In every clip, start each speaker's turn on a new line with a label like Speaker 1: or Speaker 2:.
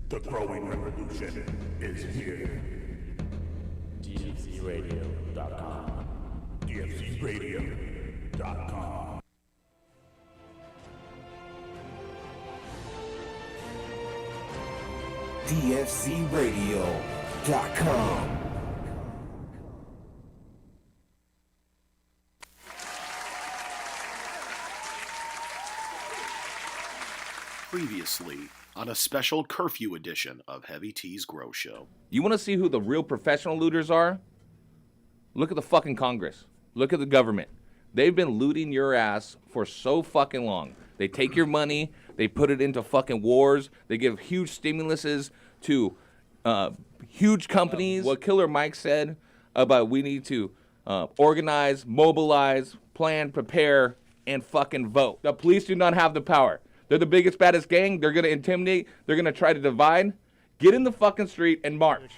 Speaker 1: The growing revolution is here.
Speaker 2: DFZRadio.com.
Speaker 1: DFZRadio.com.
Speaker 3: DFZRadio.com.
Speaker 4: Previously on a special curfew edition of Heavy T's Grow Show.
Speaker 5: You want to see who the real professional looters are? Look at the fucking Congress. Look at the government. They've been looting your ass for so fucking long. They take your money, they put it into fucking wars, they give huge stimuluses to huge companies. What Killer Mike said about we need to organize, mobilize, plan, prepare, and fucking vote. The police do not have the power. They're the biggest, baddest gang. They're going to intimidate. They're going to try to divide. Get in the fucking street and march.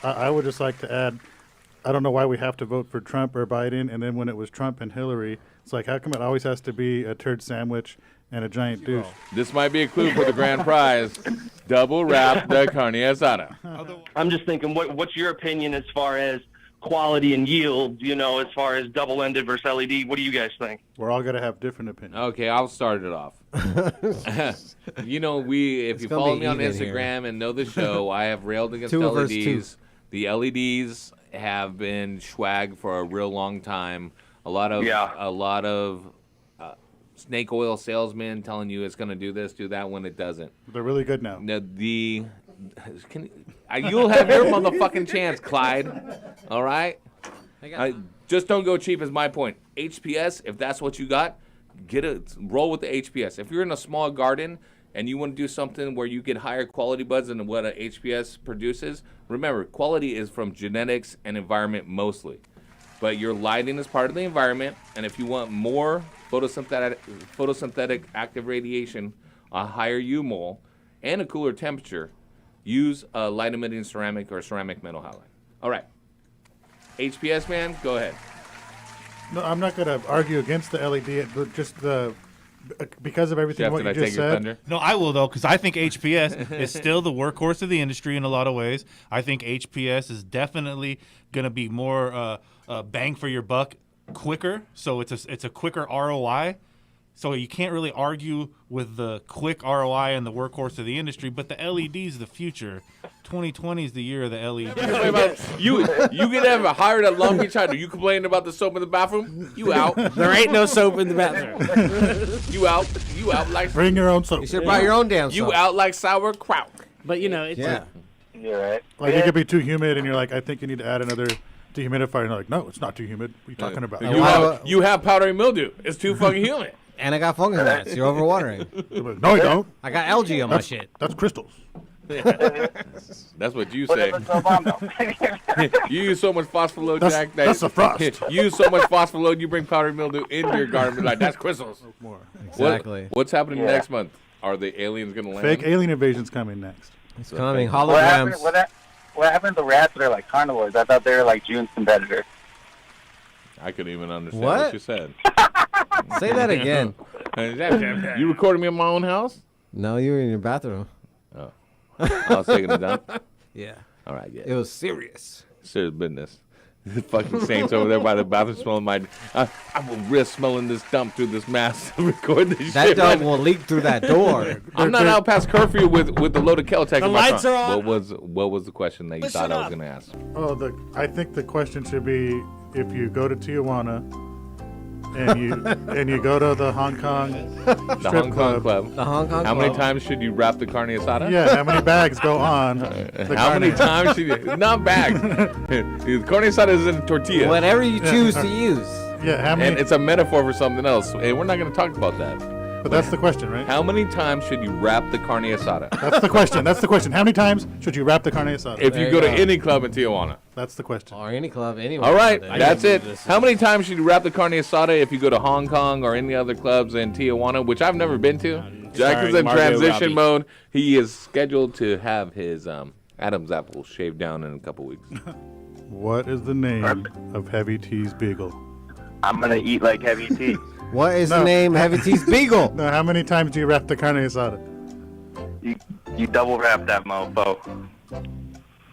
Speaker 6: I would just like to add, I don't know why we have to vote for Trump or Biden, and then when it was Trump and Hillary, it's like, how come it always has to be a turd sandwich and a giant douche?
Speaker 5: This might be a clue for the grand prize. Double wrap the carne asada.
Speaker 7: I'm just thinking, what's your opinion as far as
Speaker 3: quality and yield, as far as double-ended versus LED. What do you guys think?
Speaker 6: We're all gonna have different opinions.
Speaker 5: Okay, I'll start it off. If you
Speaker 7: gonna
Speaker 5: follow
Speaker 7: be
Speaker 5: me on
Speaker 7: even
Speaker 5: Instagram and know the show, I have railed against
Speaker 7: 2 versus
Speaker 5: LEDs. The LEDs have been swag for a real long time. A lot of snake oil salesmen telling you it's going to do this, do that when it doesn't.
Speaker 6: They're really good now.
Speaker 5: You'll have your motherfucking chance, Clyde. All right? Just don't go cheap is my point. HPS, if that's what you got, roll with the HPS. If you're in a small garden and you want to do something where you get higher quality buds than what a HPS produces, remember, quality is from genetics and environment mostly. But your lighting is part of the environment, and if you want more photosynthetic active radiation, a higher U-mole, and a cooler temperature, use a light-emitting ceramic or ceramic metal halide. All right. HPS, man, go ahead.
Speaker 6: No, I'm not gonna argue against the LED, but just because of everything
Speaker 5: Jeff,
Speaker 6: what
Speaker 5: did
Speaker 6: you
Speaker 5: I
Speaker 6: just
Speaker 5: take your
Speaker 6: said.
Speaker 5: thunder?
Speaker 8: No, I will, though, because I think HPS is still the workhorse of the industry in a lot of ways. I think HPS is definitely going to be more bang for your buck quicker. So it's a quicker ROI. So you can't really argue with the quick ROI and the workhorse of the industry, but the LED is the future. 2020 is the year of the LED.
Speaker 5: You get ever hired at Long Beach High? You complaining about the soap in the bathroom? You out.
Speaker 7: There ain't no soap in the bathroom.
Speaker 5: You out. You out like
Speaker 6: Bring your own soap.
Speaker 7: You should buy your own damn soap.
Speaker 5: you out like sauerkraut.
Speaker 2: But it's
Speaker 7: Yeah.
Speaker 3: You're right.
Speaker 6: Like it could be too humid, and you're like, I think you need to add another dehumidifier. And you're like, no, it's not too humid. What are you talking about?
Speaker 5: You have powdery mildew. It's too fucking humid.
Speaker 7: And I got fungus gnats. You're overwatering.
Speaker 6: No, you don't.
Speaker 7: I got algae on my shit.
Speaker 6: That's crystals.
Speaker 5: That's what you say.
Speaker 3: Whatever soap I'm though.
Speaker 5: You use so much phosphoload,
Speaker 6: That's-
Speaker 5: Jack.
Speaker 6: that's the frost.
Speaker 5: You use so much phosphoload, you bring powdery mildew into your garden. Be like, that's crystals.
Speaker 6: More.
Speaker 7: Exactly.
Speaker 5: What's happening next month? Are the aliens going to land?
Speaker 6: Fake alien invasion's coming next.
Speaker 7: It's coming.
Speaker 3: What happened?
Speaker 7: Holograms.
Speaker 3: What happened to rats that are like carnivores? I thought they were like June's competitor.
Speaker 5: I couldn't even understand
Speaker 7: What?
Speaker 5: what you said.
Speaker 7: Say that again.
Speaker 5: You recording me in my own house?
Speaker 7: No, you were in your bathroom.
Speaker 5: I was taking it down.
Speaker 7: Yeah.
Speaker 5: All right, yeah.
Speaker 7: It was serious.
Speaker 5: Serious business. The fucking saints over there by the bathroom smelling my. I will risk smelling this dump through this mask to record this
Speaker 7: That
Speaker 5: shit.
Speaker 7: dog will leak through that door.
Speaker 5: I'm not out past curfew with the load of Keltec in my
Speaker 2: lights
Speaker 5: trunk.
Speaker 2: are on.
Speaker 5: What was the question that you thought I was going to ask?
Speaker 6: Oh, I think the question should be if you go to Tijuana and you go to the Hong Kong
Speaker 5: The
Speaker 6: strip
Speaker 5: Hong Kong club.
Speaker 7: The Hong Kong
Speaker 5: How many
Speaker 7: club.
Speaker 5: times should you wrap the carne asada?
Speaker 6: Yeah, how many bags go on? the
Speaker 5: How many
Speaker 6: carne?
Speaker 5: times should you? Not bags. The carne asada is in a tortilla.
Speaker 7: Whatever you choose to use.
Speaker 6: Yeah, how many?
Speaker 5: And it's a metaphor for something else. And we're not going to talk about that.
Speaker 6: But that's the question, right?
Speaker 5: How many times should you wrap the carne asada?
Speaker 6: That's the question. That's the question. How many times should you wrap the carne asada?
Speaker 5: If
Speaker 7: There
Speaker 5: you
Speaker 7: you
Speaker 5: go to
Speaker 7: go.
Speaker 5: any club in Tijuana.
Speaker 6: That's the question.
Speaker 7: Or any club, anywhere.
Speaker 5: All right,
Speaker 7: nowadays.
Speaker 5: that's it.
Speaker 2: this.
Speaker 5: How many times should you wrap the carne asada if you go to Hong Kong or any other clubs in Tijuana, which I've never been to? Jack is in
Speaker 2: Margot
Speaker 5: transition
Speaker 2: Robbie.
Speaker 5: mode. He is scheduled to have his Adam's apple shaved down in a couple weeks.
Speaker 6: What is the name of Heavy T's Beagle?
Speaker 3: I'm gonna eat like heavy tea.
Speaker 7: What is
Speaker 6: No.
Speaker 7: the name? Heavy T's Beagle.
Speaker 6: No, how many times do you wrap the carne asada?
Speaker 3: You double wrap that mofo.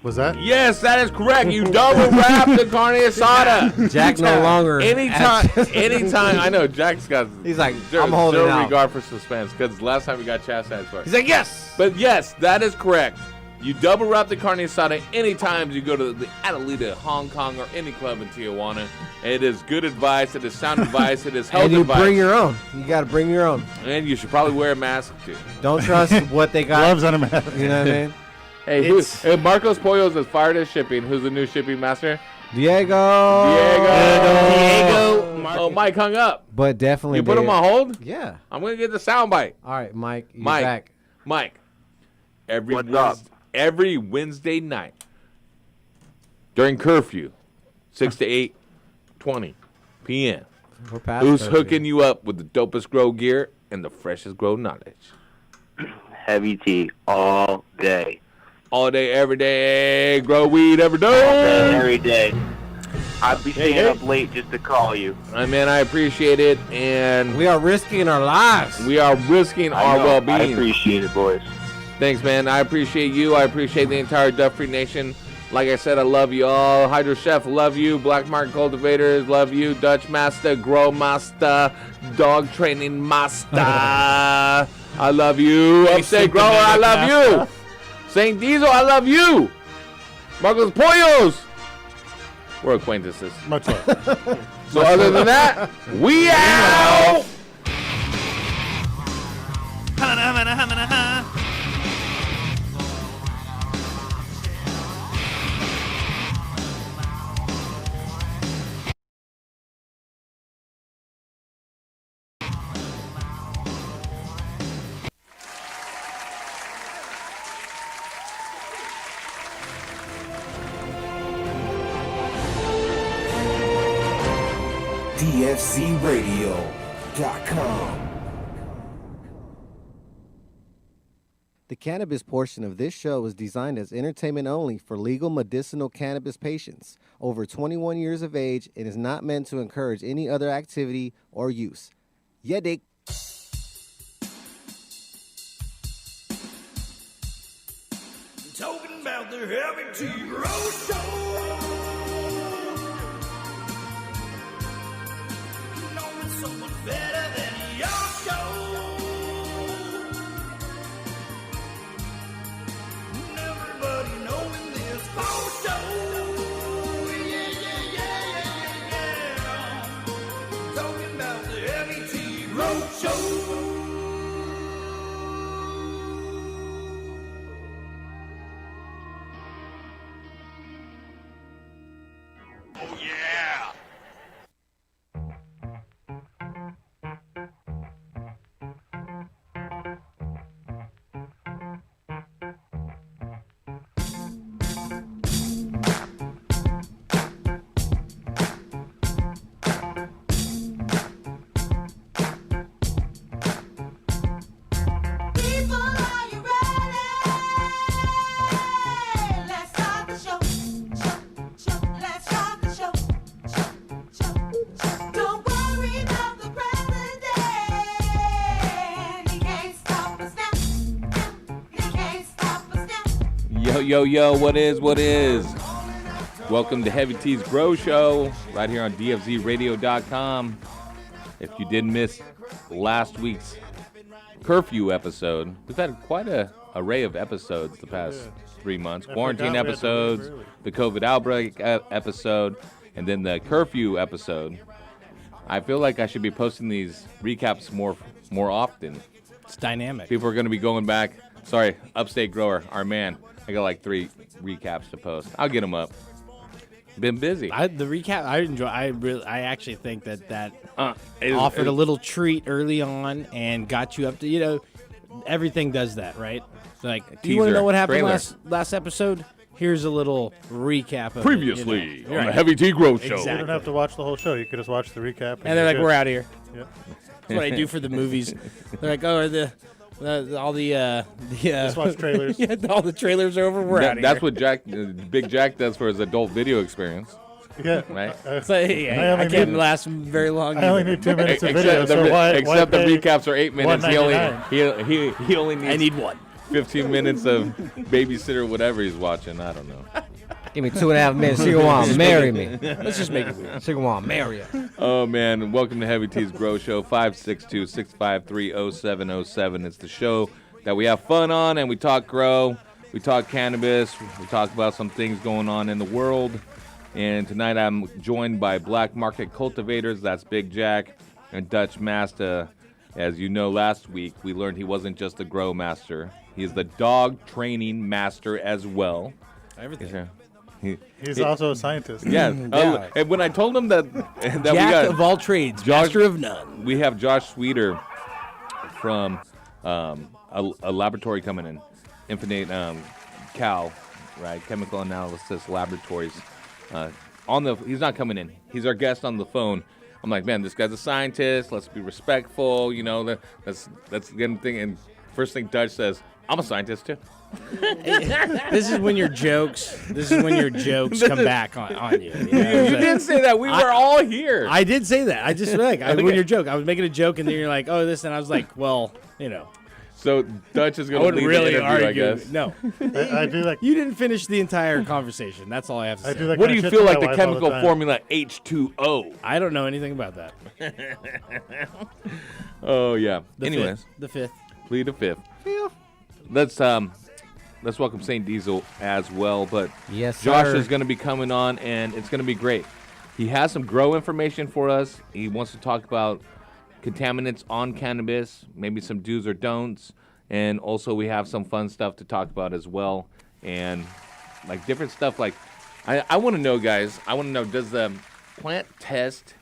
Speaker 6: Was that?
Speaker 5: Yes, that is correct. You double wrap the carne asada.
Speaker 7: Jack no longer.
Speaker 5: Anytime. I know Jack's got.
Speaker 7: He's like,
Speaker 5: zero,
Speaker 7: I'm holding
Speaker 5: zero
Speaker 7: out.
Speaker 5: regard for suspense because last time we got chastised for it.
Speaker 7: He's like, yes.
Speaker 5: But yes, that is correct. You double wrap the carne asada anytime you go to the Adelita, Hong Kong, or any club in Tijuana. It is good advice. It is sound advice. It is health
Speaker 7: And you
Speaker 5: advice.
Speaker 7: bring your own. You got to bring your own.
Speaker 5: And you should probably wear a mask too.
Speaker 7: Don't trust what they got.
Speaker 6: Gloves on a mask.
Speaker 7: You know what I mean?
Speaker 5: Hey, Marcos Pollos is fired as shipping. Who's the new shipping master?
Speaker 7: Diego.
Speaker 5: Diego. Oh, Mike hung up.
Speaker 7: But definitely.
Speaker 5: You put him
Speaker 7: Diego.
Speaker 5: on hold?
Speaker 7: Yeah.
Speaker 5: I'm going to get the soundbite.
Speaker 7: All right, Mike. You're
Speaker 5: Mike.
Speaker 7: back.
Speaker 5: Mike.
Speaker 3: What's up?
Speaker 5: Every Wednesday night during curfew, 6 to 8:20 p.m.
Speaker 7: We're past
Speaker 5: Who's
Speaker 7: curfew.
Speaker 5: hooking you up with the dopest grow gear and the freshest grow knowledge?
Speaker 3: Heavy tea all day.
Speaker 5: All day, every day, grow weed every
Speaker 3: All day,
Speaker 5: day.
Speaker 3: every day. I'd be staying
Speaker 5: hey.
Speaker 3: up late just to call you.
Speaker 5: Man, I appreciate it, and
Speaker 7: We are risking our lives.
Speaker 5: we are risking
Speaker 3: I
Speaker 5: our
Speaker 3: know. I
Speaker 5: well-being.
Speaker 3: appreciate it, boys.
Speaker 5: Thanks, man. I appreciate you. I appreciate the entire Duff Free Nation. Like I said, I love you all. Hydro Chef, love you. Black Market Cultivators, love you. Dutch Master, Grow Master, Dog Training Master, I love you. Upstate Grower, I love you. St. Diesel, I love you. Marcos Pollos, we're acquaintances.
Speaker 6: Much love.
Speaker 5: So other than that, we out.
Speaker 9: DFCRadio.com.
Speaker 10: The cannabis portion of this show is designed as entertainment only for legal medicinal cannabis patients over 21 years of age and is not meant to encourage any other activity or use. Yeah, dick.
Speaker 9: Talking about the Heavy T Road Show. Knowing someone better than your show. And everybody knowing this whole show. Yeah. Talking about the Heavy T Road Show.
Speaker 5: Yo, what is? Welcome to Heavy T's Grow Show, right here on DFZRadio.com. If you did miss last week's curfew episode, we've had quite a array of episodes the past 3 months. Quarantine episodes, the COVID outbreak episode, and then the curfew episode. I feel like I should be posting these recaps more often.
Speaker 2: It's dynamic.
Speaker 5: People are going to be going back. Sorry, Upstate Grower, our man. I got like 3 recaps to post. I'll get them up. Been busy.
Speaker 2: The recap I enjoy. I actually think that
Speaker 5: It
Speaker 2: offered a little treat early on and got you up to everything does that, right? Like, do you want to know what happened last episode? Here's a little recap of
Speaker 5: previously
Speaker 2: it,
Speaker 5: on the Heavy T Grow Show.
Speaker 2: Exactly.
Speaker 6: You don't have to watch the whole show. You could just watch the recap.
Speaker 2: And they're like, we're out of here.
Speaker 6: Yep.
Speaker 2: That's what I do for the movies. They're like, oh, all the
Speaker 6: Just watch trailers.
Speaker 2: Yeah, all the trailers are over. We're out of
Speaker 5: That's
Speaker 2: here.
Speaker 5: what Big Jack does for his adult video experience.
Speaker 6: Yeah.
Speaker 5: Right?
Speaker 2: So, I can't last very long.
Speaker 6: I only need 2 minutes of video.
Speaker 5: Except the recaps are 8 minutes. He only needs.
Speaker 2: I need 1.
Speaker 5: 15 minutes of babysitter, whatever he's watching. I don't know.
Speaker 7: Give me 2.5 minutes. So you want to marry me?
Speaker 2: Let's just make it weird.
Speaker 7: So you want to marry you?
Speaker 5: Oh, man. Welcome to Heavy T's Grow Show, 562-653-0707. It's the show that we have fun on, and we talk grow, we talk cannabis, we talk about some things going on in the world. And tonight I'm joined by Black Market Cultivators. That's Big Jack and Dutch Master. As you know, last week we learned he wasn't just a grow master. He is the dog training master as well.
Speaker 2: Everything.
Speaker 6: He's also a scientist.
Speaker 5: Yeah. And when I told him that
Speaker 2: Jack
Speaker 5: we got
Speaker 2: of all trades, master of none.
Speaker 5: We have Josh Sweeter from a laboratory coming in, Infinite Cal, right? Chemical Analysis Laboratories. He's not coming in. He's our guest on the phone. I'm like, man, this guy's a scientist. Let's be respectful. You know, that's the thing. And first thing Dutch says, I'm a scientist too.
Speaker 2: This is when your jokes come back on you.
Speaker 5: You did say that. We were all here.
Speaker 2: I did say that. I just when your joke, I was making a joke, and then you're like, oh, this, and I was like, well,
Speaker 5: So Dutch is
Speaker 2: I
Speaker 5: going to
Speaker 2: would
Speaker 5: lead
Speaker 2: really
Speaker 5: the interview,
Speaker 2: argue.
Speaker 5: I guess.
Speaker 2: No,
Speaker 6: I do like.
Speaker 2: you didn't finish the entire conversation. That's all I have to
Speaker 6: I
Speaker 2: say.
Speaker 6: do like.
Speaker 5: What do
Speaker 6: kinda
Speaker 5: you
Speaker 6: shit
Speaker 5: feel
Speaker 6: to
Speaker 5: like
Speaker 6: my
Speaker 5: the
Speaker 6: wife all
Speaker 5: chemical
Speaker 6: time.
Speaker 5: formula H2O?
Speaker 2: I don't know anything about that.
Speaker 5: Oh yeah.
Speaker 2: The
Speaker 5: Anyways,
Speaker 2: fifth. The fifth.
Speaker 5: plead the fifth. Let's welcome Saint Diesel as well. But
Speaker 7: Yes,
Speaker 5: Josh
Speaker 7: sir.
Speaker 5: is going to be coming on, and it's going to be great. He has some grow information for us. He wants to talk about contaminants on cannabis, maybe some do's or don'ts, and also we have some fun stuff to talk about as well, and like different stuff. Like, I want to know, guys. I want to know, does the plant test?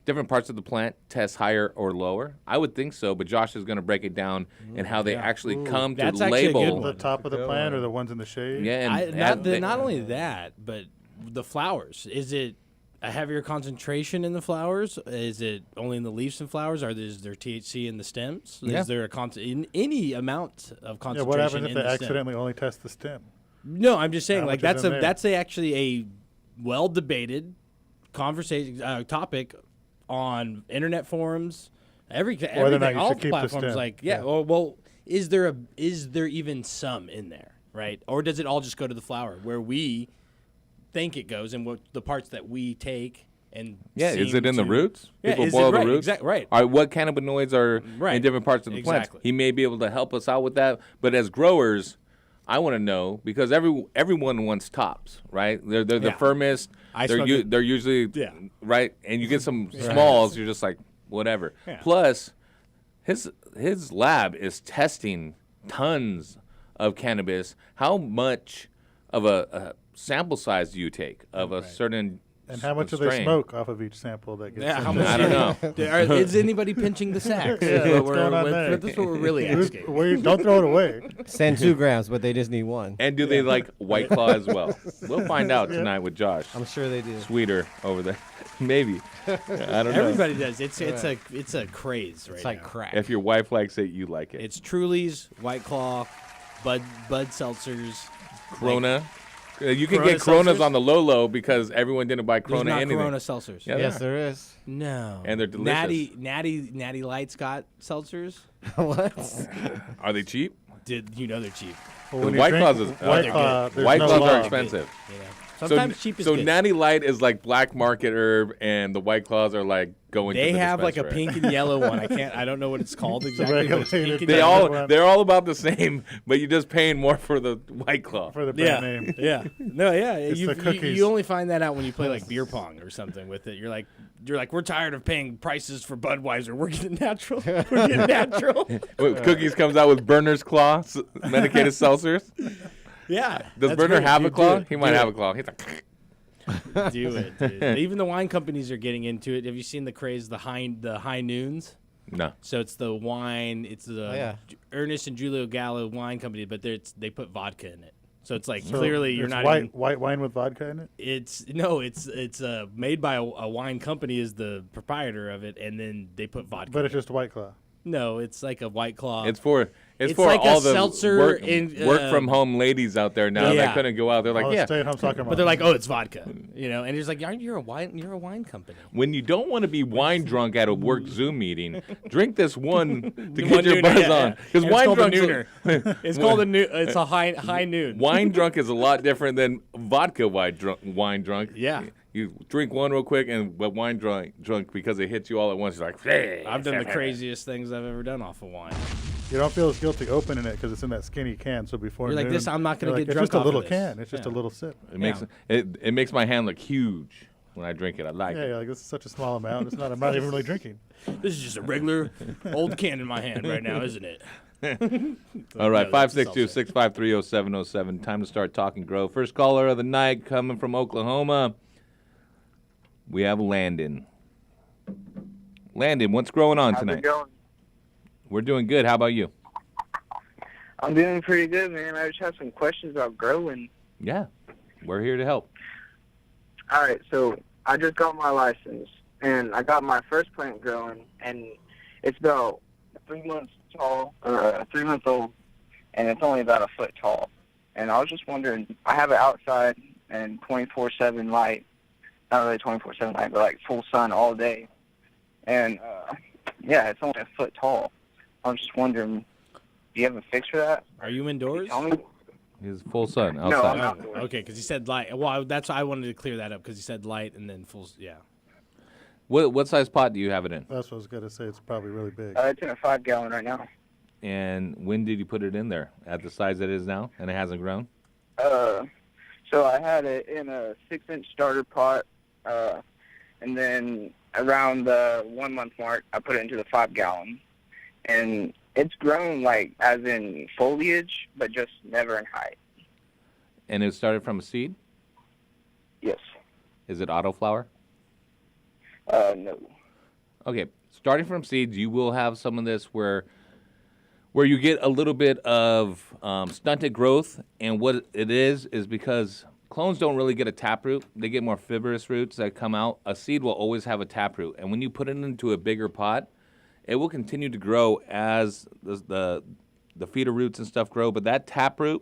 Speaker 5: Different parts of the plant test higher or lower? I would think so, but Josh is going to break it down and how they actually come to
Speaker 2: That's actually a good
Speaker 5: label.
Speaker 2: one.
Speaker 6: The top of the plant or the ones in the shade?
Speaker 5: Yeah, and
Speaker 2: Not only that, but the flowers. Is it a heavier concentration in the flowers? Is it only in the leaves and flowers? Is there THC in the stems?
Speaker 5: Yeah.
Speaker 2: Is there in any amount of
Speaker 6: Yeah,
Speaker 2: concentration
Speaker 6: what happens if
Speaker 2: in
Speaker 6: they
Speaker 2: the stem?
Speaker 6: accidentally only test the stem?
Speaker 2: No, I'm just saying,
Speaker 6: How
Speaker 2: like
Speaker 6: much is in there?
Speaker 2: that's actually a well debated conversation topic on internet forums, everything,
Speaker 6: Whether or not you
Speaker 2: all
Speaker 6: should keep the
Speaker 2: platforms.
Speaker 6: stem.
Speaker 2: Like, yeah,
Speaker 6: Yeah.
Speaker 2: well, is there even some in there, right? Or does it all just go to the flower where we think it goes, and what the parts that we take and
Speaker 5: Yeah, is
Speaker 2: seem
Speaker 5: it in the
Speaker 2: to-
Speaker 5: roots?
Speaker 2: Yeah,
Speaker 5: People
Speaker 2: is it
Speaker 5: boil the
Speaker 2: right,
Speaker 5: roots.
Speaker 2: right.
Speaker 5: All right, what cannabinoids are
Speaker 2: Right.
Speaker 5: in different parts of the plant?
Speaker 2: Exactly.
Speaker 5: He may be able to help us out with that. But as growers, I want to know because everyone wants tops, right? They're the
Speaker 2: Yeah.
Speaker 5: firmest.
Speaker 2: I
Speaker 5: They're
Speaker 2: smoke it-
Speaker 5: they're usually
Speaker 2: Yeah.
Speaker 5: right, and you get some smalls. You're just like whatever.
Speaker 2: Yeah.
Speaker 5: Plus, his lab is testing tons of cannabis. How much of a sample size do you take of a certain
Speaker 6: And how much do they
Speaker 5: strain?
Speaker 6: smoke off of each sample that gets
Speaker 2: Yeah,
Speaker 6: in
Speaker 2: how
Speaker 6: there?
Speaker 2: much?
Speaker 5: I don't know.
Speaker 2: Is anybody pinching the sacks?
Speaker 6: Yeah, what's going on there?
Speaker 2: That's what we're really asking.
Speaker 6: Don't throw it away.
Speaker 7: Send 2 grams, but they just need 1.
Speaker 5: And do they like White Claw as well? We'll find out tonight with Josh.
Speaker 7: I'm sure they do.
Speaker 5: Sweeter over there, maybe. I don't know.
Speaker 2: Everybody does. It's a craze right
Speaker 7: It's like
Speaker 2: now.
Speaker 7: crack.
Speaker 5: If your wife likes it, you like it.
Speaker 2: It's Truly's, White Claw, Bud Seltzers.
Speaker 5: Corona. You can
Speaker 2: Corona
Speaker 5: get Coronas
Speaker 2: seltzers?
Speaker 5: on the low because everyone didn't buy
Speaker 2: There's
Speaker 5: Corona
Speaker 2: not
Speaker 5: anything.
Speaker 2: Corona seltzers.
Speaker 5: Yeah,
Speaker 7: Yes,
Speaker 5: there
Speaker 7: there is.
Speaker 2: No.
Speaker 5: And they're delicious.
Speaker 2: Natty Lights got seltzers.
Speaker 7: What?
Speaker 5: are they cheap?
Speaker 2: Did you know they're cheap?
Speaker 6: Well,
Speaker 5: The
Speaker 6: when you
Speaker 5: White
Speaker 6: drink
Speaker 5: Claws is
Speaker 6: White
Speaker 2: they're
Speaker 6: Claw,
Speaker 2: good.
Speaker 6: there's
Speaker 5: White
Speaker 6: no
Speaker 5: Claws
Speaker 6: law.
Speaker 5: are expensive.
Speaker 2: You know, sometimes cheap is
Speaker 5: so
Speaker 2: good.
Speaker 5: Natty Light is like black market herb, and the White Claws are like going.
Speaker 2: They
Speaker 5: to the
Speaker 2: have like a
Speaker 5: dispensary.
Speaker 2: pink and yellow one. I don't know what it's called exactly. But it's
Speaker 6: regulated.
Speaker 2: pink and
Speaker 5: They
Speaker 2: yellow.
Speaker 5: they're all about the same, but you're just paying more for the White Claw.
Speaker 6: For the
Speaker 2: Yeah,
Speaker 6: brand name.
Speaker 2: yeah, no, yeah.
Speaker 6: It's
Speaker 2: You,
Speaker 6: the cookies.
Speaker 2: you only find that out when you play like beer pong or something with it. You're like, we're tired of paying prices for Budweiser. We're getting natural. We're getting natural.
Speaker 5: Cookies comes out with Burner's Claw, medicated seltzers.
Speaker 2: Yeah.
Speaker 5: Does
Speaker 2: that's
Speaker 5: Burner
Speaker 2: great.
Speaker 5: have
Speaker 2: You
Speaker 5: a claw?
Speaker 2: do it.
Speaker 5: He might
Speaker 2: Do
Speaker 5: have
Speaker 2: it.
Speaker 5: a claw. He's like,
Speaker 2: Do it. Dude. Even the wine companies are getting into it. Have you seen the craze, the high noons?
Speaker 5: no.
Speaker 2: So it's the wine. It's the
Speaker 7: yeah.
Speaker 2: Ernest and Julio Gallo wine company, but they put vodka in it. So it's like
Speaker 6: So
Speaker 2: clearly you're
Speaker 6: it's
Speaker 2: not.
Speaker 6: white
Speaker 2: even,
Speaker 6: white wine with vodka in it.
Speaker 2: it's made by a wine company is the proprietor of it, and then they put vodka.
Speaker 6: But
Speaker 2: in
Speaker 6: it's
Speaker 2: it.
Speaker 6: just White Claw.
Speaker 2: No, it's like a White Claw.
Speaker 5: It's for
Speaker 2: It's
Speaker 5: for
Speaker 2: like a
Speaker 5: all the
Speaker 2: seltzer
Speaker 5: work,
Speaker 2: in,
Speaker 5: work from home ladies out there now
Speaker 2: Yeah.
Speaker 5: that couldn't go out. They're like,
Speaker 6: All the
Speaker 5: yeah.
Speaker 6: stay-at-home soccer
Speaker 2: but
Speaker 6: moms.
Speaker 2: they're like, oh, it's vodka, and it's like, you're a wine company.
Speaker 5: When you don't want to be wine drunk at a work Zoom meeting, drink this one to get
Speaker 2: One
Speaker 5: your
Speaker 2: nooner,
Speaker 5: buzz
Speaker 2: yeah,
Speaker 5: on.
Speaker 2: yeah.
Speaker 5: Because
Speaker 2: And
Speaker 5: wine
Speaker 2: it's called a
Speaker 5: drunk,
Speaker 2: nooner. It's called a new. It's a high noon.
Speaker 5: wine drunk is a lot different than vodka wine drunk.
Speaker 2: Yeah.
Speaker 5: You drink one real quick, and but wine drunk because it hits you all at once. You're like, hey.
Speaker 2: I've done the craziest things I've ever done off of wine.
Speaker 6: You don't feel as guilty opening it because it's in that skinny can. So before
Speaker 2: You're like,
Speaker 6: noon,
Speaker 2: this, I'm not gonna
Speaker 6: you're
Speaker 2: get
Speaker 6: like,
Speaker 2: drunk
Speaker 6: It's just
Speaker 2: off
Speaker 6: a little
Speaker 2: of this.
Speaker 6: can. It's just a
Speaker 2: Yeah.
Speaker 6: little sip.
Speaker 5: It makes it makes my hand look huge when I drink it. I like
Speaker 6: Yeah,
Speaker 5: it.
Speaker 6: you're like, this is such a small amount. It's not. I'm not even really drinking.
Speaker 2: This is just a regular old can in my hand right now, isn't it?
Speaker 5: All right,
Speaker 2: No, that's salsa.
Speaker 5: 562-653-0707. Time to start talking grow. First caller of the night coming from Oklahoma. We have Landon. Landon, what's growing on tonight? We're doing good. How about you?
Speaker 11: I'm doing pretty good, man. I just have some questions about growing.
Speaker 5: Yeah, we're here to help.
Speaker 11: All right, so I just got my license, and I got my first plant growing, and it's about 3 months tall, or 3 months old, and it's only about a foot tall. And I was just wondering, I have it outside and 24/7 light, not really 24/7 light, but like full sun all day. And yeah, it's only a foot tall. I was just wondering, Do you have a fix for that?
Speaker 2: Are you indoors?
Speaker 11: Tell me.
Speaker 5: He's full sun
Speaker 11: No,
Speaker 5: outside.
Speaker 11: I'm not.
Speaker 2: Oh, okay, because he said light. Well, that's why I wanted to clear that up because he said light and then full. Yeah.
Speaker 5: What size pot do you have it in?
Speaker 6: That's what I was gonna say. It's probably really big.
Speaker 11: It's in a 5-gallon right now.
Speaker 5: And when did you put it in there? At the size it is now, and it hasn't grown?
Speaker 11: So I had it in a 6-inch starter pot, and then around the 1 month mark, I put it into the 5-gallon, and it's grown like as in foliage, but just never in height.
Speaker 5: And it started from a seed?
Speaker 11: Yes.
Speaker 5: Is it autoflower?
Speaker 11: No.
Speaker 5: Okay, starting from seeds, you will have some of this where you get a little bit of stunted growth, and what it is because clones don't really get a taproot. They get more fibrous roots that come out. A seed will always have a taproot, and when you put it into a bigger pot, it will continue to grow as the feeder roots and stuff grow, but that taproot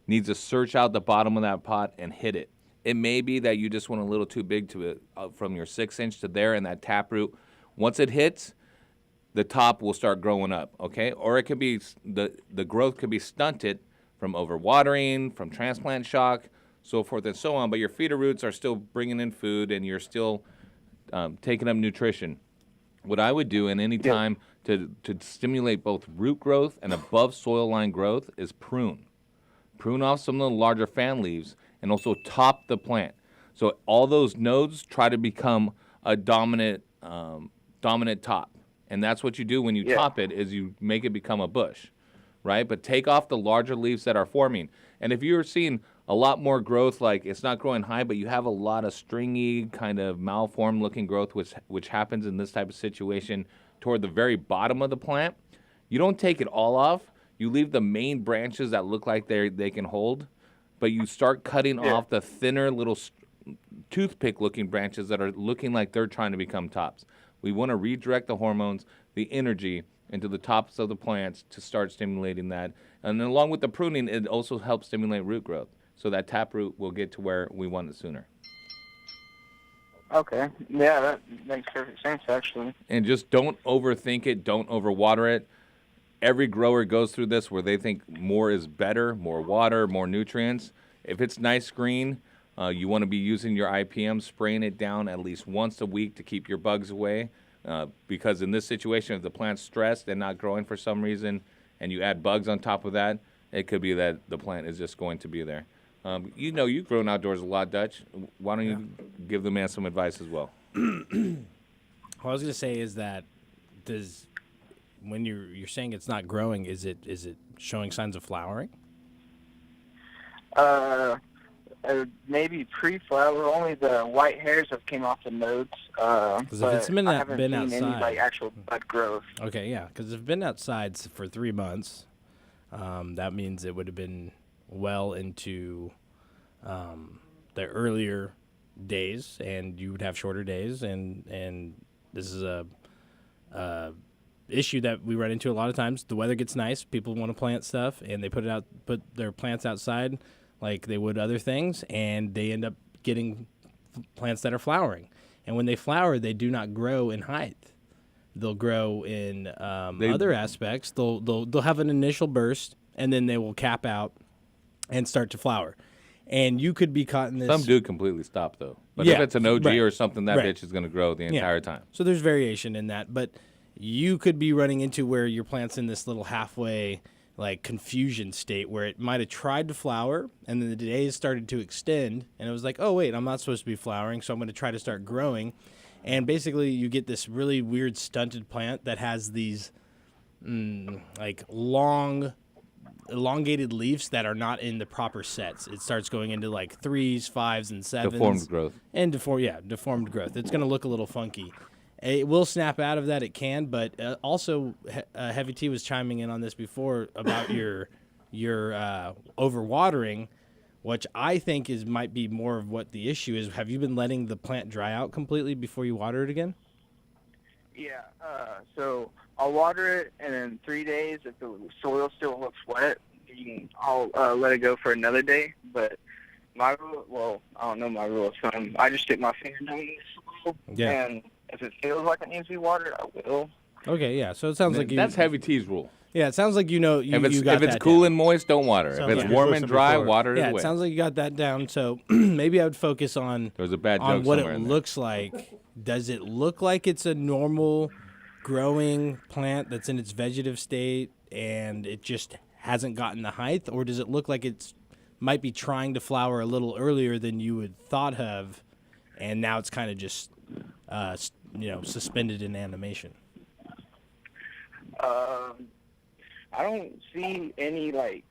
Speaker 5: needs to search out the bottom of that pot and hit it. It may be that you just went a little too big to it from your 6-inch to there, and that taproot, once it hits, the top will start growing up, okay? Or it could be the growth could be stunted from overwatering, from transplant shock, so forth and so on, but your feeder roots are still bringing in food and you're still taking up nutrition. What I would do in any time to stimulate both root growth and above soil line growth is prune. Prune off some of the larger fan leaves and also top the plant. So all those nodes try to become a dominant top. And that's what you do when you top it, is you make it become a bush, right? But take off the larger leaves that are forming. And if you're seeing a lot more growth, like it's not growing high, but you have a lot of stringy, kind of malformed looking growth, which happens in this type of situation toward the very bottom of the plant, you don't take it all off. You leave the main branches that look like they can hold, but you start cutting off the thinner little toothpick looking branches that are looking like they're trying to become tops. We want to redirect the hormones, the energy, into the tops of the plants to start stimulating that. And then along with the pruning, it also helps stimulate root growth. So that taproot will get to where we want it sooner.
Speaker 11: Okay. Yeah, that makes perfect sense, actually.
Speaker 5: And just don't overthink it. Don't overwater it. Every grower goes through this where they think more is better, more water, more nutrients. If it's nice green, you want to be using your IPM, spraying it down at least once a week to keep your bugs away. Because in this situation, if the plant's stressed and not growing for some reason, and you add bugs on top of that, it could be that the plant is just going to be there. You know, you've grown outdoors a lot, Dutch. Why don't you give the man some advice as well?
Speaker 2: What I was going to say is that when you're saying it's not growing, is it showing signs of flowering?
Speaker 11: Maybe pre-flower. Only the white hairs have came off the nodes.
Speaker 2: Because if it's been
Speaker 11: haven't seen
Speaker 2: outside,
Speaker 11: any like actual bud growth.
Speaker 2: Okay, yeah. Because if it's been outside for 3 months, that means it would have been well into the earlier days, and you would have shorter days, and this is a issue that we run into a lot of times. The weather gets nice, people want to plant stuff, and they put their plants outside like they would other things, and they end up getting plants that are flowering. And when they flower, they do not grow in height. They'll grow in other aspects. They'll have an initial burst, and then they will cap out and start to flower. And you could be caught in this.
Speaker 5: Some do completely stop, though. But if it's an OG or something, that bitch is going to grow the entire time.
Speaker 2: So there's variation in that. But you could be running into where your plant's in this little halfway like confusion state where it might have tried to flower, and then the days started to extend, and it was like, oh, wait, I'm not supposed to be flowering, so I'm going to try to start growing. And basically you get this really weird stunted plant that has these like long elongated leaves that are not in the proper sets. It starts going into like 3s, 5s, and 7s.
Speaker 5: Deformed growth.
Speaker 2: And deformed growth. It's going to look a little funky. It will snap out of that. It can, but also Heavy T was chiming in on this before about your overwatering, which I think might be more of what the issue is. Have you been letting the plant dry out completely before you water it again?
Speaker 11: Yeah. So I'll water it, and in 3 days, if the soil still looks wet, I'll let it go for another day. But my rule, well, I don't know my rule of thumb. I just stick my finger down in the soil, and if it feels like it needs to be watered, I will.
Speaker 2: Okay, yeah. So it sounds like
Speaker 5: That's Heavy T's rule.
Speaker 2: Yeah, it sounds like you know you,
Speaker 5: If it's
Speaker 2: you got
Speaker 5: if it's
Speaker 2: that
Speaker 5: cool
Speaker 2: down.
Speaker 5: and moist, don't water.
Speaker 6: Sounds
Speaker 5: If it's
Speaker 6: like
Speaker 5: warm
Speaker 6: you've
Speaker 5: and
Speaker 6: listened
Speaker 5: dry,
Speaker 6: before.
Speaker 5: water it
Speaker 2: Yeah,
Speaker 5: away.
Speaker 2: it sounds like you got that down. So maybe I would focus on
Speaker 5: There was a bad
Speaker 2: on
Speaker 5: joke
Speaker 2: what
Speaker 5: somewhere
Speaker 2: it
Speaker 5: in there.
Speaker 2: looks like. Does it look like it's a normal growing plant that's in its vegetative state and it just hasn't gotten the height, or does it look like it's might be trying to flower a little earlier than you would thought of, and now it's kind of just suspended in animation?
Speaker 11: I don't see any like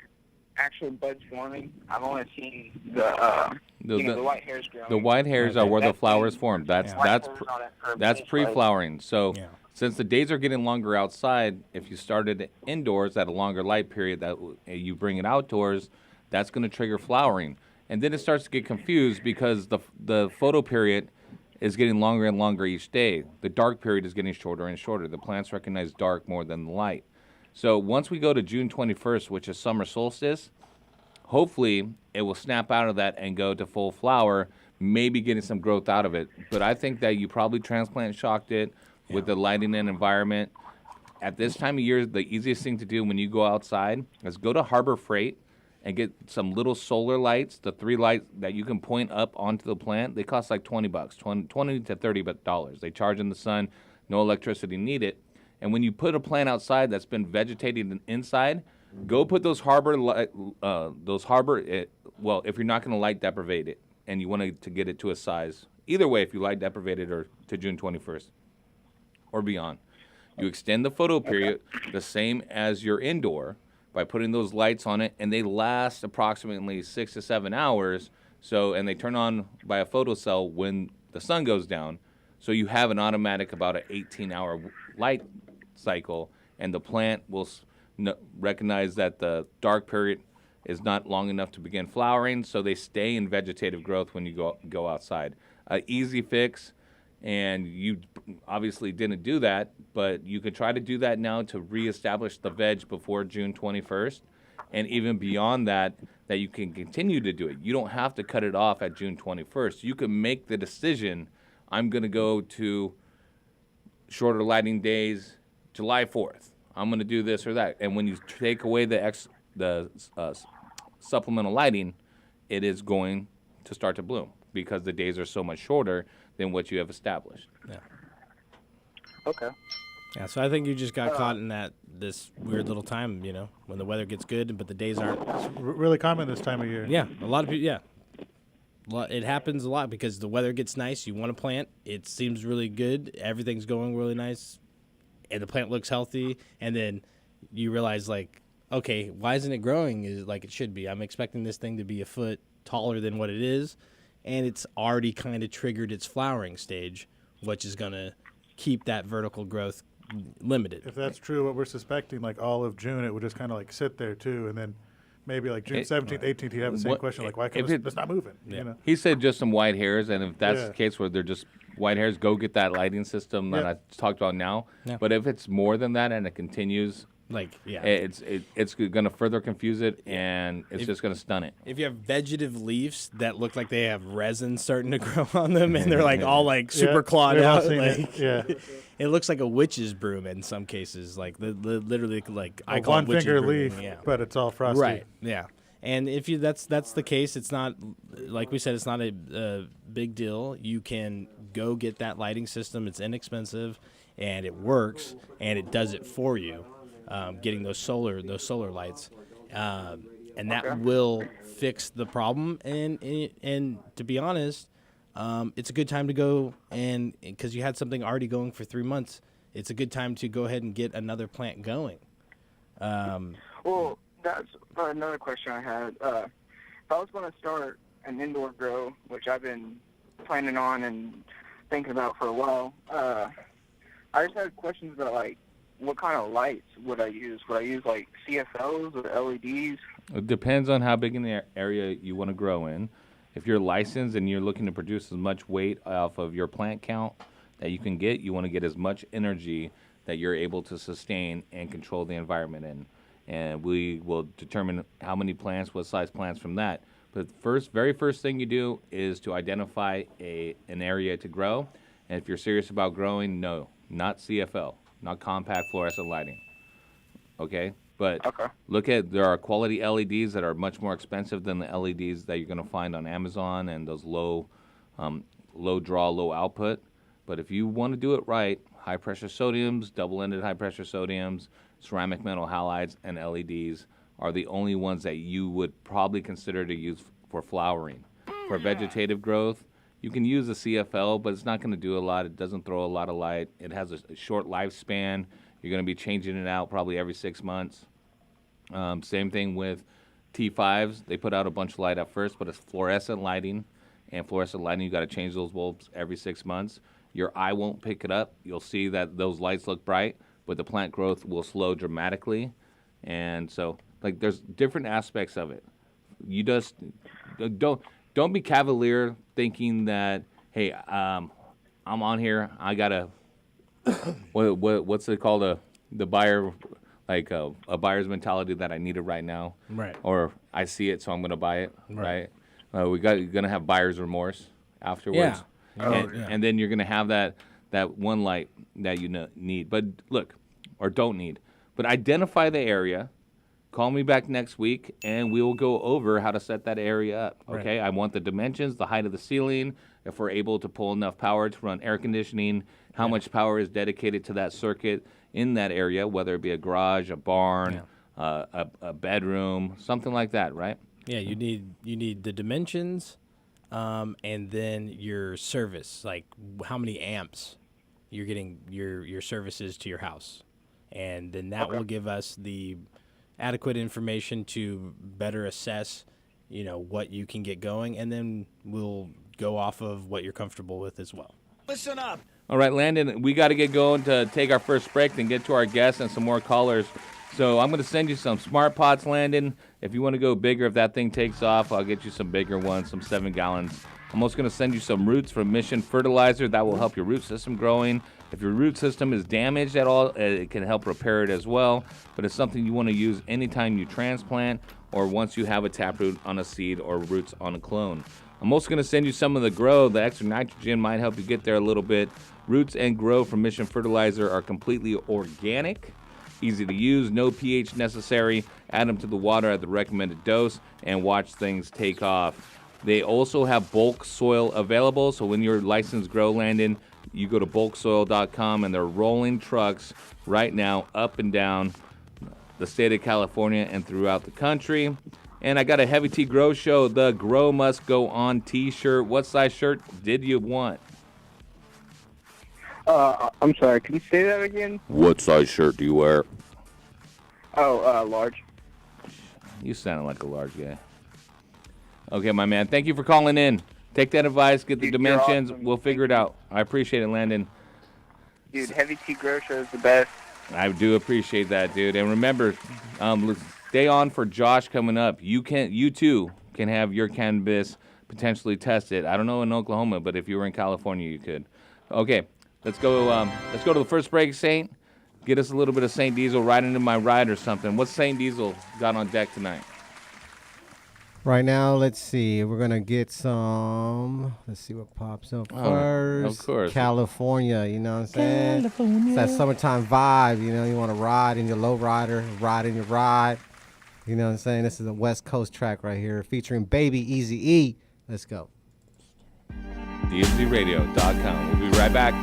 Speaker 11: actual buds forming. I've only seen the the white hairs growing.
Speaker 5: The white hairs are where the flowers form. That's
Speaker 11: White
Speaker 5: that's
Speaker 11: hairs on it for
Speaker 5: that's
Speaker 11: finish,
Speaker 5: pre-flowering. So
Speaker 2: Yeah.
Speaker 5: since the days are getting longer outside, if you started indoors at a longer light period, that you bring it outdoors, that's going to trigger flowering. And then it starts to get confused because the photo period is getting longer and longer each day. The dark period is getting shorter and shorter. The plants recognize dark more than the light. So once we go to June 21st, which is summer solstice, hopefully it will snap out of that and go to full flower, maybe getting some growth out of it. But I think that you probably transplant shocked it with the lighting and environment. At this time of year, the easiest thing to do when you go outside is go to Harbor Freight and get some little solar lights, the 3 lights that you can point up onto the plant. They cost like $20, $20 to $30. They charge in the sun, no electricity needed. And when you put a plant outside that's been vegetating inside, go put those well, if you're not going to light deprivate it and you want to get it to a size, either way, if you light deprivate it or to June 21st or beyond, you extend the photo period the same as your indoor by putting those lights on it, and they last approximately 6 to 7 hours. So, and they turn on by a photocell when the sun goes down. So you have an automatic about an 18-hour light cycle, and the plant will recognize that the dark period is not long enough to begin flowering, so they stay in vegetative growth when you go outside. Easy fix, and you obviously didn't do that, but you could try to do that now to reestablish the veg before June 21st, and even beyond that you can continue to do it. You don't have to cut it off at June 21st. You can make the decision, I'm going to go to shorter lighting days July 4th. I'm going to do this or that. And when you take away the supplemental lighting, it is going to start to bloom because the days are so much shorter than what you have established.
Speaker 2: Yeah.
Speaker 11: Okay.
Speaker 2: Yeah, so I think you just got caught in this weird little time, when the weather gets good, but the days aren't.
Speaker 6: Really common this time of year.
Speaker 2: Yeah, a lot of people, yeah. It happens a lot because the weather gets nice. You want to plant. It seems really good. Everything's going really nice. And the plant looks healthy. And then you realize, okay, why isn't it growing like it should be? I'm expecting this thing to be a foot taller than what it is. And it's already kind of triggered its flowering stage, which is going to keep that vertical growth limited.
Speaker 6: If that's true, what we're suspecting, all of June, it would just kind of sit there too, and then maybe June 17th, 18th, you have the same question, why come it's not moving?
Speaker 2: Yeah.
Speaker 5: He said just some white hairs, and if that's
Speaker 6: Yeah.
Speaker 5: the case where they're just white hairs, go get that lighting system that
Speaker 6: Yeah.
Speaker 5: I talked about now.
Speaker 2: Yeah.
Speaker 5: But if it's more than that and it continues, it's going to further confuse it, and it's just going to stun it.
Speaker 2: If you have vegetative leaves that look like they have resin starting to grow on them, and they're all super clawed
Speaker 6: we've all
Speaker 2: out,
Speaker 6: seen it. Yeah.
Speaker 2: it looks like a witch's broom in some cases. Literally, I call
Speaker 6: one
Speaker 2: it witch's
Speaker 6: finger
Speaker 2: broom.
Speaker 6: leaf,
Speaker 2: Yeah.
Speaker 6: but it's all frosty.
Speaker 2: Right. Yeah. And if that's the case, it's not, like we said, it's not a big deal. You can go get that lighting system. It's inexpensive, and it works, and it does it for you. Getting those solar lights, and that will fix the problem. And to be honest, it's a good time to go, and because you had something already going for 3 months, it's a good time to go ahead and get another plant going.
Speaker 11: Well, that's another question I had. If I was going to start an indoor grow, which I've been planning on and thinking about for a while, I just had questions about what kind of lights would I use? Would I use CFLs or LEDs?
Speaker 5: It depends on how big an area you want to grow in. If you're licensed and you're looking to produce as much weight off of your plant count that you can get, you want to get as much energy that you're able to sustain and control the environment in. And we will determine how many plants, what size plants from that. But very first thing you do is to identify an area to grow. And if you're serious about growing, no, not CFL. not compact fluorescent lighting. Okay? But
Speaker 11: Okay.
Speaker 5: there are quality LEDs that are much more expensive than the LEDs that you're going to find on Amazon and those low draw, low output. But if you want to do it right, high pressure sodiums, double-ended high pressure sodiums, ceramic metal halides, and LEDs are the only ones that you would probably consider to use for flowering. For vegetative growth, you can use a CFL, but it's not going to do a lot. It doesn't throw a lot of light. It has a short lifespan. You're going to be changing it out probably every 6 months. Same thing with T5s. They put out a bunch of light at first, but it's fluorescent lighting. And fluorescent lighting, you got to change those bulbs every 6 months. Your eye won't pick it up. You'll see that those lights look bright, but the plant growth will slow dramatically. And so, like, there's different aspects of it. You just don't be cavalier thinking that, hey, I'm on here. I gotta what's it called, the buyer, like a buyer's mentality that I need it right now,
Speaker 2: Right.
Speaker 5: Or I see it, so I'm gonna buy it, right? You're gonna have buyer's remorse afterwards.
Speaker 2: Yeah.
Speaker 5: And then you're going to have that one light that you need. But look, or don't need. But identify the area. Call me back next week, and we will go over how to set that area up. Okay? Right. I want the dimensions, the height of the ceiling, if we're able to pull enough power to run air conditioning, how much power is dedicated to that circuit in that area, whether it be a garage, a barn, a bedroom, something like that, right?
Speaker 2: Yeah, you need the dimensions. And then your service, like how many amps you're getting your services to your house. And then that will give us the adequate information to better assess, what you can get going. And then we'll go off of what you're comfortable with as well.
Speaker 9: Listen up.
Speaker 5: All right, Landon, we got to get going to take our first break, then get to our guests and some more callers. So I'm going to send you some smart pots, Landon. If you want to go bigger, if that thing takes off, I'll get you some bigger ones, some 7 gallons. I'm also going to send you some roots from Mission Fertilizer. That will help your root system growing. If your root system is damaged at all, it can help repair it as well. But it's something you want to use anytime you transplant or once you have a taproot on a seed or roots on a clone. I'm also going to send you some of the Grow. The extra nitrogen might help you get there a little bit. Roots and Grow from Mission Fertilizer are completely organic. Easy to use, no pH necessary. Add them to the water at the recommended dose and watch things take off. They also have bulk soil available, so when you're licensed Grow, Landon, you go to bulksoil.com and they're rolling trucks right now up and down the state of California and throughout the country. And I got a Heavy Tea Grow Show, the Grow Must Go On t-shirt. What size shirt did you want?
Speaker 11: I'm sorry, can you say that again?
Speaker 5: What size shirt do you wear?
Speaker 11: Large.
Speaker 5: You sound like a large guy. Okay, my man. Thank you for calling in. Take that advice, get the dimensions.
Speaker 11: Awesome.
Speaker 5: We'll figure it out. I appreciate it, Landon.
Speaker 11: Dude, Heavy Tea Grow Show is the best.
Speaker 5: I do appreciate that, dude. And remember, stay on for Josh coming up. You too can have your cannabis potentially tested. I don't know in Oklahoma, but if you were in California, you could. Okay, let's go to the first break, Saint. Get us a little bit of Saint Diesel right into my ride or something. What's Saint Diesel got on deck tonight?
Speaker 7: Right now, let's see. We're going to get some. Let's see what pops up first.
Speaker 5: Of course.
Speaker 7: California, you know what I'm saying? California. It's that summertime vibe, you want to ride in your low rider, ride in your ride. You know what I'm saying? This is a West Coast track right here featuring Baby Eazy-E. Let's go.
Speaker 5: DMZRadio.com. We'll be right back.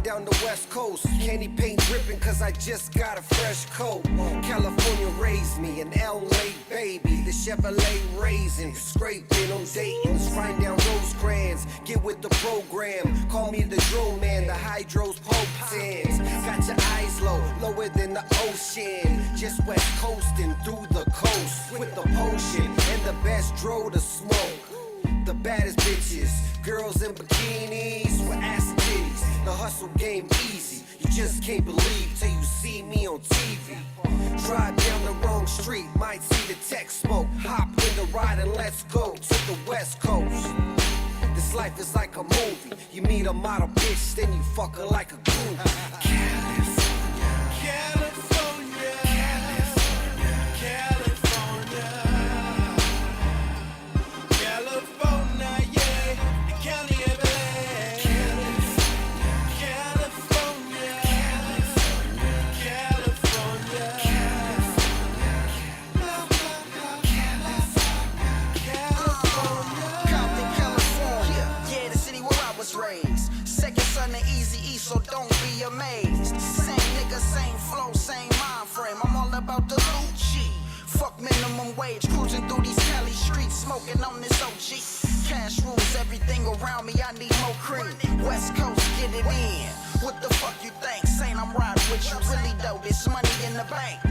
Speaker 9: Down the West Coast, candy paint dripping cause I just got a fresh coat. California raised me, an LA baby, the Chevrolet raisin, scraping on Dayton's, riding down Rosecrans, get with the program, call me the drone man, the hydros pokes in. Got your eyes low, lower than the ocean, just west coasting through the coast, with the potion, and the best dro to smoke. The baddest bitches, girls in bikinis with ass titties. The hustle game easy, you just can't believe till you see see me on TV. Drive down the wrong street, might see the tech smoke. Hop in the ride and let's go to the West Coast. This life is like a movie. You meet a model bitch, then you fuck her like a groupie. California, California, California, California, yeah, the county of LA. California, California, Compton, California, yeah, the city where I was raised. Second son to Eazy-E, so don't be amazed. Same nigga, same flow, same mind frame. I'm all about the Lucci. Fuck minimum wage, cruising through these Cali streets, smoking on this OG. Cash rules everything around me, I need more cream. West Coast, get it in. What the fuck you think? Saying I'm riding with you, really though, this money in the bank.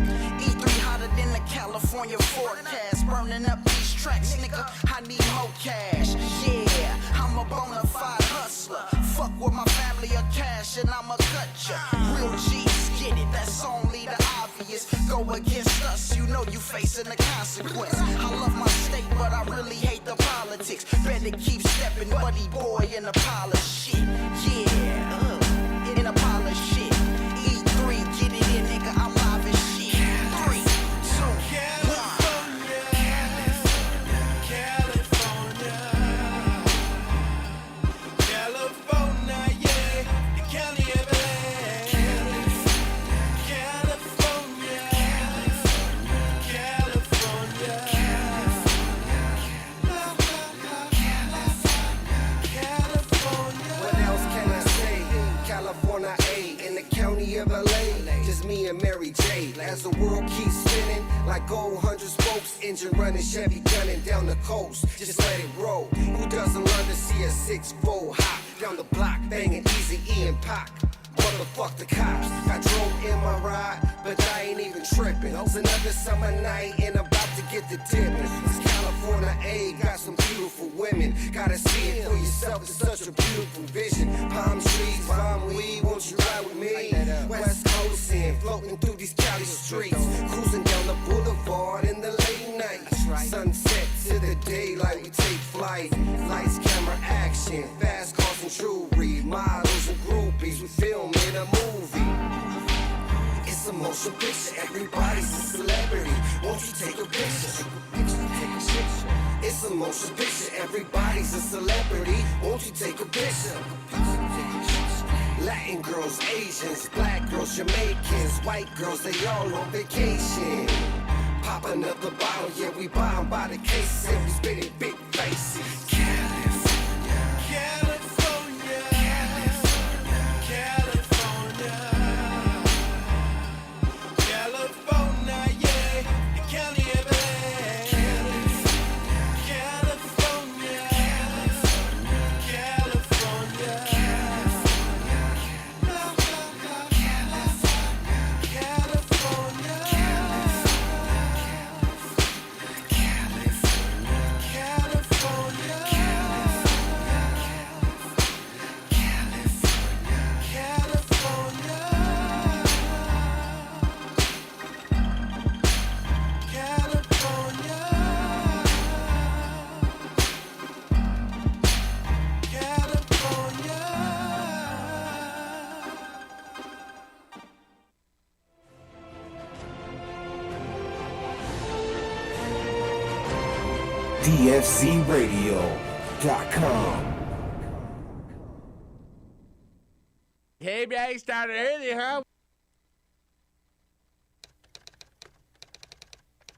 Speaker 9: E3 hotter than the California forecast, burning up these tracks, nigga, I need more cash. Yeah, I'm a bona fide hustler. Fuck with my family or cash and I'ma cut ya. Real G's get it, that's only the obvious. Go against us, you know you facing the consequence. I love my state, but I really hate the politics. Better keep stepping, buddy boy, in a pile of shit. Yeah, in a pile of shit. E3, get it in, nigga, I'm live as shit. 3, 2, 1. California, yeah, the county of LA. California, California, California. What else can I say? California, A, in the county of LA. Just me and Mary J. As the world keeps spinning, like gold 100 spokes, engine running, Chevy gunning down the coast. Just let it roll. Who doesn't love to see a 6-4 hop down the block, banging Eazy-E and Pac? Motherfuck the cops. I drove in my ride, but I ain't even tripping. It's another summer night and I'm about to get the dipping. It's California, A, got some beautiful women. Gotta see it for yourself, it's such a beautiful vision. Palm trees, palm weed, won't you ride with me? West Coast in, floating through these Cali streets. Cruising down the boulevard in the late night. Sunset to the daylight, we take flight. Lights, camera, action, fast cars and jewelry. Models and groupies, we film in a movie. It's a motion picture, everybody's a celebrity. Won't you take a picture? It's a motion picture, everybody's a celebrity. Won't you take a picture? Latin girls, Asians, black girls, Jamaicans, white girls, they all on vacation. Pop another bottle, yeah, we buy 'em by the case, and we spitting big faces. California, California, California, California, yeah, the county of LA. California, California,
Speaker 1: DFCRadio.com.
Speaker 5: Hey, man, started early, huh?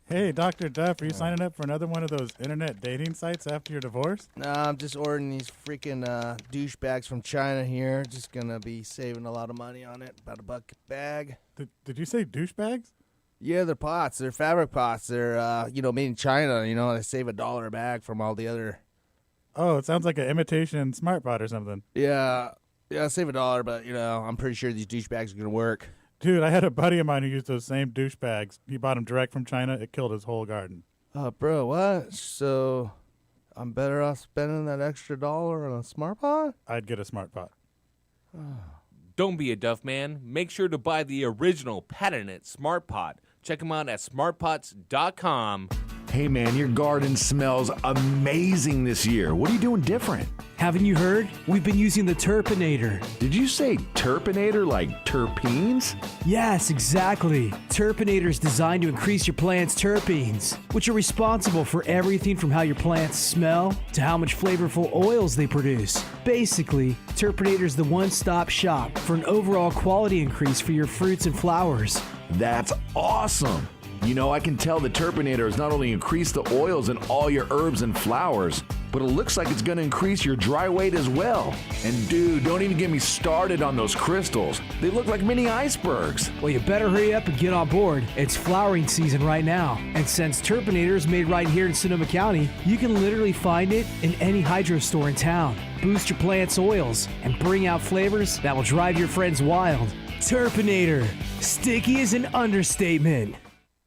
Speaker 6: Hey, Dr. Duff, are you signing up for another one of those internet dating sites after your divorce?
Speaker 12: Nah, I'm just ordering these freaking douchebags from China here. Just gonna be saving a lot of money on it. About $1 a bag.
Speaker 6: Did you say douchebags?
Speaker 12: Yeah, they're pots. They're fabric pots. They're, made in China. They save $1 a bag from all the other.
Speaker 6: Oh, it sounds like an imitation smart pot or something.
Speaker 12: Yeah, save $1, but, I'm pretty sure these douchebags are gonna work.
Speaker 6: Dude, I had a buddy of mine who used those same douchebags. He bought them direct from China. It killed his whole garden.
Speaker 12: Bro, what? So, I'm better off spending that extra $1 on a smart pot?
Speaker 6: I'd get a smart pot.
Speaker 5: Don't be a Duff man. Make sure to buy the original patented Smart Pot. Check them out at smartpots.com.
Speaker 13: Hey man, your garden smells amazing this year. What are you doing different?
Speaker 14: Haven't you heard? We've been using the Turpinator.
Speaker 13: Did you say Turpinator like terpenes?
Speaker 14: Yes, exactly. Turpinator is designed to increase your plant's terpenes, which are responsible for everything from how your plants smell to how much flavorful oils they produce. Basically, Turpinator is the one-stop shop for an overall quality increase for your fruits and flowers.
Speaker 13: That's awesome. You know, I can tell the Turpinator has not only increased the oils in all your herbs and flowers, but it looks like it's going to increase your dry weight as well. And dude, don't even get me started on those crystals. They look like mini icebergs.
Speaker 14: Well, you better hurry up and get on board. It's flowering season right now. And since Turpinator is made right here in Sonoma County, you can literally find it in any hydro store in town. Boost your plant's oils and bring out flavors that will drive your friends wild. Turpinator. Sticky is an understatement.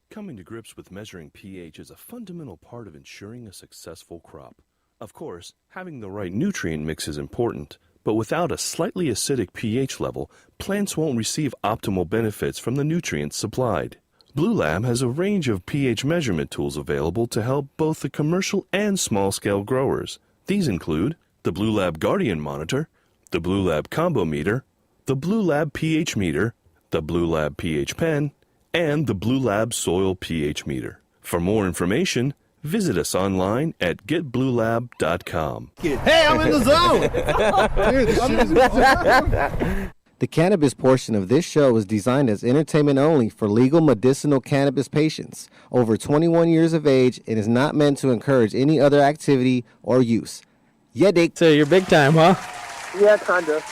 Speaker 15: Coming to grips with measuring pH is a fundamental part of ensuring a successful crop. Of course, having the right nutrient mix is important, but without a slightly acidic pH level, plants won't receive optimal benefits from the nutrients supplied. Blue Lab has a range of pH measurement tools available to help both the commercial and small-scale growers. These include the Blue Lab Guardian Monitor, the Blue Lab Combo Meter, the Blue Lab pH Meter, the Blue Lab pH Pen, and the Blue Lab Soil pH Meter. For more information, visit us online at getbluelab.com.
Speaker 10: Hey, I'm in the zone! Dude, I'm in the zone. The cannabis portion of this show is designed as entertainment only for legal medicinal cannabis patients over 21 years of age and is not meant to encourage any other activity or use. Yeah, Dick.
Speaker 2: So you're big time, huh?
Speaker 11: Yeah, kinda.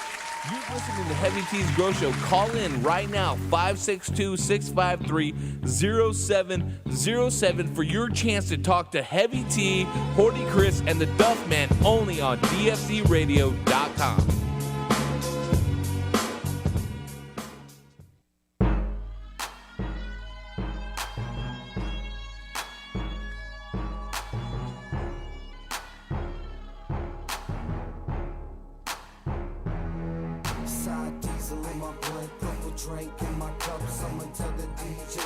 Speaker 5: You're listening to Heavy T's Grow Show. Call in right now, 562-653-0707 for your chance to talk to Heavy T, Horty Chris, and the Duff Man only on DFCRadio.com.
Speaker 9: Drink in my cup, someone tell the DJ,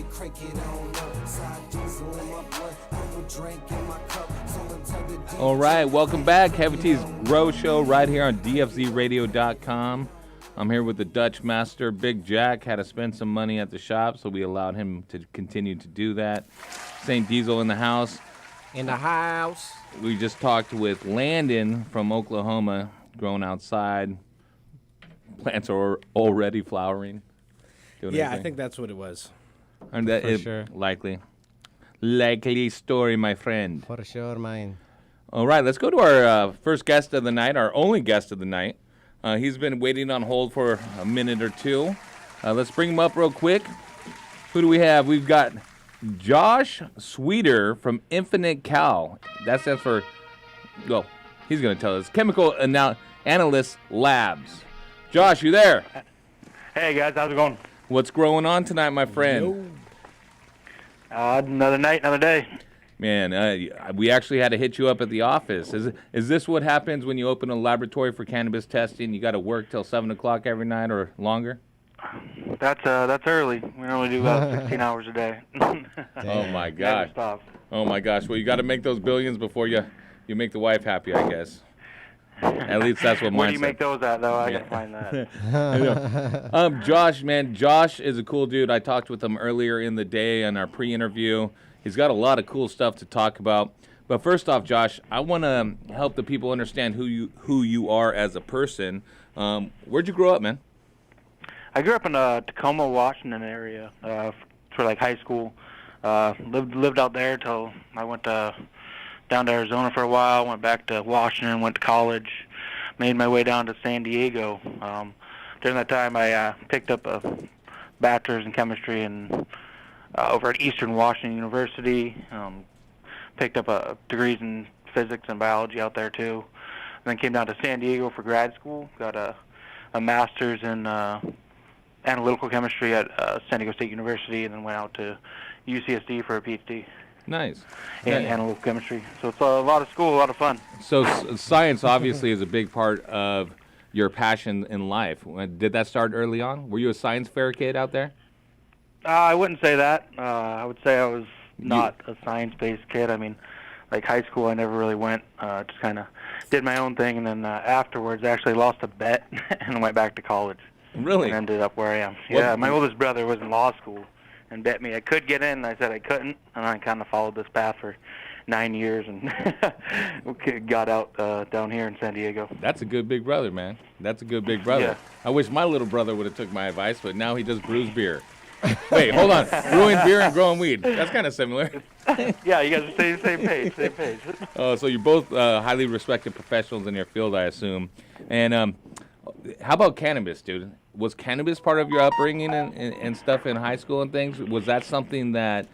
Speaker 9: crank it on up. Side diesel in my blood, purple drink in my cup, someone tell the DJ.
Speaker 5: All right, welcome back. Heavy T's Grow Show right here on DFZRadio.com. I'm here with the Dutch Master, Big Jack. Had to spend some money at the shop, so we allowed him to continue to do that. St. Diesel in the house.
Speaker 7: In the house.
Speaker 5: We just talked with Landon from Oklahoma, growing outside. Plants are already flowering.
Speaker 2: Yeah, I think that's what it was.
Speaker 5: And that
Speaker 2: For sure.
Speaker 5: Likely story, my friend.
Speaker 7: For sure, man.
Speaker 5: All right, let's go to our first guest of the night, our only guest of the night. He's been waiting on hold for a minute or two. Let's bring him up real quick. Who do we have? We've got Josh Sweeter from Infinite Cal. That stands for, well, he's going to tell us, Chemical Analyst Labs. Josh, you there?
Speaker 3: Hey, guys. How's it going?
Speaker 5: What's growing on tonight, my friend?
Speaker 3: Another night, another day.
Speaker 5: Man, we actually had to hit you up at the office. Is this what happens when you open a laboratory for cannabis testing? You got to work till 7 o'clock every night or longer?
Speaker 3: That's early. We only do about 16 hours a day.
Speaker 5: Oh, my gosh.
Speaker 3: Never stop.
Speaker 5: Oh, my gosh. Well, you got to make those billions before you make the wife happy, I guess. At least that's what mine
Speaker 3: Where do you make those at, though? I can find that.
Speaker 5: Josh, man, Josh is a cool dude. I talked with him earlier in the day on our pre-interview. He's got a lot of cool stuff to talk about. But first off, Josh, I want to help the people understand who you are as a person. Where'd you grow up, man?
Speaker 3: I grew up in the Tacoma, Washington area for like high school. Lived out there till I went down to Arizona for a while, went back to Washington, went to college, made my way down to San Diego. During that time, I picked up a bachelor's in chemistry over at Eastern Washington University. Picked up degrees in physics and biology out there, too. And then came down to San Diego for grad school, got a master's in analytical chemistry at San Diego State University, and then went out to UCSD for a PhD.
Speaker 5: Nice.
Speaker 3: In analytical chemistry. So it's a lot of school, a lot of fun.
Speaker 5: So science obviously is a big part of your passion in life? Did that start early on? Were you a science fair kid out there?
Speaker 3: I wouldn't say that. I would say I was not a science-based kid. I mean, like high school, I never really went. Just kind of did my own thing, and then afterwards, I actually lost a bet and went back to college.
Speaker 5: Really?
Speaker 3: And ended up where I am.
Speaker 5: What-
Speaker 3: Yeah, my oldest brother was in law school and bet me I could get in. I said I couldn't, and I kind of followed this path for 9 years and got out down here in San Diego.
Speaker 5: That's a good big brother, man. That's a good big brother.
Speaker 3: Yeah.
Speaker 5: I wish my little brother would have took my advice, but now he does brews beer. Wait, hold on. Brewing beer and growing weed. That's kind of similar.
Speaker 3: Yeah, you guys are same page, same page.
Speaker 5: So you're both highly respected professionals in your field, I assume. And how about cannabis, dude? Was cannabis part of your upbringing and stuff in high school and things? Was that something that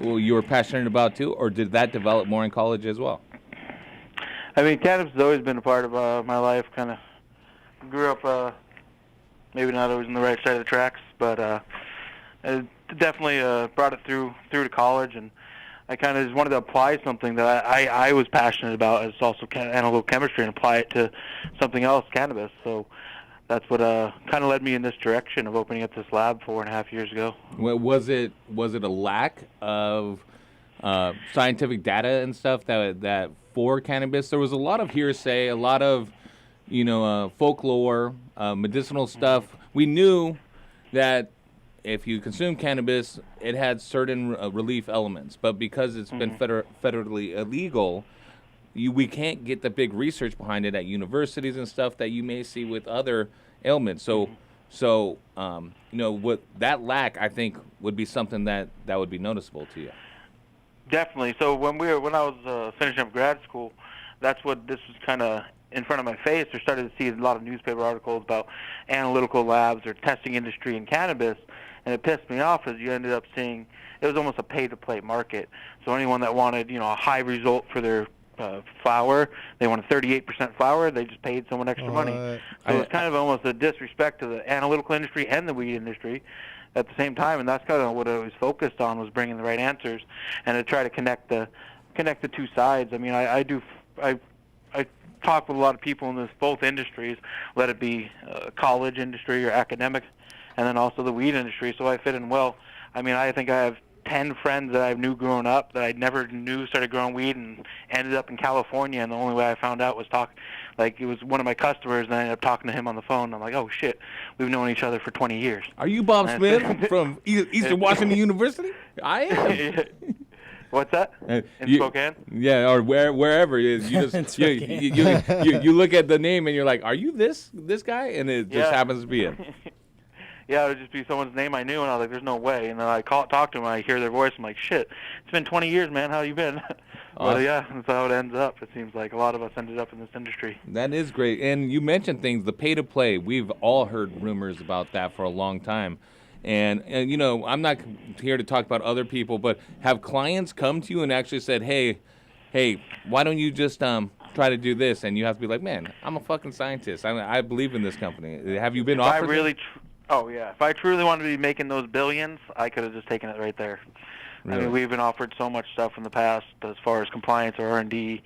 Speaker 5: you were passionate about too, or did that develop more in college as well?
Speaker 3: I mean, cannabis has always been a part of my life. Kind of grew up, maybe not always on the right side of the tracks, but I definitely brought it through to college, and I kind of just wanted to apply something that I was passionate about, as also analytical chemistry, and apply it to something else, cannabis. So that's what kind of led me in this direction of opening up this lab 4.5 years ago.
Speaker 5: Well, was it a lack of scientific data and stuff that for cannabis? There was a lot of hearsay, a lot of folklore, medicinal stuff. We knew that if you consume cannabis, it had certain relief elements, but because it's been federally illegal, we can't get the big research behind it at universities and stuff that you may see with other ailments. So what that lack, I think, would be something that would be noticeable to you.
Speaker 3: Definitely. So when I was finishing up grad school, that's what this was kind of in front of my face. I started to see a lot of newspaper articles about analytical labs or testing industry in cannabis, and it pissed me off as you ended up seeing it was almost a pay-to-play market. So anyone that wanted a high result for their flower, they wanted 38% flower, they just paid someone extra money. So it's kind of almost a disrespect to the analytical industry and the weed industry at the same time, and that's kind of what I was focused on, was bringing the right answers and to try to connect the two sides. I mean, I talk with a lot of people in both industries, let it be college industry or academic, and then also the weed industry, so I fit in well. I mean, I think I have 10 friends that I knew growing up that I never knew started growing weed and ended up in California, and the only way I found out was it was one of my customers, and I ended up talking to him on the phone, and I'm like, oh shit, we've known each other for 20 years.
Speaker 5: Are you Bob Smith from Eastern Washington University? I am.
Speaker 3: What's that? In Spokane?
Speaker 5: Yeah, or wherever it is. You just you look at the name and you're like, are you this guy? And it just happens to be it.
Speaker 3: Yeah, it would just be someone's name I knew, and I was like, there's no way. And then I talk to them, and I hear their voice, I'm like, shit, it's been 20 years, man, how you been? But yeah, that's how it ends up. It seems like a lot of us ended up in this industry.
Speaker 5: That is great. And you mentioned things, the pay-to-play. We've all heard rumors about that for a long time. And I'm not here to talk about other people, but have clients come to you and actually said, hey, why don't you just try to do this? And you have to be like, man, I'm a fucking scientist. I believe in this company. Have you been offered
Speaker 3: If I truly wanted to be making those billions, I could have just taken it right there.
Speaker 5: Really?
Speaker 3: I mean, we've been offered so much stuff in the past as far as compliance or R&D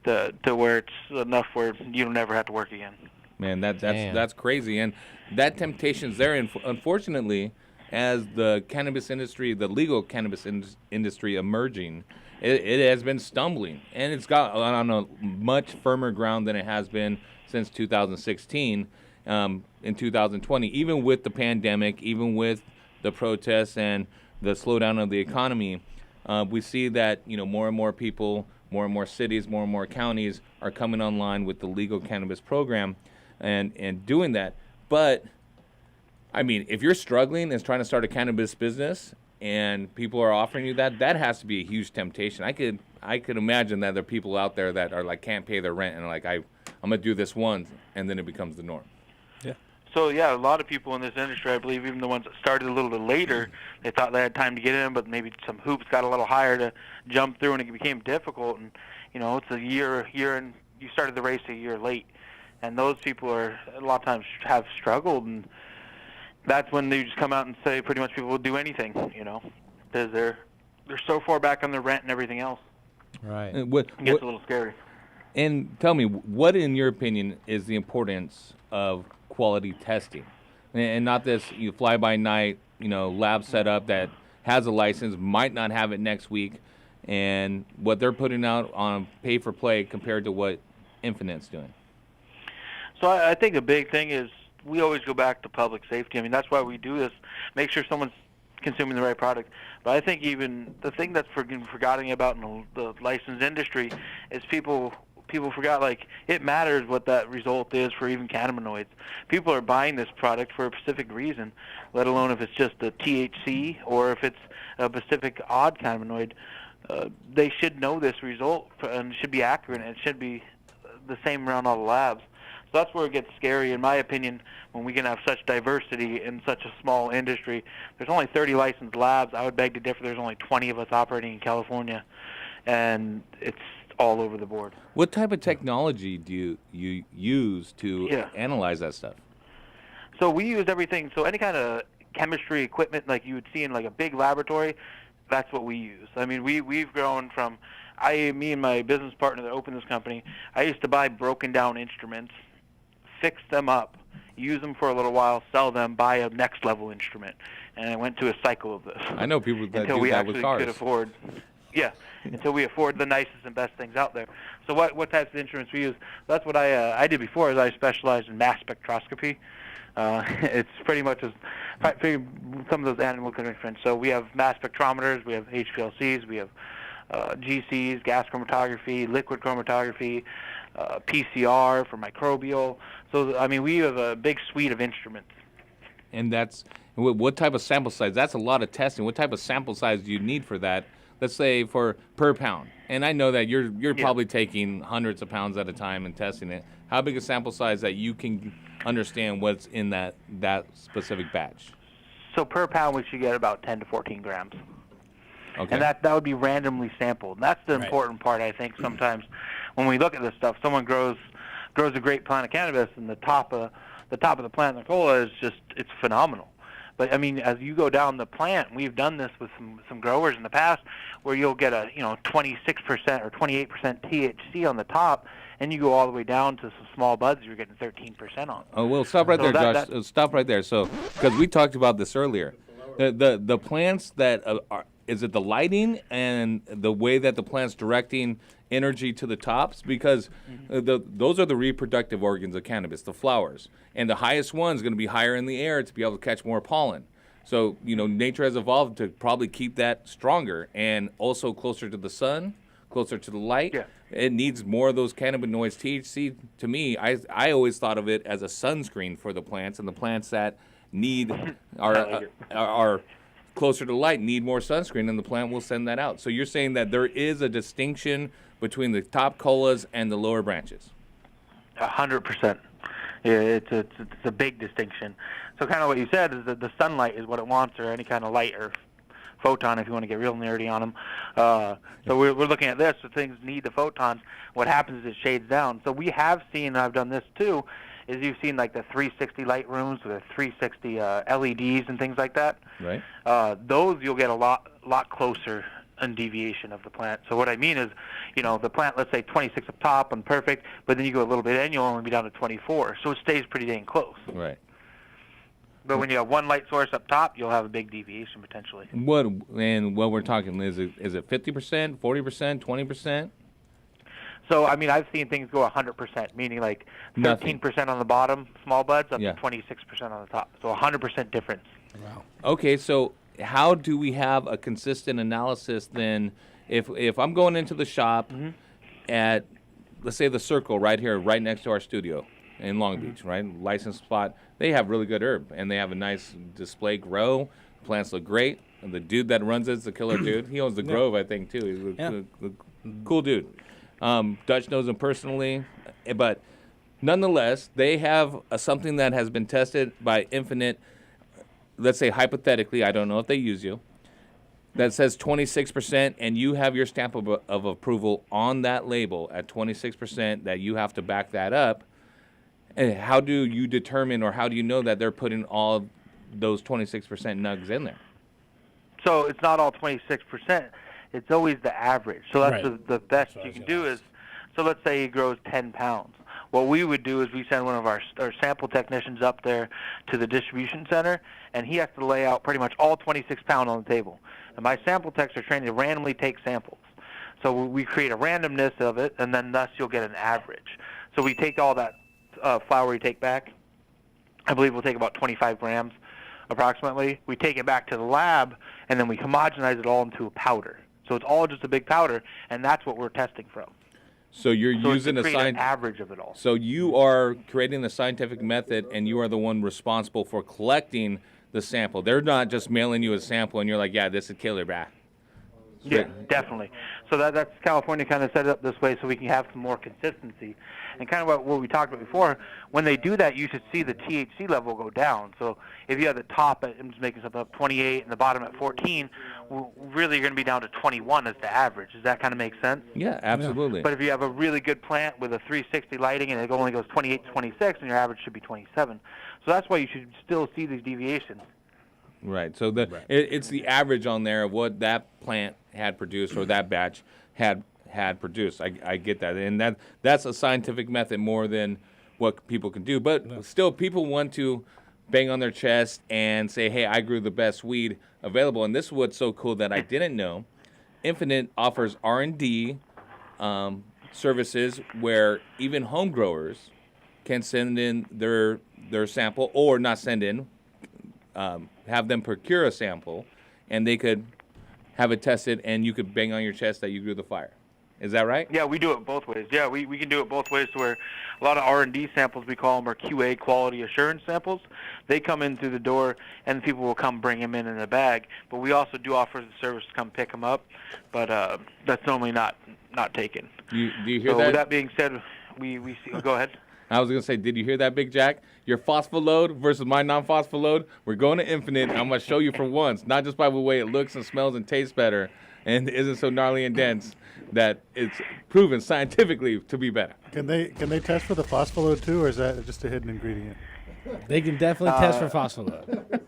Speaker 3: to where it's enough where you don't never have to work again.
Speaker 5: Man, that's crazy, and that temptation's there. And unfortunately, as the cannabis industry, the legal cannabis industry emerging, it has been stumbling, and it's got on a much firmer ground than it has been since 2016. In 2020, even with the pandemic, even with the protests and the slowdown of the economy, we see that more and more people, more and more cities, more and more counties are coming online with the legal cannabis program. And doing that. But, I mean, if you're struggling and trying to start a cannabis business and people are offering you that has to be a huge temptation. I could imagine that there are people out there that are like, can't pay their rent and like, I'm going to do this once, and then it becomes the norm.
Speaker 2: Yeah.
Speaker 3: So, yeah, a lot of people in this industry, I believe, even the ones that started a little bit later, they thought they had time to get in, but maybe some hoops got a little higher to jump through, and it became difficult. And, it's a year, and you started the race a year late. And those people a lot of times have struggled, and that's when they just come out and say pretty much people will do anything, because they're so far back on their rent and everything else.
Speaker 7: Right.
Speaker 3: It gets a little scary.
Speaker 5: And tell me, what in your opinion is the importance of quality testing, and not this you fly by night, lab setup that has a license might not have it next week, and what they're putting out on pay for play compared to what Infinite's doing.
Speaker 3: So I think a big thing is we always go back to public safety. I mean, that's why we do this, make sure someone's consuming the right product. But I think even the thing that's forgotten about in the licensed industry is people forgot, like, it matters what that result is for even cannabinoids. People are buying this product for a specific reason, let alone if it's just a THC or if it's a specific odd cannabinoid. They should know this result and it should be accurate, and it should be the same around all the labs. So that's where it gets scary, in my opinion, when we can have such diversity in such a small industry. There's only 30 licensed labs. I would beg to differ. There's only 20 of us operating in California, and it's all over the board.
Speaker 5: What type of technology do you use to analyze that stuff?
Speaker 3: So we use everything. So any kind of chemistry equipment like you would see in like a big laboratory, that's what we use. I mean, we've grown from, me and my business partner that opened this company, I used to buy broken down instruments, fix them up, use them for a little while, sell them, buy a next level instrument, and I went to a cycle of this.
Speaker 5: I know people that
Speaker 3: until
Speaker 5: do
Speaker 3: we
Speaker 5: that
Speaker 3: actually
Speaker 5: with cars.
Speaker 3: could afford, until we afford the nicest and best things out there. So what types of instruments we use? That's what I did before. Is I specialized in mass spectroscopy. It's pretty much some of those animal instruments. So we have mass spectrometers, we have HPLCs, we have GCs, gas chromatography, liquid chromatography, PCR for microbial. So, I mean, we have a big suite of instruments.
Speaker 5: And that's what type of sample size? That's a lot of testing. What type of sample size do you need for that? Let's say for per pound. And I know that you're probably taking hundreds of pounds at a time and testing it. How big a sample size that you can understand what's in that specific batch?
Speaker 3: So per pound, we should get about 10 to 14 grams.
Speaker 5: Okay.
Speaker 3: And that would be randomly sampled. And that's the important part, I think, sometimes when we look at this stuff. Someone grows a great plant of cannabis, and the top of the plant, the cola, it's phenomenal. But I mean, as you go down the plant, we've done this with some growers in the past, where you'll get a 26% or 28% THC on the top, and you go all the way down to some small buds, you're getting 13% on.
Speaker 5: Oh, well, stop right there, Josh. Stop right there. So, because we talked about this earlier, the plants that are. Is it the lighting and the way that the plant's directing energy to the tops? Because those are the reproductive organs of cannabis, the flowers. And the highest one's going to be higher in the air to be able to catch more pollen. So, nature has evolved to probably keep that stronger and also closer to the sun, closer to the light. Yeah. It needs more of those cannabinoids. THC, to me, I always thought of it as a sunscreen for the plants, and the plants that need are closer to light need more sunscreen, and the plant will send that out. So you're saying that there is a distinction between the top colas and the lower branches?
Speaker 3: 100%. Yeah, it's a big distinction. So kind of what you said is that the sunlight is what it wants, or any kind of light or photon, if you want to get real nerdy on them. So we're looking at this. So things need the photons. What happens is it shades down. So we have seen, and I've done this too, is you've seen like the 360 light rooms with the 360 LEDs and things like that.
Speaker 5: Right.
Speaker 3: Those you'll get a lot closer in deviation of the plant. So what I mean is, the plant, let's say 26 up top and perfect, but then you go a little bit in, you'll only be down to 24. So it stays pretty dang close.
Speaker 5: Right.
Speaker 3: But when you have one light source up top, you'll have a big deviation potentially.
Speaker 5: What we're talking is it 50%, 40%, 20%?
Speaker 3: So, I mean, I've seen things go 100%, meaning like 13% on the bottom, small buds, up to 26% on the top. So 100% difference.
Speaker 5: Wow. Okay, so how do we have a consistent analysis then? If I'm going into the shop at, let's say, the Circle right here, right next to our studio in Long Beach, right? Licensed spot. They have really good herb, and they have a nice display grow. Plants look great. And the dude that runs it's a killer dude. He owns the Grove, I think, too. He's a cool dude. Dutch knows him personally, but nonetheless, they have something that has been tested by Infinite. Let's say hypothetically, I don't know if they use you, that says 26%, and you have your stamp of approval on that label at 26%, that you have to back that up. And how do you determine, or how do you know that they're putting all those 26% nugs in there?
Speaker 3: So it's not all 26%. It's always the average. So that's the best you can do is, so let's say he grows 10 pounds. what we would do is we send one of our sample technicians up there to the distribution center, and he has to lay out pretty much all 26 pound on the table. And my sample techs are trained to randomly take samples. So we create a randomness of it, and then thus you'll get an average. So we take all that flour we take back. I believe we'll take about 25 grams approximately. We take it back to the lab, and then we homogenize it all into a powder. So it's all just a big powder, and that's what we're testing from.
Speaker 5: So you're using
Speaker 3: to create an average of it all.
Speaker 5: So you are creating the scientific method, and you are the one responsible for collecting the sample. They're not just mailing you a sample, and you're like, yeah, this is killer, brah.
Speaker 3: Yeah, definitely. So that's California kind of set it up this way so we can have some more consistency. And kind of what we talked about before, when they do that, you should see the THC level go down. So if you have the top at, I'm just making something up, 28 and the bottom at 14, really you're going to be down to 21 as the average. Does that kind of make sense?
Speaker 5: Yeah, absolutely.
Speaker 3: But if you have a really good plant with a 360 lighting and it only goes 28 to 26, and your average should be 27. So that's why you should still see these deviations.
Speaker 5: Right. So it's the average on there of what that plant had produced or that batch had produced. I get that, and that's a scientific method more than what people can do. But still, people want to bang on their chest and say, "Hey, I grew the best weed available." And this is what's so cool that I didn't know. Infinite offers R&D services where even home growers can send in their sample, or not send in. Have them procure a sample, and they could have it tested, and you could bang on your chest that you grew the fire. Is that right?
Speaker 3: Yeah, we do it both ways. Yeah, we can do it both ways, where a lot of R&D samples, we call them, are QA, quality assurance samples. They come in through the door, and people will come bring them in a bag. But we also do offer the service to come pick them up, but that's normally not taken.
Speaker 5: Do you hear
Speaker 3: so
Speaker 5: that?
Speaker 3: With that being said, we see. Go ahead.
Speaker 5: I was going to say, did you hear that, Big Jack? Your phospholode versus my non-phospholode, we're going to Infinite, and I'm going to show you for once, not just by the way it looks and smells and tastes better and isn't so gnarly and dense, that it's proven scientifically to be better.
Speaker 6: Can they test for the phospholode too, or is that just a hidden ingredient?
Speaker 2: They can definitely test for phospholode.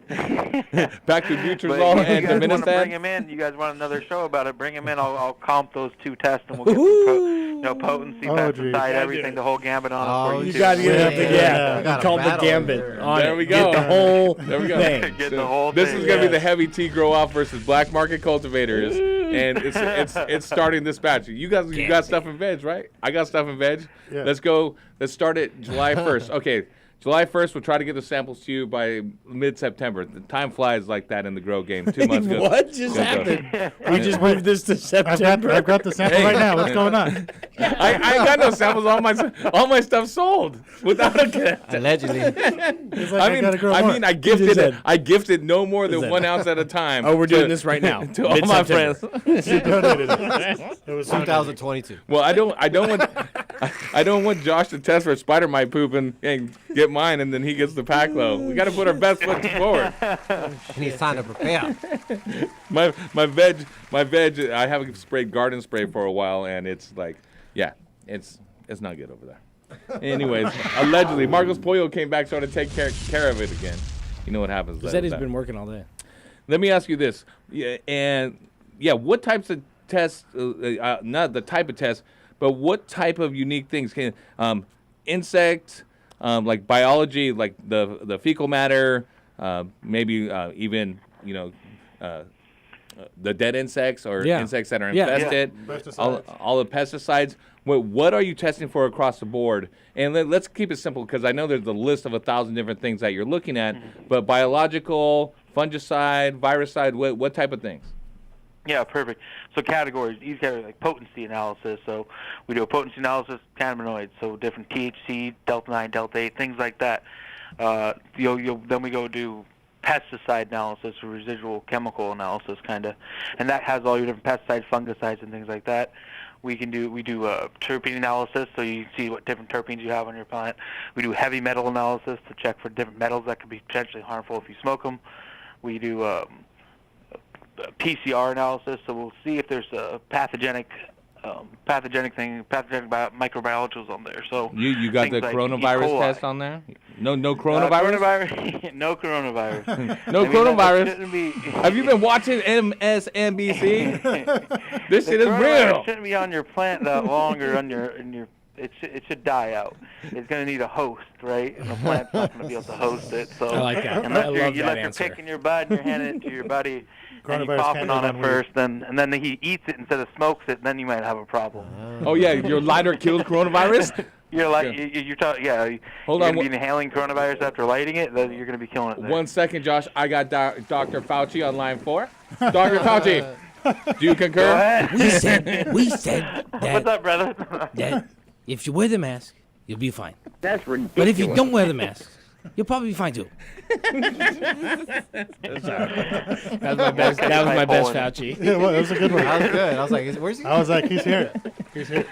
Speaker 5: Back to Nutrizol and
Speaker 3: If you guys want to
Speaker 5: Divinistat.
Speaker 3: bring him in, you guys want another show about it, bring him in. I'll comp those two tests, and we'll get potency, pesticide, everything, the whole gambit on it for you.
Speaker 2: You got to get it called the gambit. On
Speaker 5: There
Speaker 2: it.
Speaker 5: we go.
Speaker 2: Get the whole
Speaker 5: There we go.
Speaker 2: thing.
Speaker 3: Get the whole
Speaker 5: This
Speaker 3: thing.
Speaker 5: is going to be the heavy tea grow off versus black market cultivators, and it's starting this batch. You got stuff in veg, right? I got stuff in veg.
Speaker 6: Yeah.
Speaker 5: Let's go. Let's start it July 1st. Okay. July 1st, we'll try to get the samples to you by mid-September. The time flies like that in the grow game. 2 months ago.
Speaker 2: What just happened? We just moved this to September.
Speaker 6: I've got the sample right now. What's going on?
Speaker 5: I ain't got no samples. All my stuff sold without a test.
Speaker 7: Allegedly.
Speaker 5: I gifted it. I gifted no more than 1 ounce at a time.
Speaker 2: Oh, we're doing this right now.
Speaker 5: To all my friends.
Speaker 6: You donated it. It was
Speaker 7: 2022.
Speaker 5: Well, I don't want Josh to test for spider mite poop and get mine, and then he gets the pack low. We got to put our best foot forward.
Speaker 7: He needs time to prepare.
Speaker 5: my veg. I haven't sprayed garden spray for a while, and it's like, yeah, it's not good over there. Anyways, allegedly, Marcos Pollo came back trying to take care of it again. You know what happens?
Speaker 2: He said he's been working all day.
Speaker 5: Let me ask you this, what types of tests? Not the type of test, but what type of unique things can insect, like biology, like the fecal matter, maybe even the dead insects or insects that are infested, all the pesticides. What are you testing for across the board? And let's keep it simple, because I know there's a list of 1,000 different things that you're looking at, but biological, fungicide, viruside, what type of things?
Speaker 3: Yeah, perfect. So categories, each category, like potency analysis. So we do a potency analysis, cannabinoids, so different THC, delta-9, delta-8, things like that. Then we go do pesticide analysis or residual chemical analysis, kind of, and that has all your different pesticides, fungicides, and things like that. We do terpene analysis, so you see what different terpenes you have on your plant. We do heavy metal analysis to check for different metals that could be potentially harmful if you smoke them. We do PCR analysis, so we'll see if there's a pathogenic microbiologists on there. So
Speaker 5: you got the
Speaker 3: like
Speaker 5: coronavirus
Speaker 3: E.
Speaker 5: test on there? No coronavirus?
Speaker 3: No coronavirus.
Speaker 5: No coronavirus. Have you been watching MSNBC? This shit is real.
Speaker 3: Shouldn't be on your plant that long or in your it should die out. It's going to need a host, right? And the plant's not going to be able to host it. So
Speaker 2: I like that.
Speaker 3: Unless
Speaker 2: I
Speaker 3: you're,
Speaker 2: love
Speaker 3: you
Speaker 2: that
Speaker 3: let
Speaker 2: answer.
Speaker 3: you're picking your bud and you're handing it to your buddy, and you're
Speaker 6: Coronavirus
Speaker 3: coughing
Speaker 6: can't
Speaker 3: on
Speaker 6: live
Speaker 3: it
Speaker 6: on
Speaker 3: first, and then he eats it instead of smokes it, then you might have a problem.
Speaker 5: Oh yeah, your lighter kills coronavirus.
Speaker 3: You're like you're talking, yeah.
Speaker 5: Hold
Speaker 3: you're
Speaker 5: on,
Speaker 3: gonna be inhaling coronavirus after lighting it. Then you're gonna be killing it there.
Speaker 5: 1 second, Josh. I got Dr. Fauci on line 4. Dr. Fauci, do you concur?
Speaker 3: Go ahead.
Speaker 2: We said that,
Speaker 3: What's up, brother?
Speaker 2: that if you wear the mask, you'll be fine.
Speaker 11: That's ridiculous.
Speaker 2: But if you don't wear the mask, you'll probably be fine too. That was my best. That was my best Fauci.
Speaker 6: Yeah, well, that was a good one.
Speaker 7: That was good. I was like, where's he?
Speaker 6: I was like, he's here. He's here.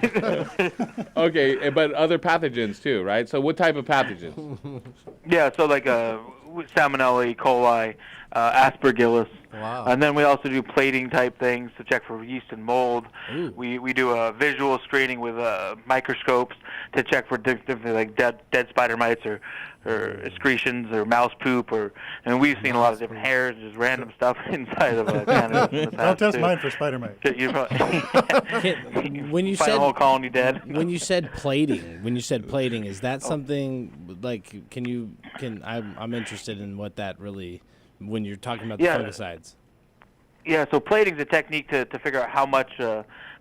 Speaker 5: Okay, but other pathogens too, right? So what type of pathogens?
Speaker 3: Yeah, so like Salmonella, E. coli, Aspergillus.
Speaker 7: Wow.
Speaker 3: And then we also do plating type things to check for yeast and mold.
Speaker 2: Ooh.
Speaker 3: We do a visual screening with microscopes to check for different like dead spider mites or excretions or mouse poop and we've seen a lot of different hairs, just random stuff inside of cannabis. In the
Speaker 6: Don't
Speaker 3: past,
Speaker 6: test
Speaker 3: too.
Speaker 6: mine for spider mite.
Speaker 2: When you
Speaker 3: Find
Speaker 2: said
Speaker 3: a whole colony dead.
Speaker 2: when you said plating, is that something like I'm interested in what that really when you're talking about the
Speaker 3: Yeah.
Speaker 2: fungicides.
Speaker 3: Yeah, so plating's a technique to figure out how much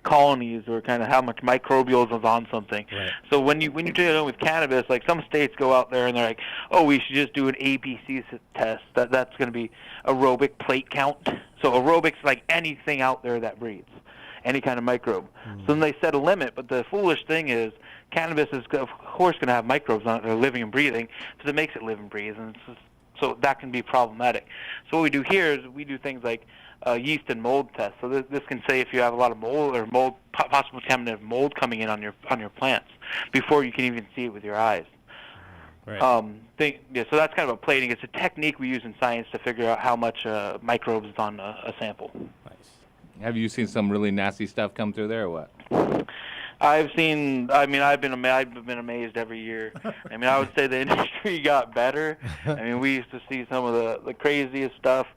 Speaker 3: colonies or kind of how much microbials is on something.
Speaker 2: Right.
Speaker 3: So when you're dealing with cannabis, like some states go out there and they're like, oh, we should just do an ABC test. That's going to be aerobic plate count. So aerobic's like anything out there that breathes, any kind of microbe. So then they set a limit, but the foolish thing is cannabis is of course going to have microbes on it. They're living and breathing, so it makes it live and breathe, and so that can be problematic. So what we do here is we do things like yeast and mold tests. So this can say if you have a lot of mold or possible contaminated mold coming in on your plants before you can even see it with your eyes.
Speaker 2: Right.
Speaker 3: So that's kind of a plating. It's a technique we use in science to figure out how much microbes is on a sample.
Speaker 2: Nice.
Speaker 5: Have you seen some really nasty stuff come through there or what?
Speaker 3: I've been amazed every year. I mean, I would say the industry got better. I mean, we used to see some of the craziest stuff.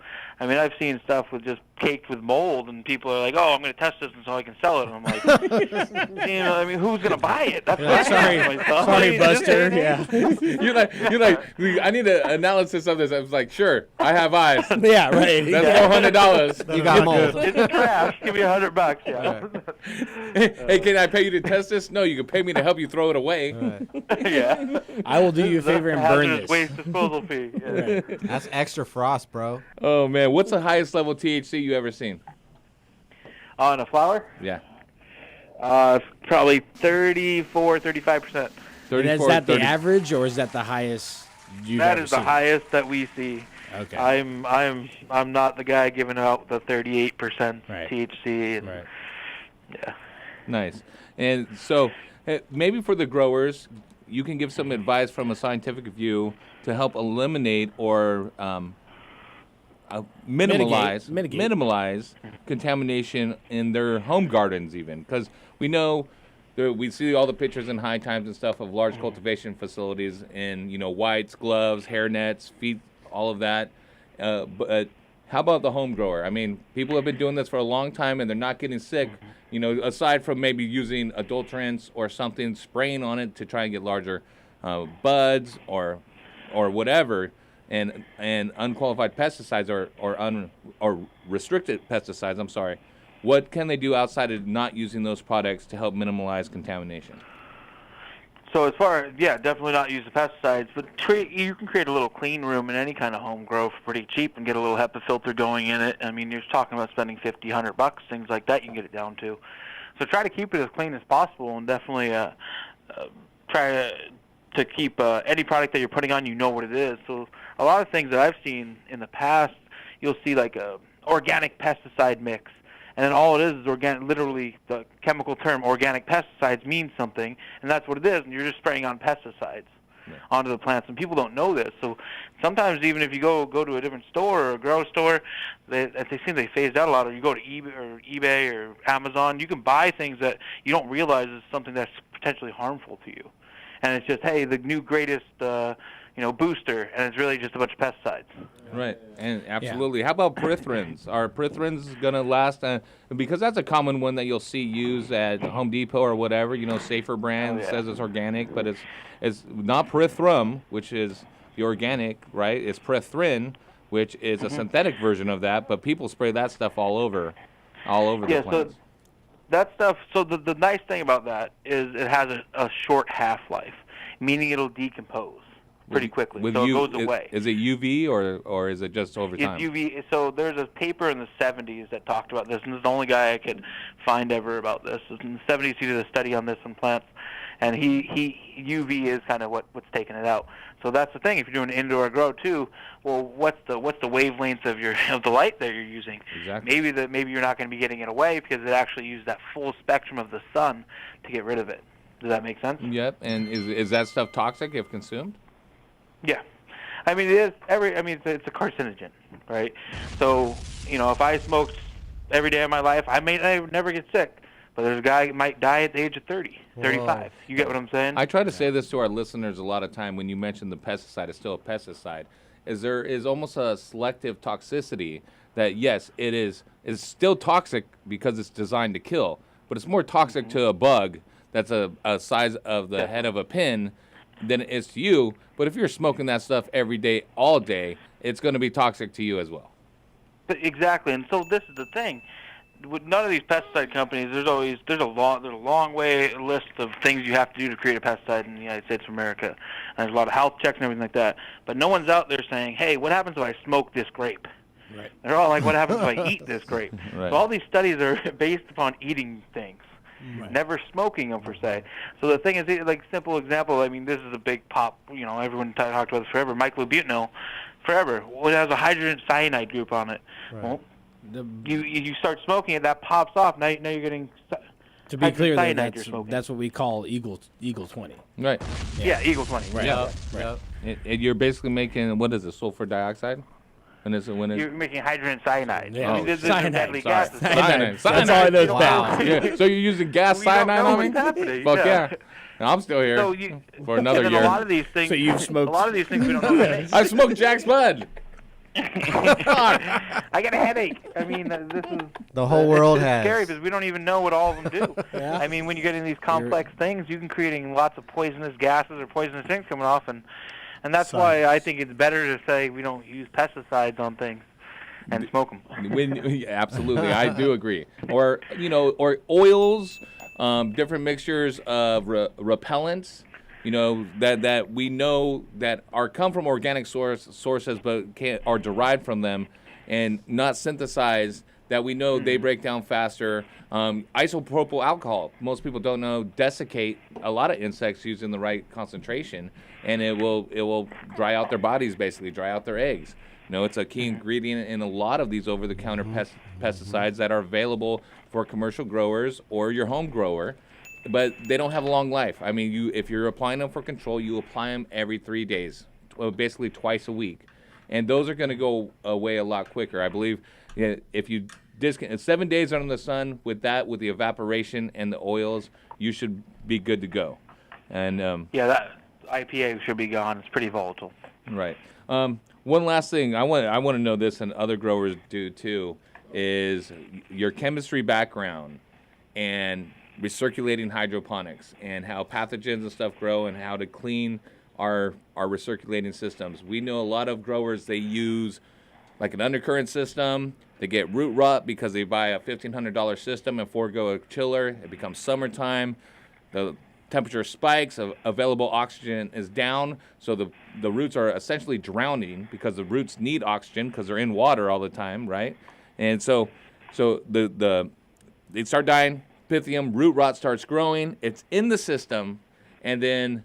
Speaker 3: I mean, I've seen stuff with just caked with mold, and people are like, "Oh, I'm going to test this so I can sell it." And I'm like, I mean, who's going to buy it? That's what
Speaker 2: Sorry,
Speaker 3: I myself.
Speaker 2: sorry, Buster. Yeah.
Speaker 5: You're like, I need an analysis of this. I was like, sure, I have eyes.
Speaker 2: Yeah, right.
Speaker 5: That's $400.
Speaker 7: You got mold.
Speaker 3: It's trash. Give me $100. Yeah.
Speaker 5: Hey, can I pay you to test this? No, you can pay me to help you throw it away.
Speaker 3: Yeah.
Speaker 2: I will do you a favor and burn
Speaker 3: Hazardous
Speaker 2: this.
Speaker 3: waste disposal fee. Yeah.
Speaker 7: That's extra frost, bro.
Speaker 5: Oh man, what's the highest level THC you ever seen?
Speaker 3: On a flower?
Speaker 5: Yeah.
Speaker 3: Probably 34, 35%.
Speaker 2: And is that the average, or is that the highest you've
Speaker 3: That
Speaker 2: ever
Speaker 3: is the
Speaker 2: seen?
Speaker 3: highest that we see.
Speaker 2: Okay.
Speaker 3: I'm not the guy giving out the 38% THC. And,
Speaker 2: Right.
Speaker 3: Yeah.
Speaker 5: Nice. And so maybe for the growers, you can give some advice from a scientific view to help eliminate or minimize contamination in their home gardens even. Because we know we see all the pictures in High Times and stuff of large cultivation facilities in, whites, gloves, hair nets, feet, all of that. But how about the home grower? I mean, people have been doing this for a long time and they're not getting sick, aside from maybe using adulterants or something, spraying on it to try and get larger buds or whatever, and unqualified pesticides or restricted pesticides, I'm sorry. What can they do outside of not using those products to help minimize contamination?
Speaker 3: So as far as, definitely not use the pesticides, but you can create a little clean room in any kind of home grow for pretty cheap and get a little HEPA filter going in it. I mean, you're talking about spending $50, $100, things like that you can get it down to. So try to keep it as clean as possible, and definitely try to keep any product that you're putting on, what it is. So a lot of things that I've seen in the past, you'll see like a organic pesticide mix. And then all it is organic. Literally, the chemical term organic pesticides means something, and that's what it is. And you're just spraying on pesticides onto the plants, and people don't know this. So sometimes even if you go to a different store or a grow store, they seem they phased out a lot. Or you go to eBay or Amazon, you can buy things that you don't realize is something that's potentially harmful to you. And it's just, hey, the new greatest booster, and it's really just a bunch of pesticides.
Speaker 5: Right, and absolutely. How about perithrins? Are perithrins going to last? Because that's a common one that you'll see used at Home Depot or whatever. Safer brand says it's organic, but it's not perithrum, which is the organic, right? It's perithrin, which is a synthetic version of that. But people spray that stuff all over the plants.
Speaker 3: So that stuff. So the nice thing about that is it has a short half-life, meaning it'll decompose pretty quickly, so it goes away.
Speaker 5: Is it UV or is it just over time?
Speaker 3: It's UV. So there's a paper in the 70s that talked about this, and it's the only guy I could find ever about this. In the 70s, he did a study on this in plants, and he UV is kind of what's taking it out. So that's the thing. If you're doing indoor grow too, well, what's the wavelength of the light that you're using?
Speaker 5: Exactly.
Speaker 3: Maybe you're not going to be getting it away because it actually used that full spectrum of the sun to get rid of it. Does that make sense?
Speaker 5: Yep. And is that stuff toxic if consumed?
Speaker 3: Yeah, I mean it is it's a carcinogen, right? So if I smoked every day of my life, I never get sick, but there's a guy who might die at the age of 30, 35. You get what I'm saying?
Speaker 5: I try to say this to our listeners a lot of time when you mention the pesticide. It's still a pesticide. There is almost a selective toxicity that yes, it's still toxic because it's designed to kill, but it's more toxic to a bug that's a size of the head of a pin than it is to you. But if you're smoking that stuff every day, all day, it's going to be toxic to you as well.
Speaker 3: Exactly, and so this is the thing. With none of these pesticide companies, there's a long list of things you have to do to create a pesticide in the United States of America. And there's a lot of health checks and everything like that. But no one's out there saying, "Hey, what happens if I smoke this grape?"
Speaker 2: Right.
Speaker 3: They're all like, "What happens if I eat this grape?"
Speaker 5: Right.
Speaker 3: So all these studies are based upon eating things.
Speaker 2: Right.
Speaker 3: Never smoking them per se. So the thing is, like simple example. I mean, this is a big pop. Everyone talked about this forever. Myclobutanol, forever. Well, it has a hydrogen cyanide group on it.
Speaker 2: Right.
Speaker 3: Well, you start smoking it, that pops off. Now you're getting.
Speaker 2: To be clear, though,
Speaker 3: cyanide you're smoking.
Speaker 2: that's what we call Eagle 20.
Speaker 5: Right.
Speaker 3: Yeah, Eagle 20.
Speaker 2: Right.
Speaker 5: Yeah.
Speaker 2: Right.
Speaker 5: And you're basically making, what is it, sulfur dioxide?
Speaker 3: You're making hydrogen cyanide.
Speaker 2: Yeah.
Speaker 3: I mean, this is
Speaker 2: Cyanide,
Speaker 3: deadly
Speaker 2: sorry.
Speaker 3: gases.
Speaker 5: Cyanide.
Speaker 2: That's all I know is
Speaker 3: Wow.
Speaker 2: bad.
Speaker 5: Yeah. So you're using gas
Speaker 3: We don't
Speaker 5: cyanide
Speaker 3: know
Speaker 5: on me?
Speaker 3: what's happening,
Speaker 5: Fuck
Speaker 3: yeah.
Speaker 5: yeah. And I'm still here
Speaker 3: So
Speaker 5: for another
Speaker 3: and
Speaker 5: year.
Speaker 3: A lot of these things.
Speaker 2: So you've smoked-
Speaker 3: A lot of these things we don't know the name.
Speaker 5: I smoked Jack's Bud.
Speaker 3: I got a headache. I mean, this is
Speaker 10: The whole world
Speaker 3: it's
Speaker 10: has.
Speaker 3: scary because we don't even know what all of them do.
Speaker 2: Yeah.
Speaker 3: I mean, when you get in these complex things, you can creating lots of poisonous gases or poisonous things coming off, and that's why I think it's better to say we don't use pesticides on things and smoke them.
Speaker 5: Absolutely, I do agree. Or oils, different mixtures of repellents. That we know that come from organic sources, but are derived from them and not synthesized. That we know they break down faster. Isopropyl alcohol. Most people don't know desiccate a lot of insects using the right concentration, and it will dry out their bodies, basically dry out their eggs. It's a key ingredient in a lot of these over-the-counter pesticides that are available for commercial growers or your home grower. But they don't have a long life. I mean, if you're applying them for control, you apply them every 3 days, basically twice a week. And those are going to go away a lot quicker. I believe if you 7 days under the sun with the evaporation and the oils, you should be good to go. And
Speaker 3: that IPA should be gone. It's pretty volatile.
Speaker 5: Right. One last thing I want to know this, and other growers do too, is your chemistry background and recirculating hydroponics and how pathogens and stuff grow and how to clean our recirculating systems. We know a lot of growers, they use like an undercurrent system. They get root rot because they buy a $1,500 system and forego a chiller. It becomes summertime. The temperature spikes, available oxygen is down, so the roots are essentially drowning because the roots need oxygen because they're in water all the time, right? And so they start dying. Pythium, root rot starts growing. It's in the system, and then,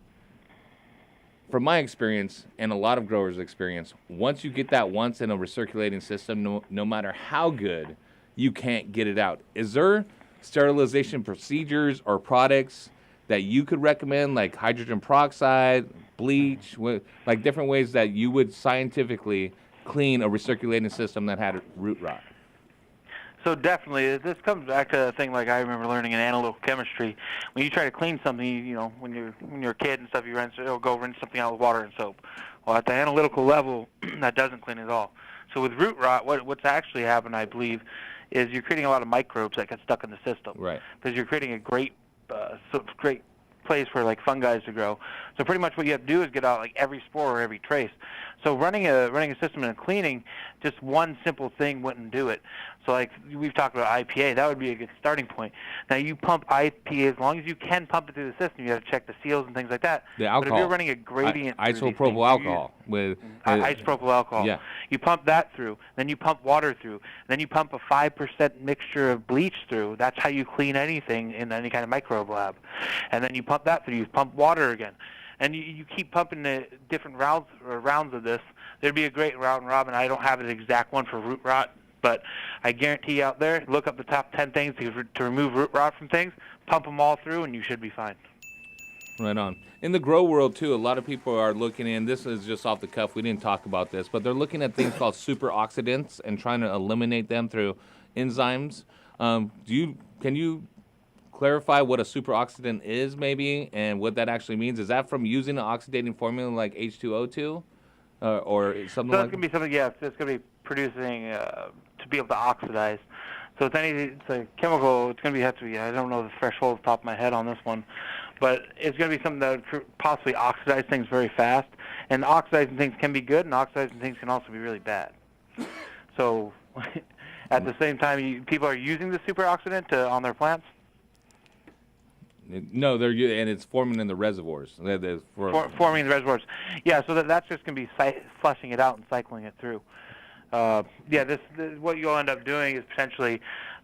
Speaker 5: from my experience and a lot of growers' experience, once you get that once in a recirculating system, no matter how good, you can't get it out. Is there sterilization procedures or products that you could recommend, like hydrogen peroxide, bleach, like different ways that you would scientifically clean a recirculating system that had root rot?
Speaker 3: So definitely, this comes back to a thing like I remember learning in analytical chemistry. When you try to clean something, you know, when you're a kid and stuff, you'll go rinse something out with water and soap. Well, at the analytical level, that doesn't clean at all. So with root rot, what's actually happened, I believe, is you're creating a lot of microbes that get stuck in the system.
Speaker 5: Right.
Speaker 3: Because you're creating a great place for like fungi to grow. So pretty much what you have to do is get out like every spore or every trace. So running a system and cleaning, just one simple thing wouldn't do it. So like we've talked about IPA, that would be a good starting point. Now you pump IPA as long as you can pump it through the system. You have to check the seals and things like that.
Speaker 5: The alcohol.
Speaker 3: But if you're running a gradient,
Speaker 5: isopropyl alcohol with
Speaker 3: isopropyl alcohol.
Speaker 5: Yeah.
Speaker 3: You pump that through, then you pump water through, then you pump a 5% mixture of bleach through. That's how you clean anything in any kind of microbe lab. And then you pump that through. You pump water again. And you keep pumping the different rounds of this. There'd be a great round robin. I don't have an exact one for root rot, but I guarantee you out there, look up the top 10 things to remove root rot from things, pump them all through, and you should be fine.
Speaker 5: Right on. In the grow world, too, a lot of people are looking in, this is just off the cuff, we didn't talk about this, but they're looking at things called superoxidants and trying to eliminate them through enzymes. Can you clarify what a superoxidant is, maybe, and what that actually means? Is that from using an oxidating formula like H2O2 or something like that?
Speaker 3: So it's going to be something, yeah, it's going to be producing to be able to oxidize. So it's a chemical, it's going to have to be, I don't know the threshold off the top of my head on this one, but it's going to be something that would possibly oxidize things very fast. And oxidizing things can be good, and oxidizing things can also be really bad. So at the same time, people are using the superoxidant on their plants.
Speaker 5: No, and it's forming in the reservoirs.
Speaker 3: Forming in the reservoirs. Yeah, so that's just going to be flushing it out and cycling it through. What you'll end up doing is potentially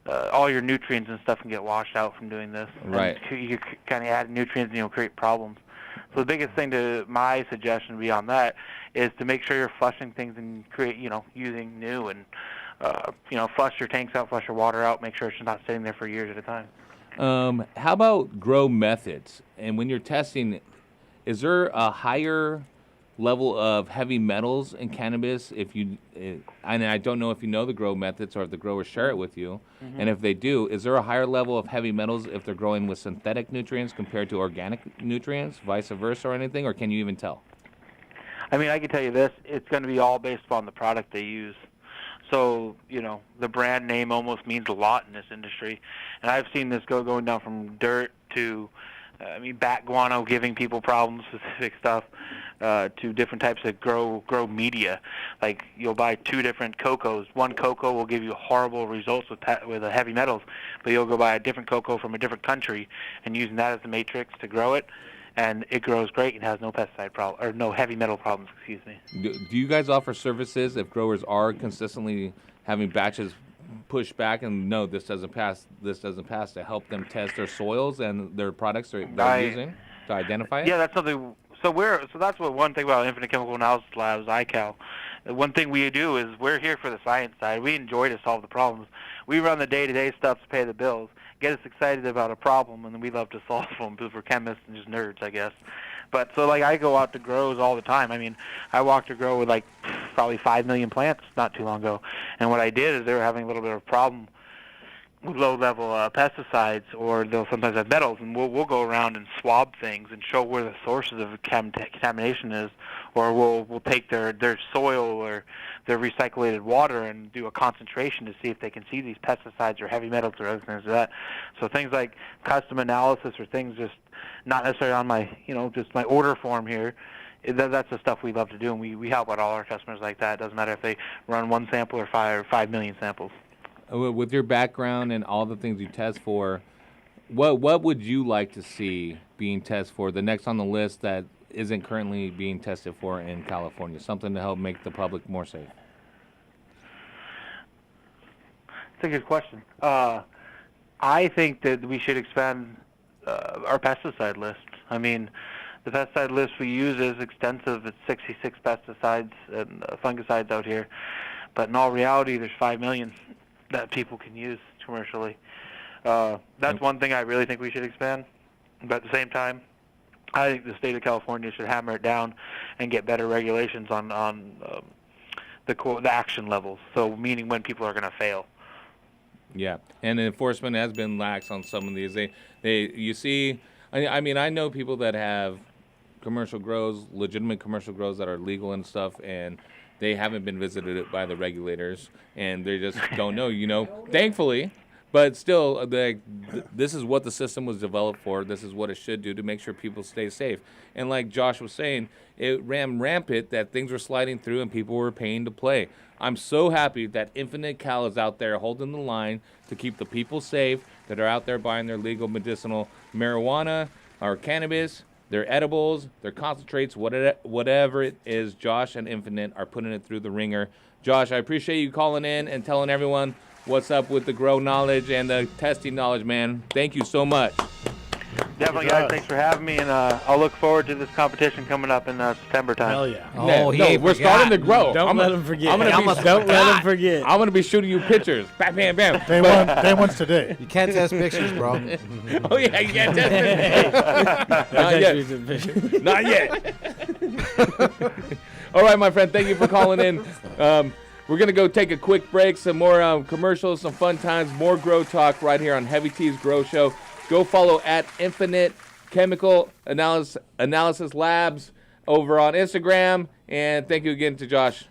Speaker 3: all your nutrients and stuff can get washed out from doing this.
Speaker 5: Right.
Speaker 3: And you kind of add nutrients and you'll create problems. So the biggest thing my suggestion beyond that is to make sure you're flushing things and using new and, flush your tanks out, flush your water out, make sure it's not sitting there for years at a time.
Speaker 5: How about grow methods? And when you're testing, is there a higher level of heavy metals in cannabis? And I don't know if you know the grow methods or if the growers share it with you.
Speaker 3: Mm-hmm.
Speaker 5: And if they do, is there a higher level of heavy metals if they're growing with synthetic nutrients compared to organic nutrients, vice versa or anything, or can you even tell?
Speaker 3: I mean, I can tell you this, it's going to be all based upon the product they use. So, the brand name almost means a lot in this industry. And I've seen this going down from dirt to, bat guano giving people problems, specific stuff, to different types of grow media. Like, you'll buy 2 different cocos. One cocoa will give you horrible results with the heavy metals, but you'll go buy a different cocoa from a different country and using that as the matrix to grow it. And it grows great and has no pesticide problem or no heavy metal problems. Excuse me.
Speaker 5: Do you guys offer services if growers are consistently having batches pushed back and no, this doesn't pass, to help them test their soils and their products they're using to identify it?
Speaker 3: Yeah, that's something. So that's what one thing about Infinite Chemical Analysis Labs, ICAL. One thing we do is we're here for the science side. We enjoy to solve the problems. We run the day-to-day stuff to pay the bills. Get us excited about a problem, and then we love to solve them because we're chemists and just nerds, I guess. But so I go out to grows all the time. I mean, I walked a grow with probably 5 million plants not too long ago, and what I did is they were having a little bit of a problem with low-level pesticides, or they'll sometimes have metals, and we'll go around and swab things and show where the sources of contamination is, or we'll take their soil or their recycled water and do a concentration to see if they can see these pesticides or heavy metals or other things like that. So things like custom analysis or things just not necessarily on my, just my order form here. That's the stuff we love to do, and we help out all our customers like that. It doesn't matter if they run 1 sample or 5 million samples.
Speaker 5: With your background and all the things you test for, what would you like to see being tested for, the next on the list that isn't currently being tested for in California? Something to help make the public more safe.
Speaker 3: That's a good question. I think that we should expand our pesticide list. I mean, the pesticide list we use is extensive. It's 66 pesticides and fungicides out here. But in all reality, there's 5 million that people can use commercially. That's one thing I really think we should expand. But at the same time, I think the state of California should hammer it down and get better regulations on the action levels. So meaning when people are going to fail.
Speaker 5: Yeah, and enforcement has been lax on some of these. You see, I mean, I know people that have commercial grows, legitimate commercial grows that are legal and stuff, and they haven't been visited by the regulators, and they just don't know, thankfully. But still, this is what the system was developed for. This is what it should do to make sure people stay safe. And like Josh was saying, it ran rampant that things were sliding through and people were paying to play. I'm so happy that Infinite Cal is out there holding the line to keep the people safe that are out there buying their legal medicinal marijuana or cannabis, their edibles, their concentrates, whatever it is. Josh and Infinite are putting it through the ringer. Josh, I appreciate you calling in and telling everyone what's up with the grow knowledge and the testing knowledge, man. Thank you so much.
Speaker 3: Definitely, guys. Thanks for having me, and I'll look forward to this competition coming up in September time.
Speaker 2: Hell yeah.
Speaker 5: We're starting to grow.
Speaker 2: Don't let him forget. Don't let him forget.
Speaker 5: I'm going to be shooting you pictures. Bam, bam, bam.
Speaker 6: Day one's today.
Speaker 7: You can't test pictures, bro.
Speaker 5: Oh, yeah, you can't test pictures. Not yet. All right, my friend. Thank you for calling in. We're going to go take a quick break, some more commercials, some fun times, more grow talk right here on Heavy T's Grow Show. Go follow at Infinite Chemical Analysis Labs over on Instagram. And thank you again to Josh.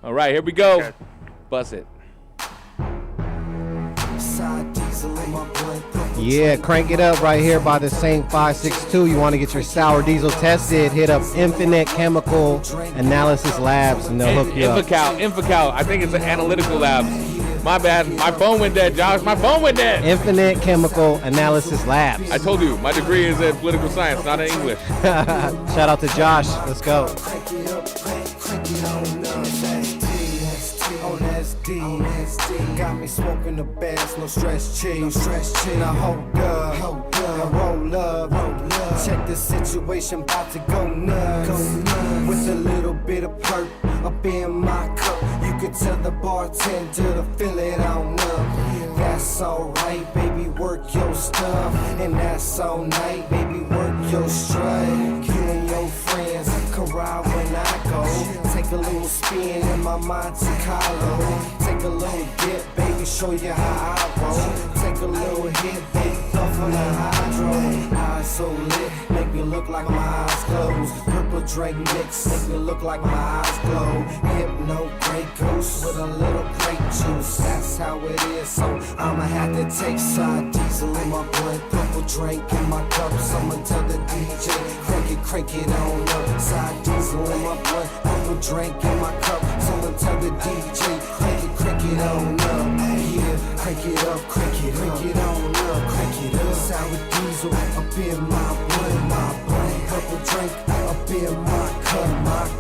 Speaker 5: All right, here we go. Bust it.
Speaker 7: Yeah, crank it up right here by the Saint 562. You want to get your sour diesel tested, hit up Infinite Chemical Analysis Labs and they'll hook you up.
Speaker 5: Infocal. I think it's an analytical labs. My bad. My phone went dead, Josh. My phone went dead.
Speaker 7: Infinite Chemical Analysis Labs.
Speaker 5: I told you, my degree is in political science, not in English.
Speaker 7: Shout out to Josh. Let's go.
Speaker 9: Got me smoking the bass, no stress cheese. Now hold up, now roll up. Check the situation, about to go nuts. With a little bit of perk up in my cup. You can tell the bartender to fill it on up. That's alright, baby, work your stuff. And that's all night, baby, work your strut. You and your friends can ride when I go. Take a little spin in my Monte Carlo. Take a little dip, baby, show you how I roll. Take a little hit, baby, puff on the hydro. Eyes so lit, make me look like my eyes closed. Purple drink mix, make me look like my eyes glow. Hypno Grey Goose with a little grape juice. That's how it is, so I'ma have to take side diesel in my blunt. Purple drink in my cup, someone tell the DJ, crank it on up. Side diesel in my blunt, purple drink in my cup, someone tell the DJ, crank it on up. Yeah, crank it up, crank it on up, crank it up. Sour diesel up in my blunt, purple drink up in my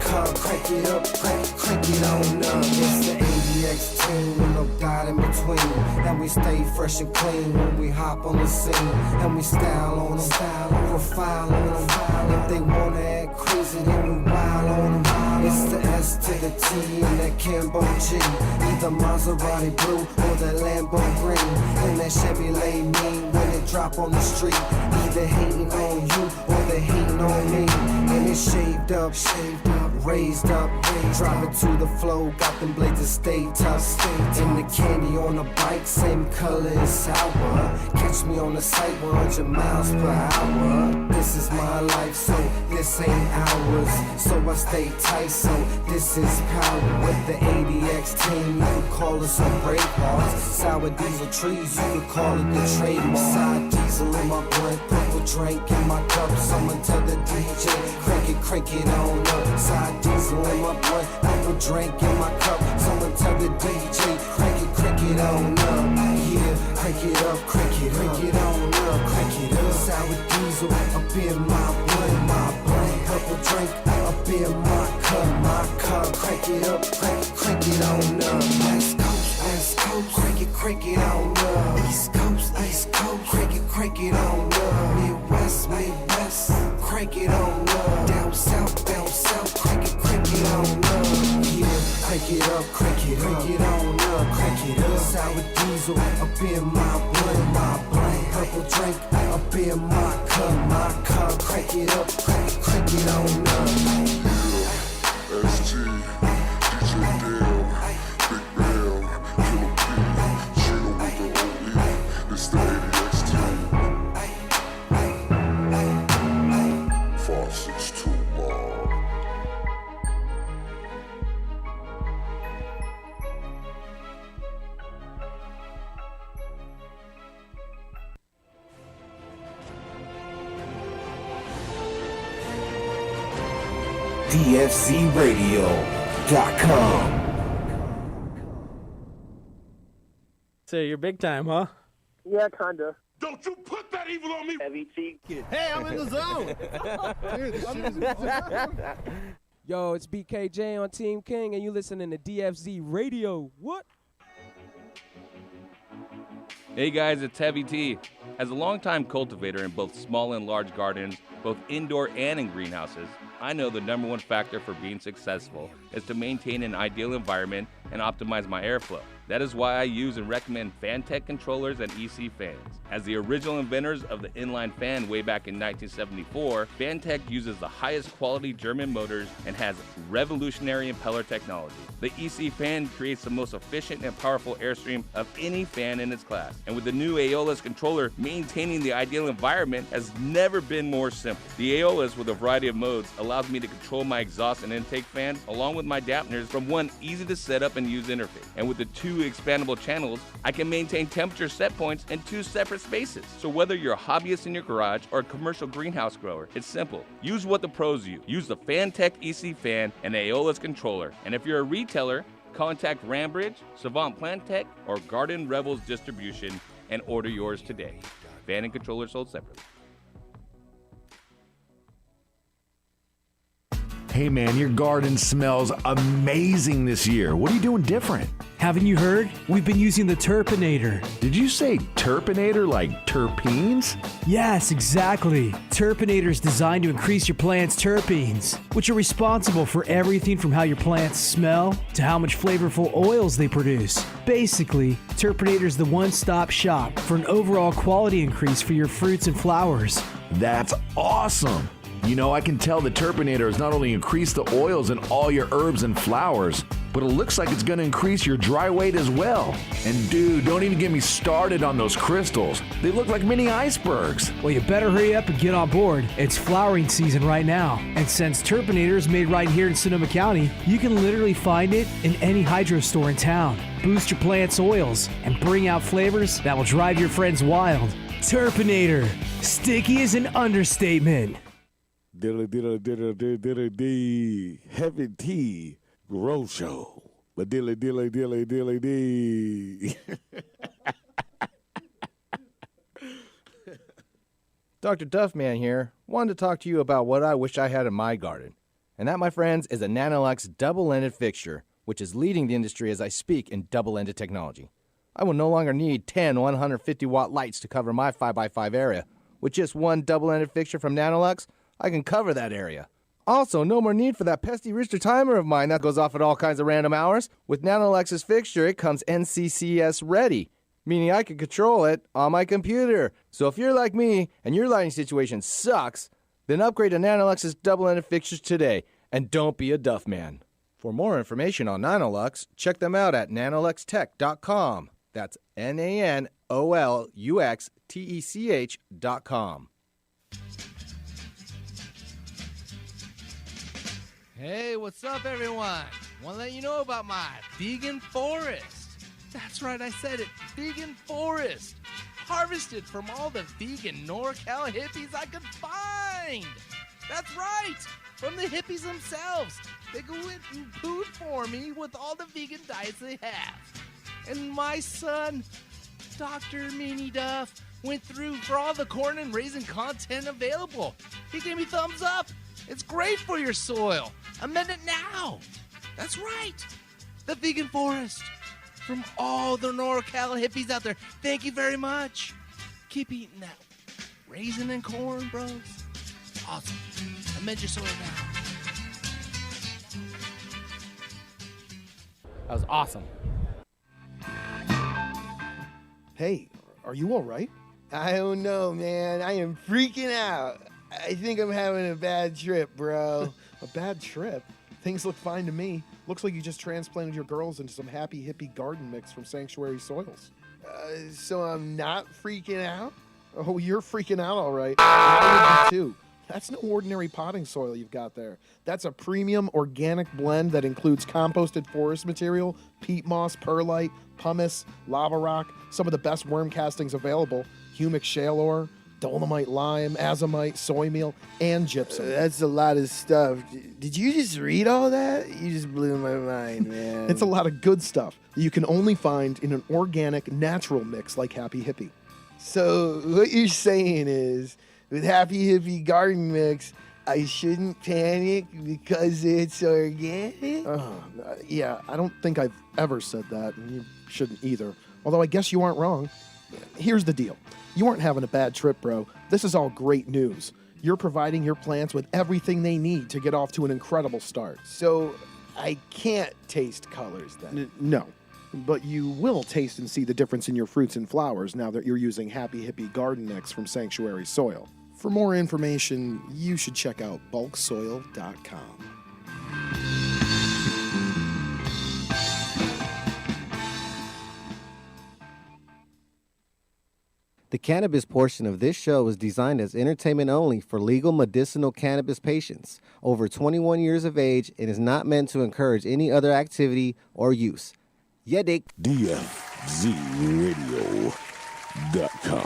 Speaker 9: cup, crank it up, crank it on up. It's the ADX team with no doubt in between, and we stay fresh and clean when we hop on the scene, and we style on them, profile on them. If they wanna act crazy, then we wild on them. It's the S to the T and that Cambo G, either Maserati blue or the Lambo green, and that Chevrolet mean when it drop on the street. Either hating on you or they hating on me, and it's shaved up, raised up, drop it to the flow, got them blades to stay tough. And the candy on the bike, same color as sour. Catch me on the site 100 miles per hour. This is my life, so this ain't ours. So I stay tight, so this is power. With the ADX team, you can call us some brave hearts. Sour diesel trees, you can call it the trademark. Side diesel in my blunt, purple drink in my cup. Someone tell the DJ, crank it on up. Side diesel in my blunt, purple drink in my cup. Someone tell the DJ, crank it on up. Yeah, crank it up, crank it on up, crank it up. Sour diesel up in my blunt, purple drink up in my cup, crank it up, crank it on up. West Coast, crank it on up. East Coast, crank it on up. Midwest, crank it on up. Down south, crank it on up. Yeah, crank it up, crank it on up, crank it up. Sour diesel up in my blunt, purple drink up in my cup, crank it up, crank it on up.
Speaker 1: ST, DJ Dale, Big Bam, Killer P, Gino with the
Speaker 16: DFZRadio.com.
Speaker 17: So you're big time, huh?
Speaker 11: Yeah, kinda.
Speaker 1: Don't you put that evil on me!
Speaker 11: Heavy T.
Speaker 12: Hey, I'm in the zone. Dude, this shit is awesome.
Speaker 17: Yo, it's BKJ on Team King, and you listening to DFZ Radio. What?
Speaker 5: Hey guys, it's Heavy T. As a longtime cultivator in both small and large gardens, both indoor and in greenhouses, I know the number one factor for being successful is to maintain an ideal environment and optimize my airflow. That is why I use and recommend Fantech controllers and EC fans. As the original inventors of the inline fan way back in 1974, Fantech uses the highest quality German motors and has revolutionary impeller technology. The EC fan creates the most efficient and powerful airstream of any fan in its class. And with the new Aeolus controller, maintaining the ideal environment has never been more simple. The Aeolus, with a variety of modes, allows me to control my exhaust and intake fans along with my dampeners from one easy to set up and use interface. And with the two expandable channels, I can maintain temperature set points in two separate spaces. So whether you're a hobbyist in your garage or a commercial greenhouse grower, it's simple. Use what the pros use. Use the Fantech EC fan and Aeolus controller. And if you're a retailer, contact Rambridge, Savant Plant Tech, or Garden Rebels Distribution and order yours today. Fan and controller sold separately.
Speaker 13: Hey man, your garden smells amazing this year. What are you doing different?
Speaker 14: Haven't you heard? We've been using the Turpinator.
Speaker 13: Did you say Turpinator like terpenes?
Speaker 14: Yes, exactly. Turpinator is designed to increase your plant's terpenes, which are responsible for everything from how your plants smell to how much flavorful oils they produce. Basically, Turpinator is the one-stop shop for an overall quality increase for your fruits and flowers.
Speaker 13: That's awesome. You know, I can tell the Turpinator has not only increased the oils in all your herbs and flowers, but it looks like it's going to increase your dry weight as well. And dude, don't even get me started on those crystals. They look like mini icebergs.
Speaker 14: Well, you better hurry up and get on board. It's flowering season right now. And since Turpinator is made right here in Sonoma County, you can literally find it in any hydro store in town. Boost your plant's oils and bring out flavors that will drive your friends wild. Turpinator. Sticky is an understatement.
Speaker 18: Heavy T Grow Show. But dilly.
Speaker 12: Dr. Duffman here. Wanted to talk to you about what I wish I had in my garden. And that, my friends, is a Nanolux double-ended fixture, which is leading the industry as I speak in double-ended technology. I will no longer need 10 150-watt lights to cover my 5x5 area. With just one double-ended fixture from Nanolux, I can cover that area. Also, no more need for that pesky Rooster timer of mine that goes off at all kinds of random hours. With Nanolux's fixture, it comes NCCS ready, meaning I can control it on my computer. So if you're like me and your lighting situation sucks, then upgrade to Nanolux's double-ended fixtures today, and don't be a duff man. For more information on Nanolux, check them out at nanoluxtech.com. That's NANOLUXTECH.com.
Speaker 19: Hey, what's up, everyone? Want to let you know about my vegan forest. That's right, I said it, vegan forest. Harvested from all the vegan NorCal hippies I could find. That's right, from the hippies themselves. They go in and food for me with all the vegan diets they have. And my son, Dr. Meanie Duff, went through for all the corn and raisin content available. He gave me thumbs up. It's great for your soil. Amend it now. That's right. The vegan forest. From all the NorCal hippies out there, thank you very much. Keep eating that raisin and corn, bros. It's awesome. Amend your soil now.
Speaker 17: That was awesome.
Speaker 12: Hey, are you all right?
Speaker 20: I don't know, man. I am freaking out. I think I'm having a bad trip, bro.
Speaker 21: A bad trip? Things look fine to me. Looks like you just transplanted your girls into some happy hippie garden mix from Sanctuary Soils.
Speaker 20: So I'm not freaking out?
Speaker 21: Oh, you're freaking out, all right. I would be too. That's no ordinary potting soil you've got there. That's a premium organic blend that includes composted forest material, peat moss, perlite, pumice, lava rock, some of the best worm castings available, humic shale ore, dolomite lime, azomite, soy meal, and gypsum.
Speaker 20: That's a lot of stuff. Did you just read all that? You just blew my mind, man.
Speaker 21: It's a lot of good stuff that you can only find in an organic, natural mix like Happy Hippie.
Speaker 20: So what you're saying is, with Happy Hippie Garden Mix, I shouldn't panic because it's organic?
Speaker 21: Yeah, I don't think I've ever said that, and you shouldn't either. Although I guess you aren't wrong. Here's the deal. You aren't having a bad trip, bro. This is all great news. You're providing your plants with everything they need to get off to an incredible start.
Speaker 20: So I can't taste colors then?
Speaker 21: No. But you will taste and see the difference in your fruits and flowers now that you're using Happy Hippie Garden Mix from Sanctuary Soil. For more information, you should check out bulksoil.com.
Speaker 10: The cannabis portion of this show is designed as entertainment only for legal medicinal cannabis patients over 21 years of age and is not meant to encourage any other activity or use. Yeah, Dick.
Speaker 18: DFZRadio.com.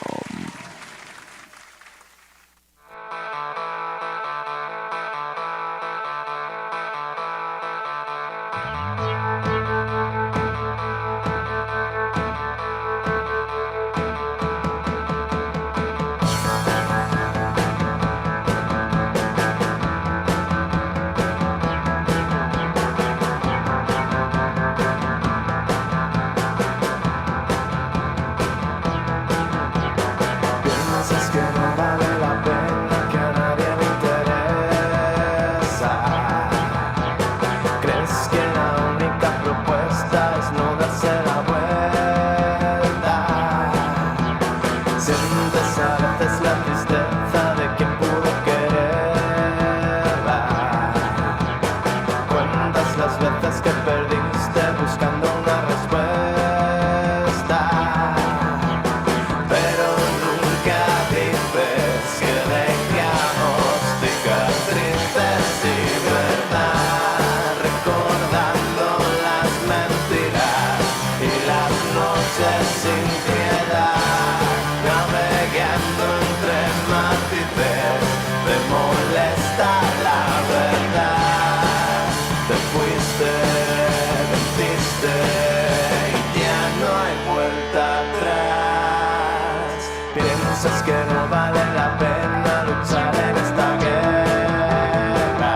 Speaker 4: Piensas que no vale la pena luchar en esta guerra.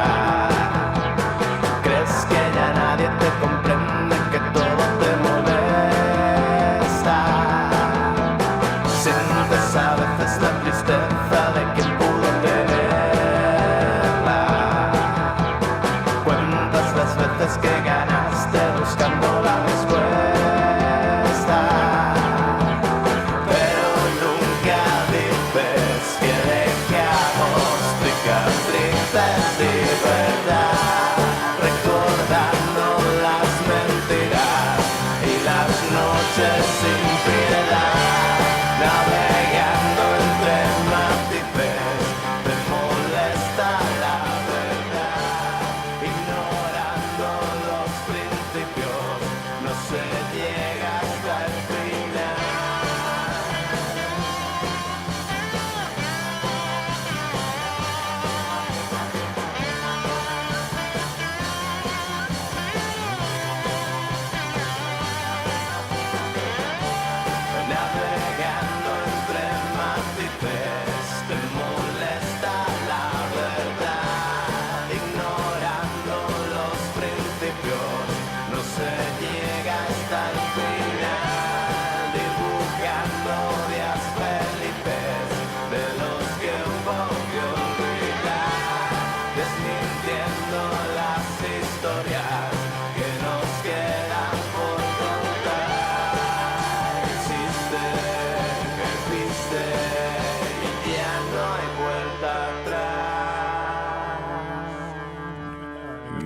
Speaker 4: Crees que ya nadie te comprende, que todo te molesta. Sientes a veces la tristeza de quien pudo tenerla. Cuentas las veces que ganaste buscando la respuesta.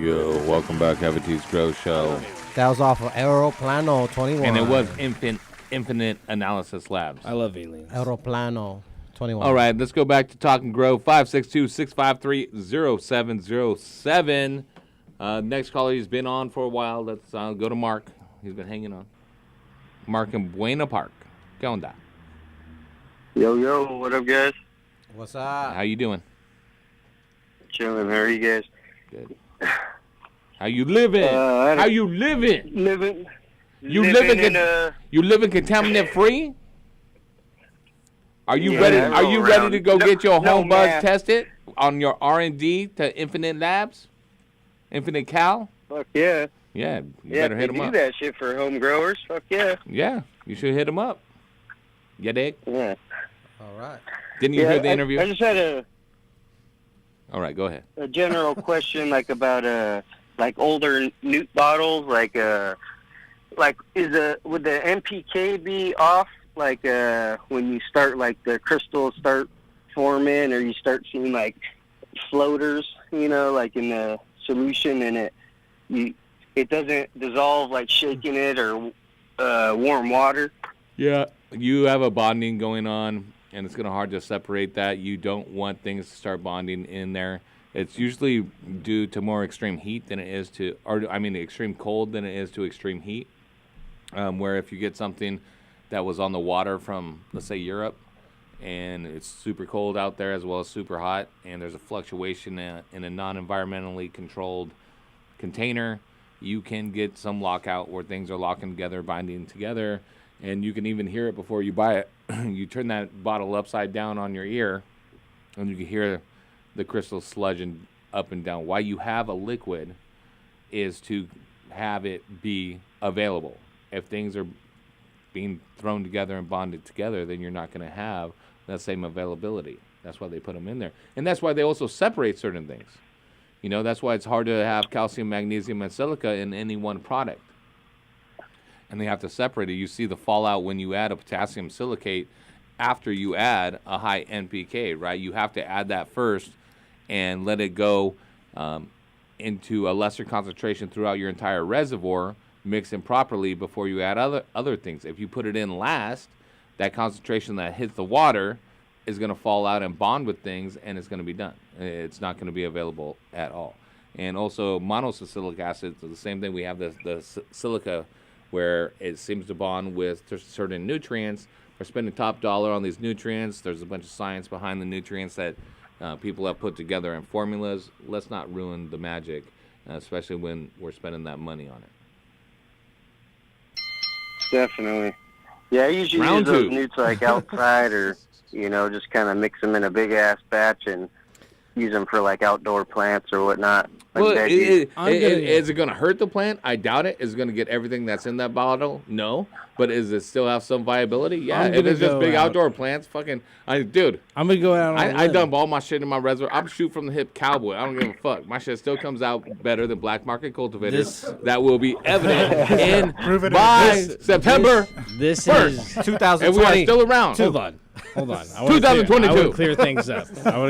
Speaker 5: Yo, welcome back, Cavities Grow Show.
Speaker 7: That was off of Aeroplano 21.
Speaker 5: And it was Infinite Analysis Labs.
Speaker 2: I love aliens.
Speaker 7: Aeroplano 21.
Speaker 5: All right, let's go back to Talk and Grow, 562-653-0707. Next caller, he's been on for a while. Let's go to Mark. He's been hanging on. Mark in Buena Park. ¿Qué onda?
Speaker 8: Yo, what up, guys?
Speaker 7: What's up?
Speaker 5: How you doing?
Speaker 8: Chilling. How are you guys?
Speaker 5: Good. How you living? How you living?
Speaker 8: Living.
Speaker 5: You
Speaker 8: living
Speaker 5: you living contaminant free? Are you
Speaker 8: Yeah,
Speaker 5: ready?
Speaker 8: I
Speaker 5: Are
Speaker 8: roll
Speaker 5: you ready
Speaker 8: around.
Speaker 5: to go
Speaker 8: No-
Speaker 5: get your
Speaker 8: no
Speaker 5: home buzz
Speaker 8: math.
Speaker 5: tested on your R&D to Infinite Labs, Infinite Cal?
Speaker 8: Fuck yeah.
Speaker 5: Yeah, you
Speaker 8: Yeah,
Speaker 5: better
Speaker 8: they
Speaker 5: hit them
Speaker 8: do
Speaker 5: up.
Speaker 8: that shit for home growers. Fuck yeah.
Speaker 5: Yeah, you should hit them up. Yeah, dig?
Speaker 8: Yeah.
Speaker 7: All right.
Speaker 5: Didn't you
Speaker 8: Yeah,
Speaker 5: hear the interview?
Speaker 8: I just had
Speaker 5: All right, go ahead.
Speaker 8: a general question, like about like older newt bottles, like would the NPK be off, like when you start, like the crystals start forming, or you start seeing like floaters, like in the solution, and it doesn't dissolve like shaking it or warm water?
Speaker 5: Yeah, you have a bonding going on, and it's gonna hard to separate that. You don't want things to start bonding in there. It's usually due to more extreme heat than it is to, extreme cold than it is to extreme heat. Where if you get something that was on the water from, let's say, Europe, and it's super cold out there as well as super hot, and there's a fluctuation in a non-environmentally controlled container, you can get some lockout where things are locking together, binding together, and you can even hear it before you buy it. You turn that bottle upside down on your ear, and you can hear the crystals sludging up and down. Why you have a liquid is to have it be available. If things are being thrown together and bonded together, then you're not going to have that same availability. That's why they put them in there. And that's why they also separate certain things. That's why it's hard to have calcium, magnesium, and silica in any one product. And they have to separate it. You see the fallout when you add a potassium silicate after you add a high NPK, right? You have to add that first and let it go into a lesser concentration throughout your entire reservoir, mix in properly before you add other things. If you put it in last, that concentration that hits the water is going to fall out and bond with things, and it's going to be done. It's not going to be available at all. And also monosaccharic acid is the same thing. We have the silica where it seems to bond with certain nutrients. We're spending top dollar on these nutrients. There's a bunch of science behind the nutrients that people have put together in formulas. Let's not ruin the magic, especially when we're spending that money on it.
Speaker 8: Definitely. Yeah, I usually
Speaker 5: Round
Speaker 8: use those
Speaker 5: two.
Speaker 8: newts like outside, or just kind of mix them in a big ass batch and use them for like outdoor plants or whatnot. Like
Speaker 5: Well,
Speaker 8: veggies.
Speaker 5: is it going to hurt the plant? I doubt it. Is it going to get everything that's in that bottle? No. But is it still have some viability? Yeah.
Speaker 2: I'm
Speaker 5: If
Speaker 2: gonna
Speaker 5: it's just
Speaker 2: go
Speaker 5: big
Speaker 2: out.
Speaker 5: outdoor plants, dude.
Speaker 2: I'm gonna go out on a
Speaker 5: I
Speaker 2: limb.
Speaker 5: dump all my shit in my reservoir. I'm shoot from the hip cowboy. I don't give a fuck. My shit still comes out better than black market cultivators. That will be evident by September.
Speaker 2: This
Speaker 5: 1st.
Speaker 2: is
Speaker 7: 2020.
Speaker 5: And we are still around.
Speaker 2: Hold on. I wanna
Speaker 5: 2022.
Speaker 2: I want to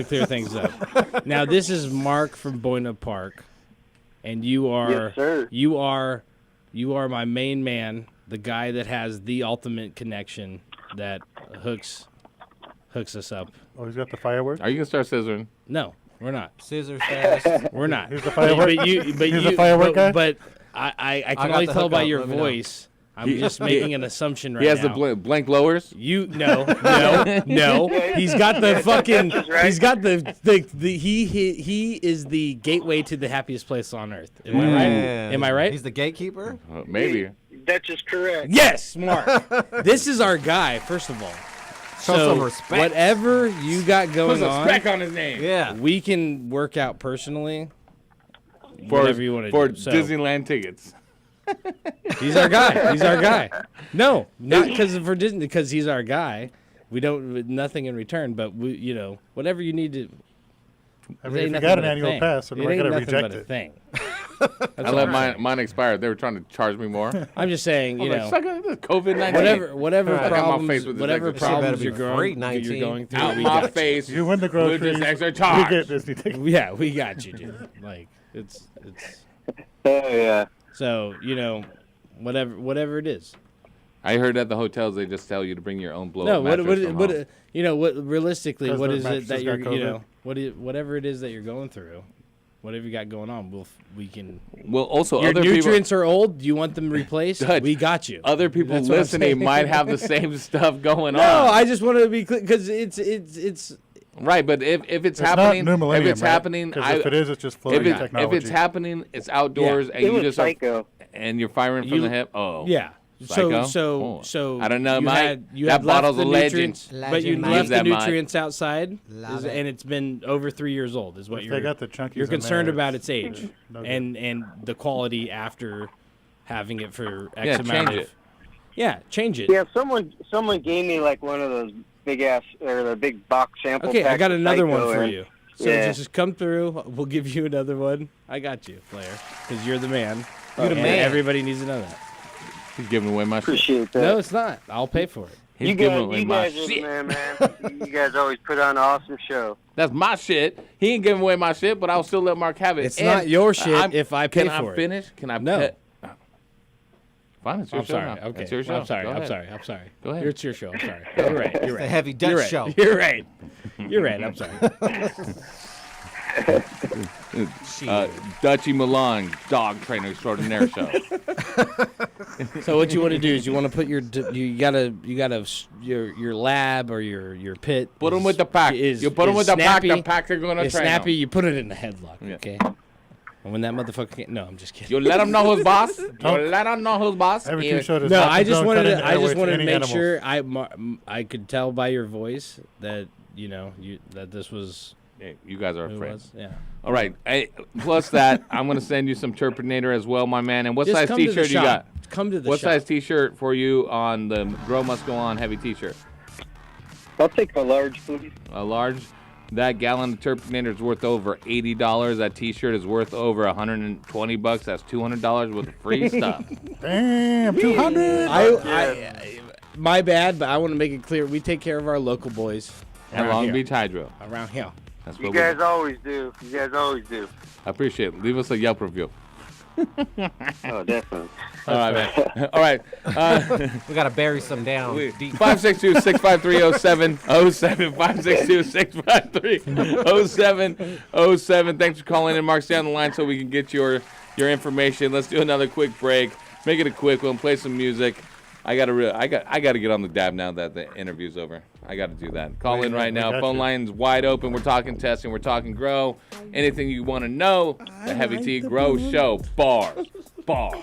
Speaker 2: clear things up. Now, this is Mark from Buena Park, and you are
Speaker 8: Yes, sir.
Speaker 2: you are my main man, the guy that has the ultimate connection that hooks us up.
Speaker 6: Oh, he's got the fireworks?
Speaker 5: Are you gonna start scissoring?
Speaker 2: No, we're not.
Speaker 7: Scissors fast.
Speaker 2: We're not.
Speaker 6: Here's the firework.
Speaker 2: But
Speaker 6: Here's the firework guy?
Speaker 2: But I can
Speaker 7: got
Speaker 2: only
Speaker 7: the
Speaker 2: tell by
Speaker 7: hookup,
Speaker 2: your
Speaker 7: let me know.
Speaker 2: voice. I'm just making an assumption right
Speaker 5: He has
Speaker 2: now.
Speaker 5: the blank blowers.
Speaker 2: No. He's got the fucking.
Speaker 8: That's right.
Speaker 2: He's got the he is the gateway to the happiest place on earth. Am I right? Am I right?
Speaker 7: He's the gatekeeper?
Speaker 5: Maybe.
Speaker 8: That's just correct.
Speaker 2: Yes, Mark. This is our guy. First of all,
Speaker 7: Show
Speaker 2: so
Speaker 7: some respect.
Speaker 2: whatever you got
Speaker 5: Put
Speaker 2: going
Speaker 5: some
Speaker 2: on,
Speaker 5: respect on his name.
Speaker 7: Yeah.
Speaker 2: we can work out personally.
Speaker 5: For
Speaker 2: whatever you want to
Speaker 5: for
Speaker 2: do. So,
Speaker 5: Disneyland tickets.
Speaker 2: he's our guy. He's our guy. No, not because for Disney. Because he's our guy. We don't nothing in return, but we, whatever you need to.
Speaker 6: I
Speaker 2: it
Speaker 6: mean,
Speaker 2: ain't
Speaker 6: if you
Speaker 2: nothing
Speaker 6: got
Speaker 2: but
Speaker 6: an
Speaker 2: a
Speaker 6: annual
Speaker 2: thing.
Speaker 6: pass, then
Speaker 2: It
Speaker 6: we're
Speaker 2: ain't
Speaker 6: going to
Speaker 2: nothing
Speaker 6: reject
Speaker 2: but a
Speaker 6: it.
Speaker 2: thing.
Speaker 5: I let mine expire. They were trying to charge me more.
Speaker 2: I'm just saying,
Speaker 5: COVID-19.
Speaker 2: whatever
Speaker 5: I got my
Speaker 2: problems,
Speaker 5: face with this
Speaker 2: whatever
Speaker 5: extra
Speaker 2: problems
Speaker 7: shit.
Speaker 2: you're
Speaker 7: Better be
Speaker 2: going through,
Speaker 5: Out
Speaker 2: we
Speaker 5: my
Speaker 2: got
Speaker 5: face.
Speaker 6: You win the
Speaker 5: with
Speaker 6: groceries.
Speaker 5: this extra
Speaker 6: You
Speaker 5: charge.
Speaker 6: get Disney tickets.
Speaker 2: Yeah, we got you, dude. Like it's.
Speaker 8: Oh yeah.
Speaker 2: So whatever it is.
Speaker 5: I heard at the hotels they just tell you to bring your own blow
Speaker 2: No,
Speaker 5: up
Speaker 2: what
Speaker 5: mattress from home.
Speaker 2: what realistically,
Speaker 6: 'Cause
Speaker 2: what
Speaker 6: the
Speaker 2: is it that
Speaker 6: mattresses
Speaker 2: you're
Speaker 6: got COVID.
Speaker 2: whatever it is that you're going through, whatever you got going on, we can.
Speaker 5: Well, also
Speaker 2: your
Speaker 5: other
Speaker 2: nutrients are old. Do you want them replaced?
Speaker 5: Dutch,
Speaker 2: we got you.
Speaker 5: Other people
Speaker 2: That's what I'm
Speaker 5: listening
Speaker 2: saying.
Speaker 5: might have the same stuff going on.
Speaker 2: No, I just want to be clear because it's.
Speaker 5: Right, but if it's
Speaker 6: not
Speaker 5: happening,
Speaker 6: New Millennium,
Speaker 5: if it's
Speaker 6: right?
Speaker 5: happening,
Speaker 6: 'Cause if it is, it's just floating
Speaker 5: if
Speaker 6: technology.
Speaker 5: it's happening, it's outdoors,
Speaker 2: Yeah.
Speaker 5: and
Speaker 8: It
Speaker 5: you
Speaker 8: was
Speaker 5: just
Speaker 8: Psycho.
Speaker 5: and you're firing from
Speaker 2: You-
Speaker 5: the hip. Oh,
Speaker 2: Yeah.
Speaker 5: Psycho?
Speaker 2: So
Speaker 5: I don't know,
Speaker 2: you
Speaker 5: Mike.
Speaker 2: had
Speaker 5: That
Speaker 2: left
Speaker 5: bottle's
Speaker 2: the
Speaker 5: a legend.
Speaker 2: nutrients, but you
Speaker 7: Legend,
Speaker 2: left
Speaker 5: Mike.
Speaker 2: the
Speaker 5: That, Mike.
Speaker 2: nutrients outside,
Speaker 7: Love it.
Speaker 2: and it's been over 3 years old. Is what
Speaker 6: If
Speaker 2: you're.
Speaker 6: they got the chunkies
Speaker 2: you're
Speaker 6: in
Speaker 2: concerned
Speaker 6: there,
Speaker 2: about its age,
Speaker 6: no good.
Speaker 2: and the quality after having it for X
Speaker 5: Yeah,
Speaker 2: amount
Speaker 5: change
Speaker 2: of.
Speaker 5: it.
Speaker 2: Yeah, change it.
Speaker 8: Yeah, someone gave me like one of those big ass or the big box sample.
Speaker 2: Okay, I
Speaker 8: packs
Speaker 2: got
Speaker 8: of
Speaker 2: another
Speaker 8: Psycho
Speaker 2: one for
Speaker 8: and-
Speaker 2: you. So
Speaker 8: yeah.
Speaker 2: just come through. We'll give you another one. I got you, Flair, because you're the man.
Speaker 7: You're the
Speaker 2: And
Speaker 7: man.
Speaker 2: Everybody needs to know that.
Speaker 5: He's giving away my shit.
Speaker 8: Appreciate that.
Speaker 2: No, it's not. I'll pay for it.
Speaker 5: He's
Speaker 8: you
Speaker 5: giving
Speaker 8: guys,
Speaker 5: away
Speaker 8: you
Speaker 5: my
Speaker 8: guys are the
Speaker 5: shit.
Speaker 8: man. You guys always put on an awesome show.
Speaker 5: That's my shit. He ain't giving away my shit, but I'll still let Mark have it.
Speaker 2: It's
Speaker 5: And
Speaker 2: not your shit
Speaker 5: I'm-
Speaker 2: if I pay
Speaker 5: Can
Speaker 2: for
Speaker 5: I
Speaker 2: it.
Speaker 5: finish? Can I?
Speaker 2: No.
Speaker 5: Fine, it's your
Speaker 2: I'm
Speaker 5: show
Speaker 2: sorry.
Speaker 5: now.
Speaker 2: Okay.
Speaker 5: It's your show.
Speaker 2: I'm sorry.
Speaker 5: Go
Speaker 2: I'm
Speaker 5: ahead.
Speaker 2: sorry. I'm sorry.
Speaker 5: Go ahead.
Speaker 2: It's your show. I'm sorry. You're right. You're
Speaker 7: It's
Speaker 2: right.
Speaker 7: the Heavy Dutch
Speaker 2: You're right.
Speaker 7: show.
Speaker 2: You're right. You're right. I'm sorry.
Speaker 5: Dutchy Milan, dog trainer extraordinaire show.
Speaker 2: So what you want to do is you want to put your lab or your pit.
Speaker 5: Put 'em with the pack.
Speaker 2: Is,
Speaker 5: You put 'em
Speaker 2: is
Speaker 5: with the pack, the
Speaker 2: snappy.
Speaker 5: pack are gonna
Speaker 2: It's
Speaker 5: train 'em.
Speaker 2: snappy. You put it in the headlock.
Speaker 5: Yeah.
Speaker 2: Okay. And when that motherfucker can't, no, I'm just kidding.
Speaker 5: You let him know who's boss. You let him know who's boss.
Speaker 6: Every
Speaker 5: Yeah.
Speaker 6: two show does
Speaker 2: No,
Speaker 6: not
Speaker 2: I just
Speaker 6: condone
Speaker 2: wanted
Speaker 6: cutting
Speaker 2: to.
Speaker 6: the
Speaker 2: I
Speaker 6: airway
Speaker 2: just
Speaker 6: to
Speaker 2: wanted to
Speaker 6: any
Speaker 2: make
Speaker 6: animals.
Speaker 2: sure I could tell by your voice that that this was.
Speaker 5: Hey, you guys are
Speaker 2: who it
Speaker 5: friends.
Speaker 2: was. Yeah.
Speaker 5: All right. Hey, plus that, I'm gonna send you some Turpinator as well, my man. And what
Speaker 2: Just
Speaker 5: size
Speaker 2: come to the
Speaker 5: T-shirt you
Speaker 2: shop.
Speaker 5: got?
Speaker 2: Come to the
Speaker 5: What
Speaker 2: shop.
Speaker 5: size T-shirt for you on the Grow Must Go On heavy T-shirt?
Speaker 8: I'll take a large, please.
Speaker 5: A large. That gallon of Turpinator is worth over $80. That T-shirt is worth over $120. That's $200 worth of free stuff.
Speaker 6: Damn, 200.
Speaker 2: I my bad, but I want to make it clear we take care of our local boys.
Speaker 5: And
Speaker 2: around
Speaker 5: Long
Speaker 2: here.
Speaker 5: Beach Hydro.
Speaker 2: Around here.
Speaker 5: That's
Speaker 8: You
Speaker 5: what
Speaker 8: guys always do. You guys always do.
Speaker 5: I appreciate it. Leave us a Yelp review.
Speaker 8: Oh, definitely.
Speaker 5: All right, man. All right.
Speaker 7: We got to bury some down deep.
Speaker 5: 562-653-0707. 562-653-0707. Thanks for calling in. Mark, stay on the line so we can get your information. Let's do another quick break. Make it a quick one. Play some music. I gotta get on the dab now that the interview's over. I gotta do that. Call in right now. Phone line's wide open. We're talking testing. We're talking grow. Anything you want to know? The Heavy T Grow Show. Bars. Bars.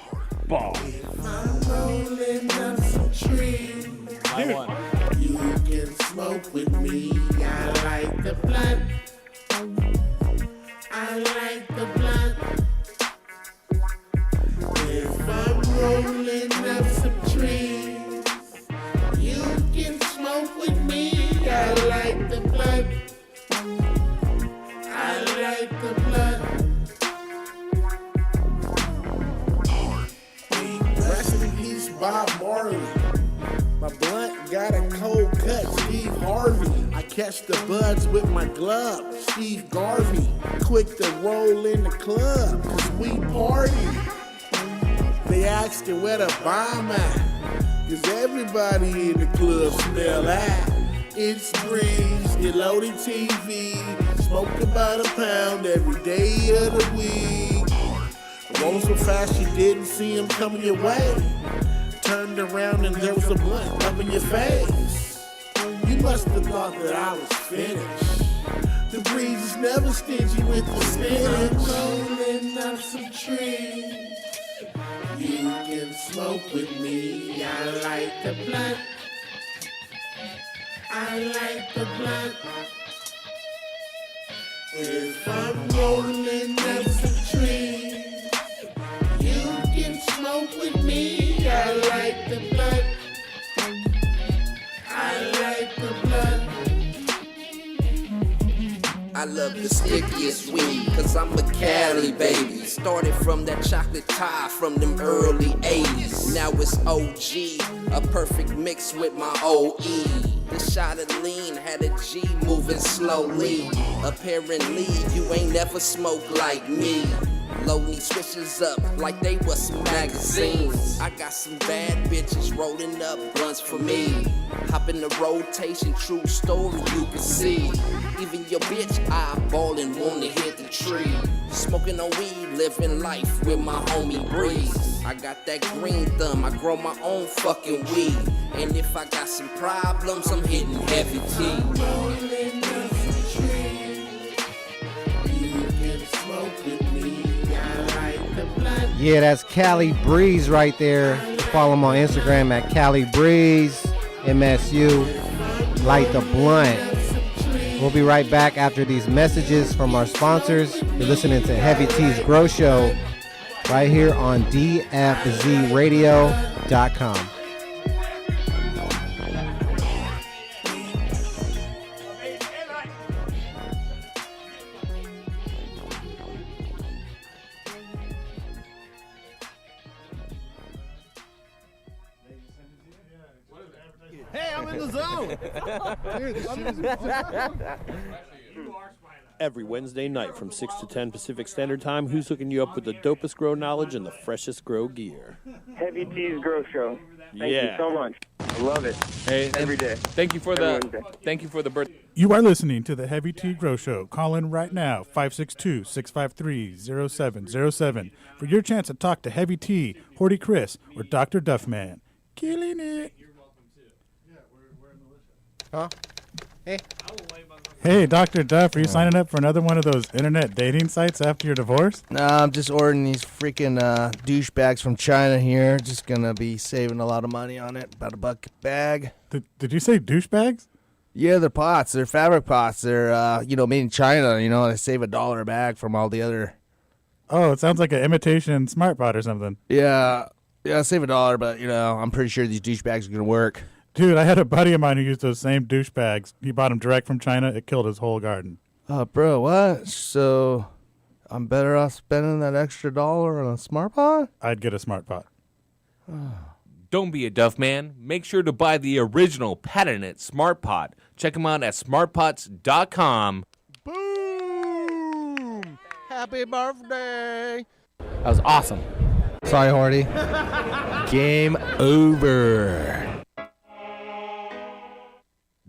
Speaker 5: Bars.
Speaker 16: Rolling up some trees. You can smoke with me. I like the blunt. I like the blunt. If I'm rolling up some trees, you can smoke with me. I like the blunt. I like the blunt. Rest in peace, Bob Marley. My blunt got a cold cut, Steve Harvey. I catch the buds with my glove, Steve Garvey. Quick to roll in the club, cause we party. They asking where the bomb at, cause everybody in the club smell that. It's Breeze, get loaded TV, smoke about a pound every day of the week. Rolling so fast you didn't see him coming your way. Turned around and there was a blunt up in your face. You must have thought that I was finished. The Breeze is never stingy with the spinach. Rolling up some trees. You can smoke with me. I like the blunt. I like the blunt. If I'm rolling up some trees, you can smoke with me. I like the blunt. I like the blunt.
Speaker 15: I love the stickiest weed, cause I'm a Cali baby. Started from that chocolate tie from them early 80s. Now it's OG, a perfect mix with my OE. The shot of lean had a G moving slowly. Apparently, you ain't never smoked like me. Loading switches up like they was magazines. I got some bad bitches rolling up blunts for me. Hop in the rotation, true story you can see. Even your bitch eyeballing wanna hit the tree. Smoking on weed, living life with my homie Breeze. I got that green thumb, I grow my own fucking weed. And if I got some problems, I'm hitting heavy tea.
Speaker 10: Yeah, that's Cali Breeze right there. Follow him on Instagram at Cali Breeze, MSU. Light the blunt. We'll be right back after these messages from our sponsors. You're listening to Heavy T's Grow Show right here on DFZRadio.com.
Speaker 3: Hey, I'm in the zone. Every Wednesday night from 6 to 10 Pacific Standard Time, who's hooking you up with the dopest grow knowledge and the freshest grow gear?
Speaker 11: Heavy T's Grow Show. Thank you
Speaker 3: Yeah.
Speaker 11: so much. I love it.
Speaker 5: Hey,
Speaker 11: every day.
Speaker 5: Thank you for the birth.
Speaker 6: You are listening to the Heavy T Grow Show. Call in right now, 562-653-0707 for your chance to talk to Heavy T, Horty Chris, or Dr. Duffman. Killing it.
Speaker 10: Huh? Hey.
Speaker 6: Hey, Dr. Duff, are you signing up for another one of those internet dating sites after your divorce?
Speaker 12: Nah, I'm just ordering these freaking douchebags from China here. Just gonna be saving a lot of money on it. About $1 a bag.
Speaker 6: Did you say douchebags?
Speaker 12: Yeah, they're pots. They're fabric pots. They're, made in China. They save $1 a bag from all the other.
Speaker 6: Oh, it sounds like an imitation smart pot or something.
Speaker 12: Yeah, save $1, but, I'm pretty sure these douchebags are gonna work.
Speaker 6: Dude, I had a buddy of mine who used those same douchebags. He bought them direct from China. It killed his whole garden.
Speaker 12: Oh, bro, what? So, I'm better off spending that extra $1 on a smart pot?
Speaker 6: I'd get a smart pot.
Speaker 5: Don't be a Duff man. Make sure to buy the original patented Smart Pot. Check them out at smartpots.com.
Speaker 12: Boom! Happy birthday!
Speaker 7: That was awesome. Sorry, Horty.
Speaker 12: Game over.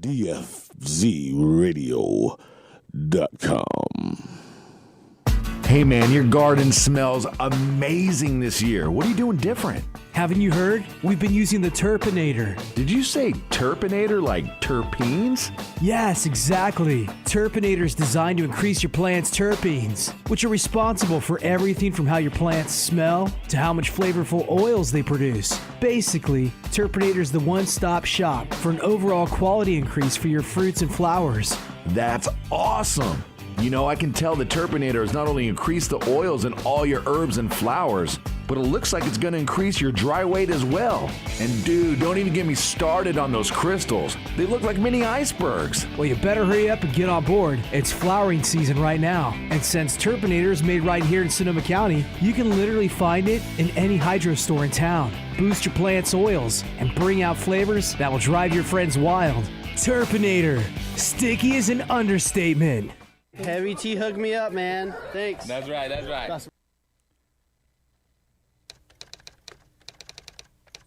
Speaker 18: DFZRadio.com.
Speaker 13: Hey man, your garden smells amazing this year. What are you doing different?
Speaker 14: Haven't you heard? We've been using the Turpinator.
Speaker 13: Did you say Turpinator like terpenes?
Speaker 14: Yes, exactly. Turpinator is designed to increase your plant's terpenes, which are responsible for everything from how your plants smell to how much flavorful oils they produce. Basically, Turpinator is the one-stop shop for an overall quality increase for your fruits and flowers.
Speaker 13: That's awesome. I can tell the Turpinator has not only increased the oils in all your herbs and flowers, but it looks like it's going to increase your dry weight as well. And dude, don't even get me started on those crystals. They look like mini icebergs.
Speaker 14: Well, you better hurry up and get on board. It's flowering season right now. And since Turpinator is made right here in Sonoma County, you can literally find it in any hydro store in town. Boost your plant's oils and bring out flavors that will drive your friends wild. Turpinator. Sticky is an understatement.
Speaker 22: Heavy T hooked me up, man. Thanks.
Speaker 5: That's right.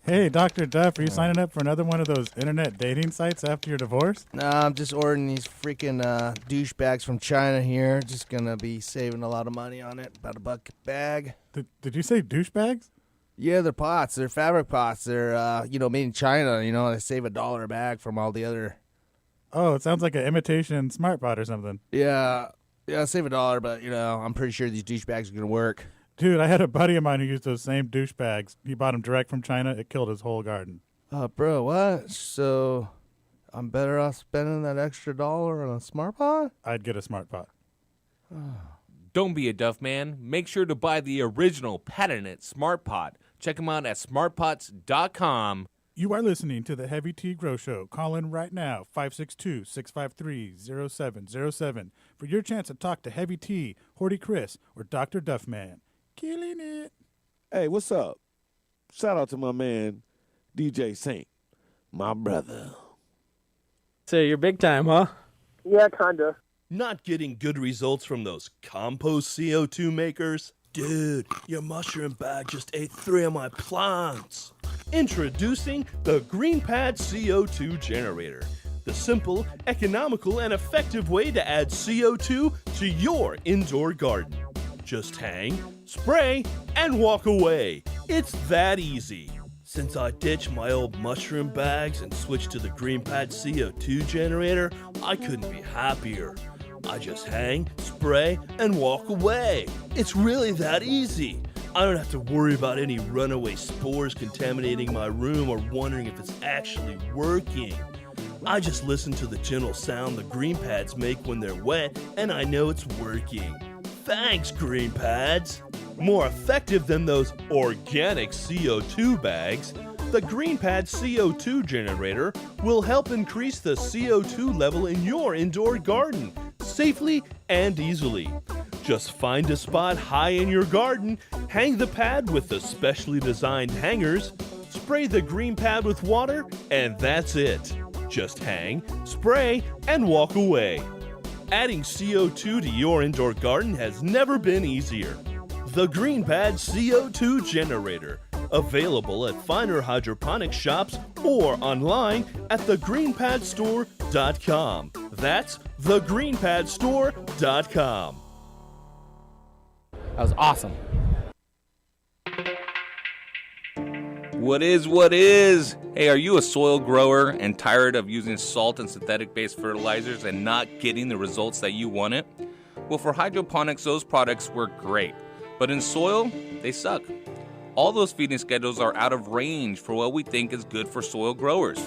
Speaker 6: Hey, Dr. Duff, are you signing up for another one of those internet dating sites after your divorce?
Speaker 12: Nah, I'm just ordering these freaking douchebags from China here. Just gonna be saving a lot of money on it. About $1 a bag.
Speaker 6: Did you say douchebags?
Speaker 12: Yeah, they're pots. They're fabric pots. They're, made in China. They save $1 a bag from all the other.
Speaker 6: Oh, it sounds like an imitation smart pot or something.
Speaker 12: Yeah, save $1, but, I'm pretty sure these douchebags are gonna work.
Speaker 6: Dude, I had a buddy of mine who used those same douchebags. He bought them direct from China. It killed his whole garden.
Speaker 12: Oh, bro, what? So, I'm better off spending that extra $1 on a smart pot?
Speaker 6: I'd get a smart pot.
Speaker 5: Don't be a Duff man. Make sure to buy the original patented Smart Pot. Check them out at smartpots.com.
Speaker 6: You are listening to the Heavy T Grow Show. Call in right now, 562-653-0707 for your chance to talk to Heavy T, Horty Chris, or Dr. Duffman. Killing it.
Speaker 18: Hey, what's up? Shout out to my man, DJ Saint, my brother.
Speaker 22: So you're big time, huh?
Speaker 11: Yeah, kinda.
Speaker 3: Not getting good results from those compost CO2 makers? Dude, your mushroom bag just ate 3 of my plants. Introducing the GreenPad CO2 generator. The simple, economical, and effective way to add CO2 to your indoor garden. Just hang, spray, and walk away. It's that easy. Since I ditched my old mushroom bags and switched to the GreenPad CO2 generator, I couldn't be happier. I just hang, spray, and walk away. It's really that easy. I don't have to worry about any runaway spores contaminating my room or wondering if it's actually working. I just listen to the gentle sound the GreenPads make when they're wet, and I know it's working. Thanks, GreenPads! More effective than those organic CO2 bags, the GreenPad CO2 generator will help increase the CO2 level in your indoor garden safely and easily. Just find a spot high in your garden, hang the pad with the specially designed hangers, spray the GreenPad with water, and that's it. Just hang, spray, and walk away. Adding CO2 to your indoor garden has never been easier. The GreenPad CO2 generator, available at finer hydroponic shops or online at thegreenpadstore.com. That's thegreenpadstore.com.
Speaker 22: That was awesome.
Speaker 5: What is? Hey, are you a soil grower and tired of using salt and synthetic-based fertilizers and not getting the results that you wanted? Well, for hydroponics, those products work great. But in soil, they suck. All those feeding schedules are out of range for what we think is good for soil growers.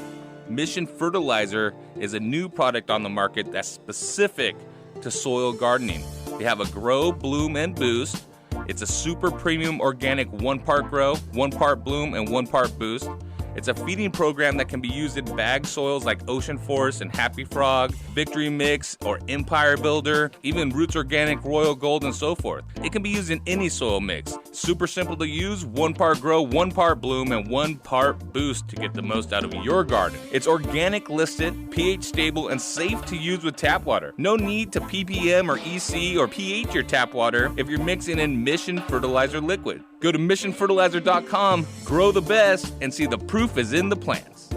Speaker 5: Mission Fertilizer is a new product on the market that's specific to soil gardening. They have a Grow, Bloom, and Boost. It's a super premium organic 1 part grow, 1 part bloom, and 1 part boost. It's a feeding program that can be used in bag soils like Ocean Forest and Happy Frog, Victory Mix, or Empire Builder, even Roots Organic, Royal Gold, and so forth. It can be used in any soil mix. Super simple to use, 1 part grow, 1 part bloom, and 1 part boost to get the most out of your garden. It's organic listed, pH stable, and safe to use with tap water. No need to ppm or EC or pH your tap water if you're mixing in Mission Fertilizer liquid. Go to missionfertilizer.com, grow the best, and see the proof is in the plants.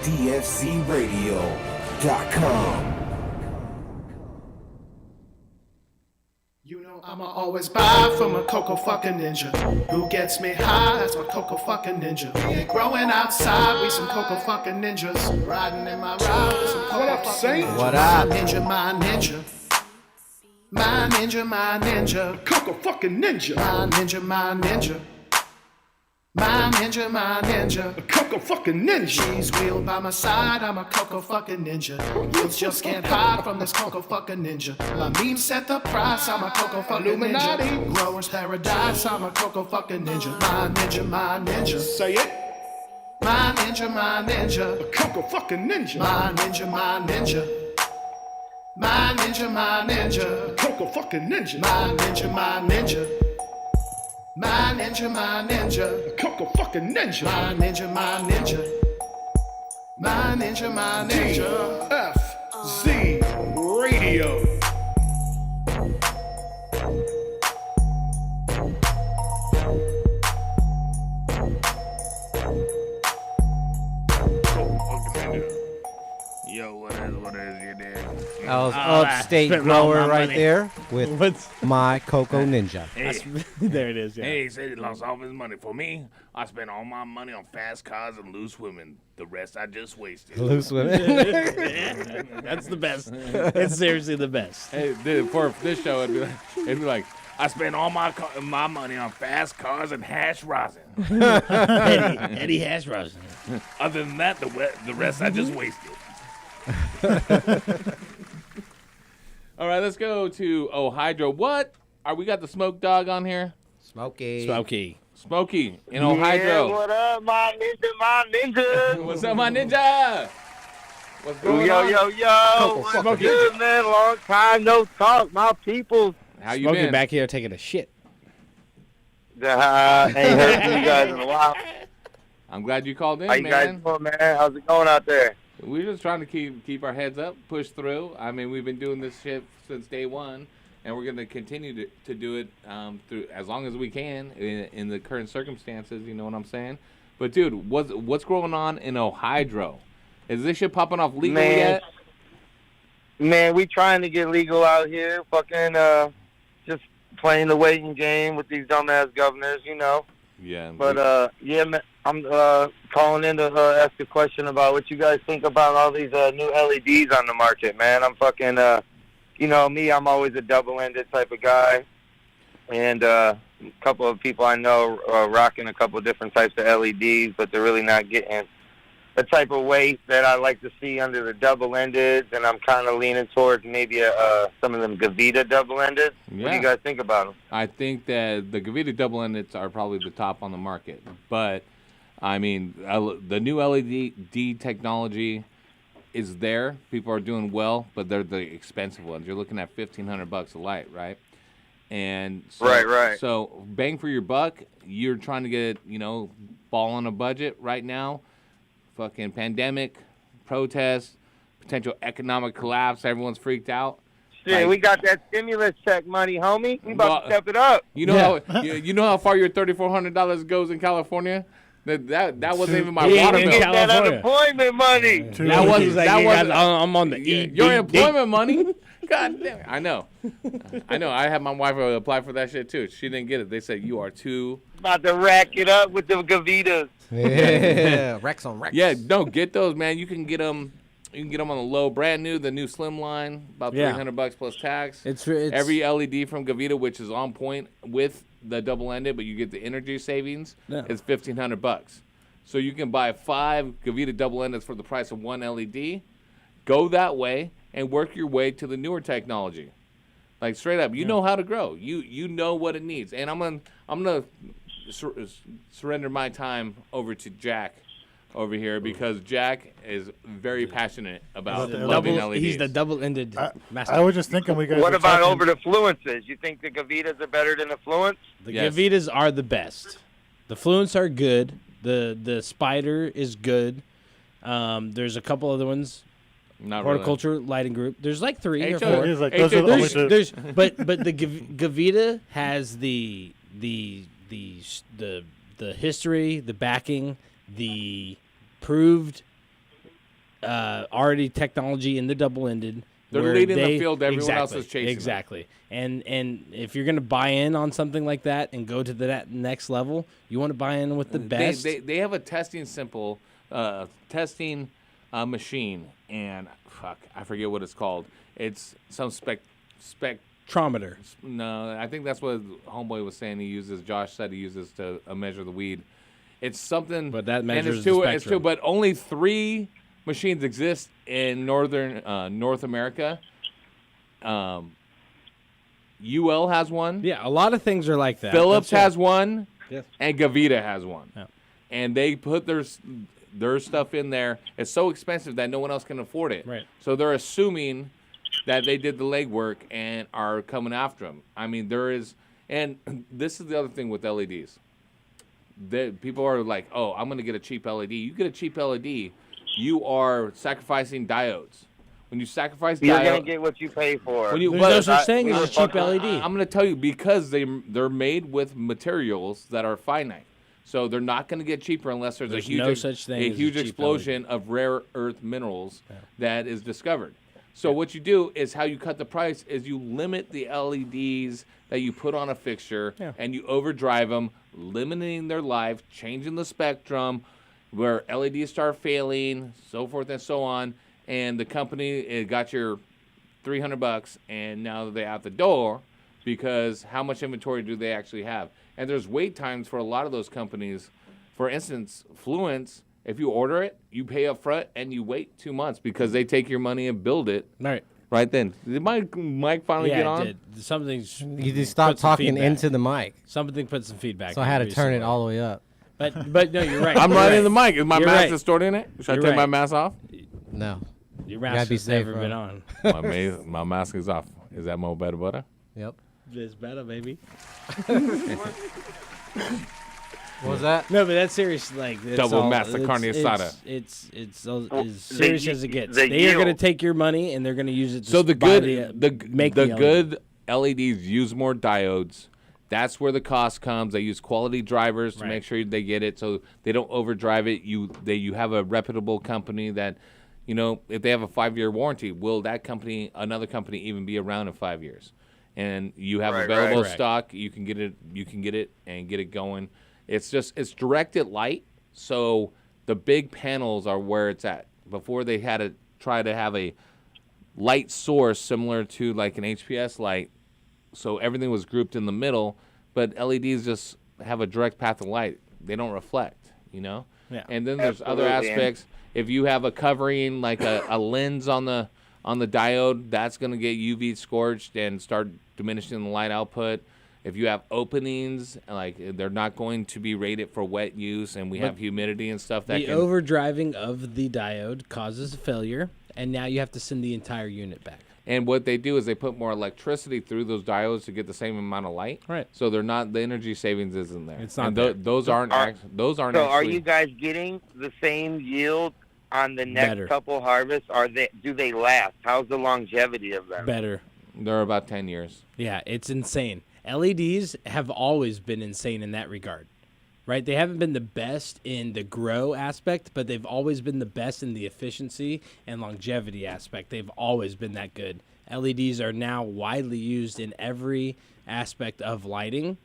Speaker 4: DFCRadio.com.
Speaker 1: I'ma always buy from a Coco fucking ninja. Who gets me high? That's my Coco fucking ninja. We ain't growing outside, we some Coco fucking ninjas. Riding in my ride with some Coco fucking ninjas.
Speaker 10: What up?
Speaker 1: My ninja, my ninja. My ninja, my ninja. Coco fucking ninja. My ninja, my ninja. My ninja, my ninja. A Coco fucking ninja. She's wheeled by my side, I'm a Coco fucking ninja. You just can't hide from this Coco fucking ninja. My meme set the price, I'm a Coco fucking Illuminati. Ninja. Growers paradise, I'm a Coco fucking ninja. My ninja, my ninja. Say it. My ninja, my ninja. A Coco fucking ninja. My ninja, my ninja. My ninja, my ninja. A Coco fucking ninja. My ninja, my ninja. My ninja, my ninja. A Coco fucking ninja. My ninja, my ninja. My ninja, my ninja. DFZ Radio.
Speaker 9: Yo, what is your name?
Speaker 7: That was upstate grower right there with my Coco Ninja.
Speaker 9: Hey.
Speaker 2: There it is. Yeah.
Speaker 9: Hey, he said he lost all his money. For me, I spent all my money on fast cars and loose women. The rest I just wasted.
Speaker 7: Loose women.
Speaker 2: That's the best. It's seriously the best.
Speaker 5: Hey, dude, for this show, it'd be like,
Speaker 9: I spent all my money on fast cars and hash rosin.
Speaker 2: Eddie hash rosin.
Speaker 9: Other than that, the rest I just wasted.
Speaker 5: all right, let's go to Hydro. What? We got the Smoke Dog on here?
Speaker 7: Smokey.
Speaker 5: Smokey in Ohio.
Speaker 11: What up, my ninja?
Speaker 5: What's up, my ninja? What's going on?
Speaker 11: Yo. What's good, man? Long time no talk, my people.
Speaker 5: How you
Speaker 2: Smokey
Speaker 5: been?
Speaker 2: back here taking a shit.
Speaker 11: Ain't heard from you guys in a while.
Speaker 5: I'm glad you called in,
Speaker 11: How you guys
Speaker 5: man.
Speaker 11: doing, man? How's it going out there?
Speaker 5: We're just trying to keep our heads up, push through. I mean, we've been doing this shit since day one, and we're going to continue to do it through as long as we can in the current circumstances. You know what I'm saying? But dude, what's going on in Ohio? Is this shit popping off legal
Speaker 17: Man.
Speaker 5: yet?
Speaker 17: Man, we trying to get legal out here. Fucking just playing the waiting game with these dumbass governors, you know.
Speaker 5: Yeah.
Speaker 17: But yeah, man, I'm calling in to ask a question about what you guys think about all these new LEDs on the market, man. I'm fucking, you know me, I'm always a double-ended type of guy, and a couple of people I know are rocking a couple of different types of LEDs, but they're really not getting the type of weight that I like to see under the double-ended, and I'm kind of leaning towards maybe some of them Gavita double-ended. What do
Speaker 5: Yeah.
Speaker 17: you guys think about them?
Speaker 5: I think that the Gavita double-endeds are probably the top on the market. But, I mean, the new LED technology is there. People are doing well, but they're the expensive ones. You're looking at $1,500 a light, right? And so,
Speaker 17: Right.
Speaker 5: So bang for your buck. You're trying to get, ball on a budget right now. Fucking pandemic, protests, potential economic collapse. Everyone's freaked out.
Speaker 17: Shit, we got that stimulus check money, homie. We about to step it up.
Speaker 5: You know how far your $3,400 goes in California? That wasn't even my water bill.
Speaker 17: That unemployment money.
Speaker 5: That was
Speaker 2: I'm on the
Speaker 5: your employment money. God damn it! I know. I had my wife apply for that shit too. She didn't get it. They said you are too
Speaker 17: About to rack it up with the Gavitas.
Speaker 7: Yeah, Rex on Rex.
Speaker 5: Yeah, no, get those, man. You can get them. You can get them on the low, brand new, the new slim line, about
Speaker 2: Yeah.
Speaker 5: $300 plus tax.
Speaker 2: It's
Speaker 5: every LED from Gavita, which is on point with the double-ended, but you get the energy savings.
Speaker 2: Yeah.
Speaker 5: It's $1,500. So you can buy 5 Gavita double-endeds for the price of 1 LED. Go that way and work your way to the newer technology. Like straight up, you know how to grow. You know what it needs. And I'm gonna surrender my time over to Jack over here because Jack is very passionate about loving LEDs.
Speaker 2: He's the double-ended master.
Speaker 6: I was just thinking we guys.
Speaker 17: What
Speaker 6: were
Speaker 17: about
Speaker 6: talking-
Speaker 17: over the Fluences? You think the Gavitas are better than the Fluence?
Speaker 2: The Gavitas are the best. The Fluents are good. The Spider is good. There's a couple other ones.
Speaker 5: Not
Speaker 2: Horticulture Lighting Group. There's like 3 or 4.
Speaker 6: He's like, those are the only two.
Speaker 2: But the Gavita has the history, the backing, the proved already technology in the double-ended.
Speaker 5: They're
Speaker 2: where
Speaker 5: leading the field. Everyone else
Speaker 2: exactly,
Speaker 5: is chasing them.
Speaker 2: Exactly. And if you're going to buy in on something like that and go to the next level, you want to buy in with the best.
Speaker 5: They have a testing machine, and fuck, I forget what it's called. It's some
Speaker 2: spectrometer.
Speaker 5: No, I think that's what Homeboy was saying. He uses. Josh said he uses to measure the weed. It's something,
Speaker 2: but that measures
Speaker 5: and it's
Speaker 2: the
Speaker 5: two.
Speaker 2: spectrum.
Speaker 5: It's two, but only 3 machines exist in northern North America. UL has one.
Speaker 2: Yeah, a lot of things are like that.
Speaker 5: Philips
Speaker 2: That's
Speaker 5: has
Speaker 2: it.
Speaker 5: one,
Speaker 2: Yes.
Speaker 5: and Gavita has one.
Speaker 2: Yeah.
Speaker 5: And they put their stuff in there. It's so expensive that no one else can afford it.
Speaker 2: Right.
Speaker 5: So they're assuming that they did the legwork and are coming after them. I mean, there is, and this is the other thing with LEDs. People are like, oh, I'm going to get a cheap LED. You get a cheap LED, you are sacrificing diodes. When you sacrifice
Speaker 17: You're
Speaker 5: diodes,
Speaker 17: gonna get what you pay for.
Speaker 2: There's no such thing as a cheap LED.
Speaker 5: I'm going to tell you, because they're made with materials that are finite. So they're not going to get cheaper unless there's
Speaker 2: There's
Speaker 5: a huge,
Speaker 2: no such thing as a cheap
Speaker 5: explosion of rare earth minerals that is discovered. So what you do is how you cut the price is you limit the LEDs that you put on a fixture and you overdrive them, limiting their life, changing the spectrum, where LEDs start failing, so forth and so on. And the company got your $300, and now they're out the door because how much inventory do they actually have? And there's wait times for a lot of those companies. For instance, Fluence, if you order it, you pay up front and you wait 2 months because they take your money and build it. Right then. Did Mike finally get on?
Speaker 2: It did. Something's.
Speaker 7: You just stopped talking into the mic.
Speaker 2: Something put some feedback.
Speaker 7: So I had to turn it all the way up.
Speaker 2: But no, you're right.
Speaker 5: I'm
Speaker 2: You're
Speaker 5: right in
Speaker 2: right.
Speaker 5: the mic. Is my
Speaker 2: You're
Speaker 5: mask
Speaker 2: right.
Speaker 5: distorting it? Should
Speaker 2: You're
Speaker 5: I take my
Speaker 2: right.
Speaker 5: mask off?
Speaker 7: No.
Speaker 2: Your
Speaker 7: gotta
Speaker 2: mask
Speaker 7: be
Speaker 2: has
Speaker 7: safe,
Speaker 2: never
Speaker 7: bro.
Speaker 2: been on.
Speaker 5: My mask is off. Is that more better butter?
Speaker 7: Yep.
Speaker 2: It's better, baby.
Speaker 7: What was that?
Speaker 2: No, but that's serious. Like it's
Speaker 5: Double
Speaker 2: all-
Speaker 5: master
Speaker 2: it's-
Speaker 5: carne asada.
Speaker 2: It's as serious as it gets.
Speaker 17: the
Speaker 2: They are going to
Speaker 17: yield.
Speaker 2: take your money and they're going to use it. To
Speaker 5: So the
Speaker 2: buy
Speaker 5: good,
Speaker 2: make
Speaker 5: the
Speaker 2: LED.
Speaker 5: good LEDs use more diodes That's where the cost comes. They use quality drivers to make sure they get it, so they don't overdrive it. You have a reputable company that, if they have a 5-year warranty, will that company, another company, even be around in 5 years? And you have available stock. You can get it. You can get it and get it going. It's directed light, so the big panels are where it's at. Before they had to try to have a light source similar to like an HPS light, so everything was grouped in the middle, but LEDs just have a direct path of light. They don't reflect, Yeah. And then there's other aspects. If you have a covering like a lens on the diode, that's going to get UV scorched and start diminishing the light output. If you have openings, like they're not going to be rated for wet use, and we have humidity and stuff that
Speaker 2: the overdriving of the diode causes a failure, and now you have to send the entire unit back.
Speaker 5: And what they do is they put more electricity through those diodes to get the same amount of light.
Speaker 2: Right.
Speaker 5: So they're not, the energy savings isn't there.
Speaker 2: It's not
Speaker 5: and
Speaker 2: there.
Speaker 5: Those aren't. Those aren't.
Speaker 17: So,
Speaker 5: actually,
Speaker 17: are you guys getting the same yield on the next
Speaker 2: Better.
Speaker 17: couple harvests? Do they last? How's the longevity of them?
Speaker 2: Better.
Speaker 5: They're about 10 years.
Speaker 2: Yeah, it's insane. LEDs have always been insane in that regard, right? They haven't been the best in the grow aspect, but they've always been the best in the efficiency and longevity aspect. They've always been that good. LEDs are now widely used in every aspect of lighting,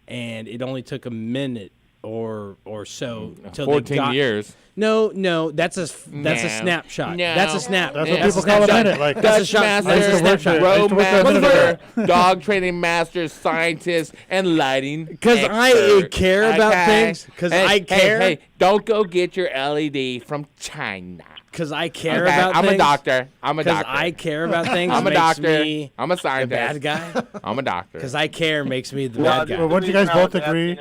Speaker 2: and it only took a minute or so till
Speaker 5: 14 years.
Speaker 2: No, that's a snapshot.
Speaker 5: No.
Speaker 2: That's a snap.
Speaker 6: That's what people call a minute. Like,
Speaker 2: that's a
Speaker 5: Dutch
Speaker 2: shot.
Speaker 5: master,
Speaker 2: That's a snapshot.
Speaker 5: road master, dog training master, scientist, and lighting.
Speaker 2: Because I care about things. Because I care.
Speaker 5: Hey, don't go get your LED from China.
Speaker 2: Because I care about
Speaker 5: I'm
Speaker 2: things.
Speaker 5: a doctor. I'm a doctor.
Speaker 2: Because I care about things.
Speaker 5: I'm a
Speaker 2: makes
Speaker 5: doctor.
Speaker 2: Me
Speaker 5: I'm a scientist.
Speaker 2: The bad guy.
Speaker 5: I'm a doctor.
Speaker 2: Because I care makes me the bad guy.
Speaker 6: Well, wouldn't you guys both agree?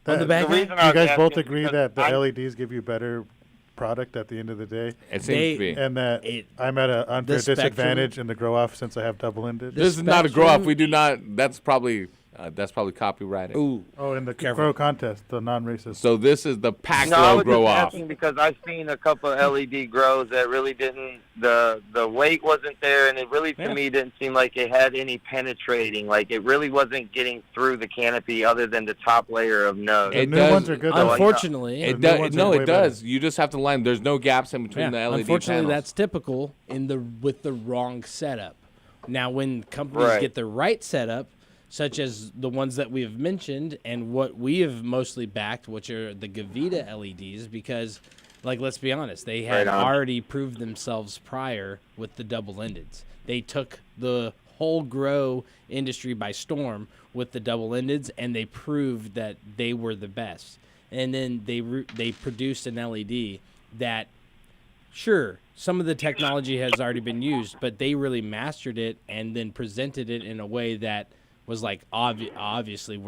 Speaker 2: On the back
Speaker 6: Do
Speaker 2: end?
Speaker 6: you guys both agree that the LEDs give you better product at the end of the day?
Speaker 5: It seems to be.
Speaker 6: And that I'm at an unfair disadvantage in the grow off since I have double ended.
Speaker 5: This is not a grow off. We do not. That's probably copyrighted.
Speaker 2: Ooh.
Speaker 6: Oh, in the grow contest, the non-racist.
Speaker 5: So this is the
Speaker 17: No, I
Speaker 5: Paxlow
Speaker 17: was
Speaker 5: grow
Speaker 17: just
Speaker 5: off.
Speaker 17: asking because I've seen a couple of LED grows that really didn't. The weight wasn't there, and it really to me didn't seem like it had any penetrating. Like it really wasn't getting through the canopy other than the top layer of nose.
Speaker 5: It does.
Speaker 6: ones are good, though.
Speaker 2: Unfortunately,
Speaker 5: It does. No, it does. You just have to line. There's no gaps in between the LED
Speaker 2: unfortunately,
Speaker 5: panels.
Speaker 2: that's typical with the wrong setup. Now, when companies get the right setup, such as the ones that we have mentioned and what we have mostly backed, which are the Gavita LEDs, because, let's be honest, they had already proved themselves prior with the double-endeds. They took the whole grow industry by storm with the double-endeds, and they proved that they were the best. And then they produced an LED that, sure, some of the technology has already been used, but they really mastered it and then presented it in a way that was obviously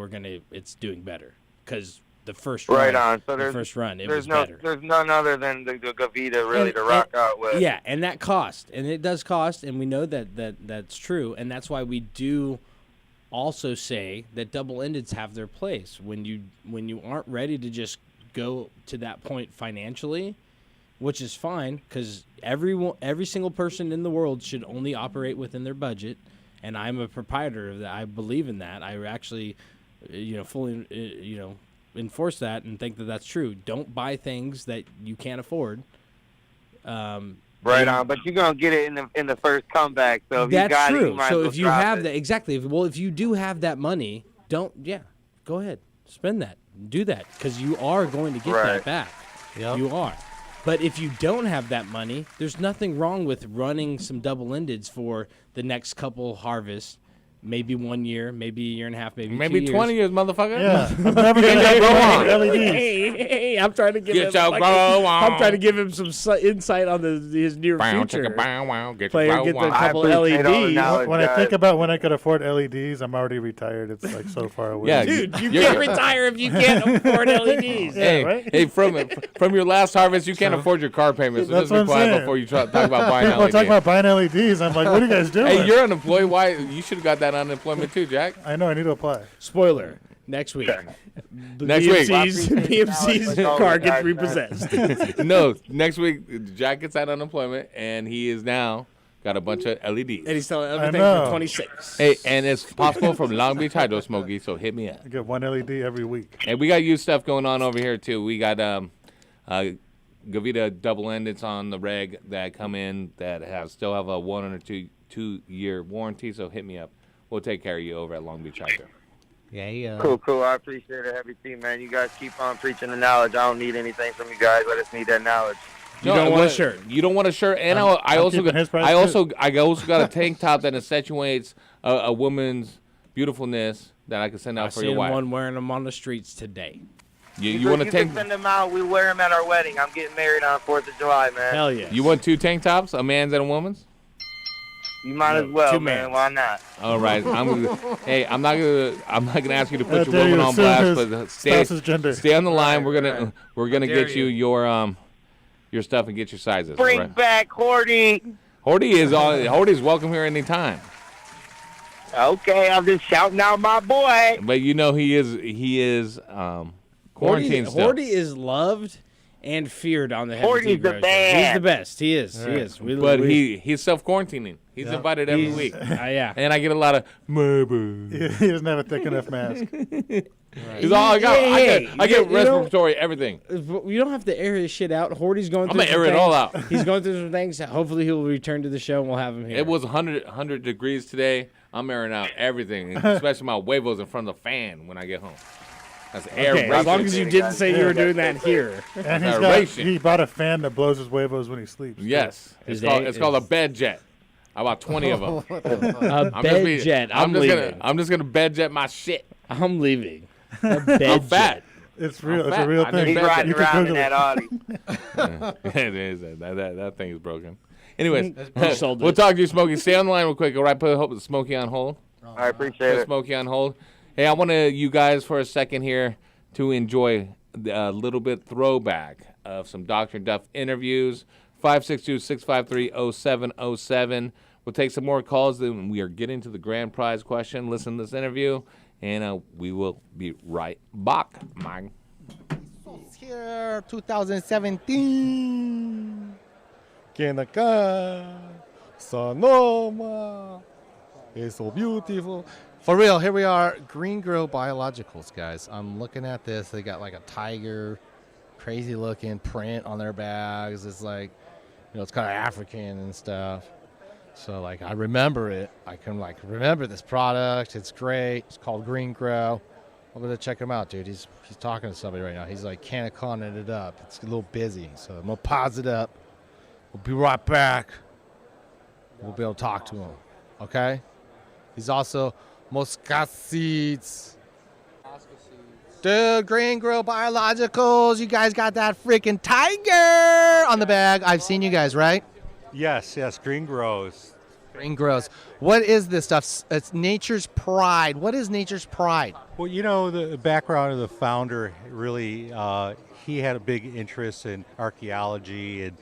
Speaker 2: it's doing better because the first
Speaker 17: Right
Speaker 2: run,
Speaker 17: on. So
Speaker 2: the first run it
Speaker 17: there's
Speaker 2: was better.
Speaker 17: There's none other than the Gavita really to rock out with.
Speaker 2: Yeah, and that cost, and it does cost, and we know that's true, and that's why we do also say that double-endeds have their place when you aren't ready to just go to that point financially, which is fine because every single person in the world should only operate within their budget. And I'm a proprietor of that. I believe in that. I actually, fully, enforce that and think that that's true. Don't buy things that you can't afford.
Speaker 17: Right on, but you're gonna get it in the first comeback. So if
Speaker 2: that's
Speaker 17: you got
Speaker 2: true.
Speaker 17: it, you might
Speaker 2: So
Speaker 17: as well
Speaker 2: if you
Speaker 17: drop
Speaker 2: have
Speaker 17: it.
Speaker 2: that, exactly. Well, if you do have that money, go ahead, spend that, do that, because you are going to get that back.
Speaker 7: Yep.
Speaker 2: You are. But if you don't have that money, there's nothing wrong with running some double-endeds for the next couple harvests, maybe 1 year, maybe a year and a half, maybe 2 years.
Speaker 5: 20 years, motherfucker.
Speaker 6: Yeah, I'm never gonna grow on LEDs.
Speaker 2: Hey, I'm trying to give
Speaker 5: Get
Speaker 2: him.
Speaker 5: your grow on.
Speaker 2: I'm trying to give him some insight on his near future.
Speaker 5: Get
Speaker 2: Player get the couple
Speaker 17: appreciate all the
Speaker 2: LEDs.
Speaker 17: knowledge.
Speaker 6: When I think about when I could afford LEDs, I'm already retired. It's like so far away.
Speaker 5: Yeah,
Speaker 2: Dude, you can't retire if you can't afford LEDs.
Speaker 5: Hey, from your last harvest, you can't afford your car payments. So
Speaker 6: That's
Speaker 5: just
Speaker 6: what
Speaker 5: be
Speaker 6: I'm
Speaker 5: quiet
Speaker 6: saying.
Speaker 5: before you talk about buying
Speaker 6: People are talking
Speaker 5: LEDs.
Speaker 6: about buying LEDs. I'm like, what are you guys doing?
Speaker 5: Hey, you're unemployed. Why? You should have got that unemployment too, Jack.
Speaker 6: I know. I need to apply.
Speaker 2: Spoiler. Next week.
Speaker 5: Next week.
Speaker 2: BMC's car gets repossessed.
Speaker 5: No, next week Jack gets that unemployment, and he is now Got a bunch of LEDs.
Speaker 2: And he's selling everything
Speaker 6: know.
Speaker 2: for 26.
Speaker 5: Hey, and it's possible from Long Beach Hydro, Smokey, so hit me up.
Speaker 6: I get one LED every week.
Speaker 5: And we got used stuff going on over here, too. We got Gavita double-endeds on the reg that come in that still have a 1 or 2 year warranty, so hit me up. We'll take care of you over at Long Beach Hydro.
Speaker 7: Yeah.
Speaker 17: Cool. I appreciate it, heavy team, man. You guys keep on preaching the knowledge. I don't need anything from you guys. I just need that knowledge.
Speaker 2: You don't want a shirt.
Speaker 5: You don't want a shirt, and I also got a tank top that accentuates a woman's beautifulness that I can send out
Speaker 2: I
Speaker 5: for
Speaker 2: seen
Speaker 5: your wife.
Speaker 2: one wearing them on the streets today.
Speaker 5: You want to
Speaker 17: You
Speaker 5: tank?
Speaker 17: can send them out. We wear them at our wedding. I'm getting married on 4th of July, man.
Speaker 2: Hell yeah.
Speaker 5: You want 2 tank tops, a man's and a woman's?
Speaker 17: You might as well,
Speaker 2: 2
Speaker 17: man.
Speaker 2: mans.
Speaker 17: Why not?
Speaker 5: All right. I'm not gonna ask you to put your
Speaker 6: dare
Speaker 5: woman
Speaker 6: you
Speaker 5: on
Speaker 6: assume
Speaker 5: blast,
Speaker 6: his
Speaker 5: but
Speaker 6: spouse's gender.
Speaker 5: stay on the line. We're gonna
Speaker 2: dare
Speaker 5: get you your stuff and get your sizes.
Speaker 17: Bring
Speaker 5: all right?
Speaker 17: back Horty.
Speaker 5: Horty's welcome here anytime.
Speaker 17: Okay, I'm just shouting out my boy.
Speaker 5: But you know he is quarantined still.
Speaker 2: Horty is loved and feared on the Heavy
Speaker 17: Horty's
Speaker 2: Tea
Speaker 17: the
Speaker 2: Grow Show.
Speaker 17: best.
Speaker 2: He's the best. He is. He is.
Speaker 5: But he's self-quarantining. He's invited every week.
Speaker 2: Yeah.
Speaker 5: And I get a lot of maybe.
Speaker 6: He doesn't have a thick enough mask.
Speaker 5: He's all I get
Speaker 2: You
Speaker 5: respiratory everything.
Speaker 2: You don't have to air his shit out. Horty's going
Speaker 5: I'm
Speaker 2: through
Speaker 5: gonna
Speaker 2: some
Speaker 5: air it
Speaker 2: things.
Speaker 5: all out.
Speaker 2: He's going through some things. Hopefully he'll return to the show and we'll have him here.
Speaker 5: It was 100 degrees today. I'm airing out everything, especially my huevos in front of the fan when I get home. That's air.
Speaker 2: Okay, as long as you didn't say you were doing that here.
Speaker 6: And
Speaker 5: That's
Speaker 6: he bought a fan that blows his huevos when he sleeps.
Speaker 5: Yes, it's called a bed jet. I bought 20 of them.
Speaker 2: A bed jet. I'm leaving.
Speaker 5: I'm just gonna bed jet my shit.
Speaker 2: I'm leaving. A bed
Speaker 5: I'm fat.
Speaker 2: jet.
Speaker 6: It's real.
Speaker 5: I'm
Speaker 6: It's
Speaker 5: fat.
Speaker 6: a real
Speaker 5: I
Speaker 6: thing.
Speaker 5: need
Speaker 17: He's riding
Speaker 6: You can
Speaker 17: around in
Speaker 6: Google
Speaker 17: that
Speaker 6: it.
Speaker 17: Audi.
Speaker 5: It is. That thing is broken. Anyways,
Speaker 2: pretty sold
Speaker 5: we'll
Speaker 2: it.
Speaker 5: talk to you, Smokey. Stay on the line real quick. All right, put Smokey on hold.
Speaker 17: I appreciate
Speaker 5: Put
Speaker 17: it.
Speaker 5: Smokey on hold. Hey, I want you guys for a second here to enjoy a little bit throwback of some Dr. Duff interviews. 562-653-0707. We'll take some more calls. Then we are getting to the grand prize question. Listen to this interview, and we will be right back, man.
Speaker 7: Here, 2017. Kenaka, Sonoma. It's so beautiful. For real, here we are, Green Grow Biologicals, guys. I'm looking at this. They got like a tiger, crazy looking print on their bags. It's like, it's kind of African and stuff. So like, I remember it. I can like remember this product. It's great. It's called Green Grow. I'm gonna check him out, dude. He's talking to somebody right now. He's like canaconing it up. It's a little busy, so I'm gonna pause it up. We'll be right back. We'll be able to talk to him. Okay? He's also Mosca seeds. Dude, Green Grow Biologicals. You guys got that freaking tiger on the bag. I've seen you guys, right?
Speaker 19: Yes, Green Grows.
Speaker 7: Green Grows. What is this stuff? It's Nature's Pride. What is Nature's Pride?
Speaker 19: Well, the background of the founder really, he had a big interest in archaeology and,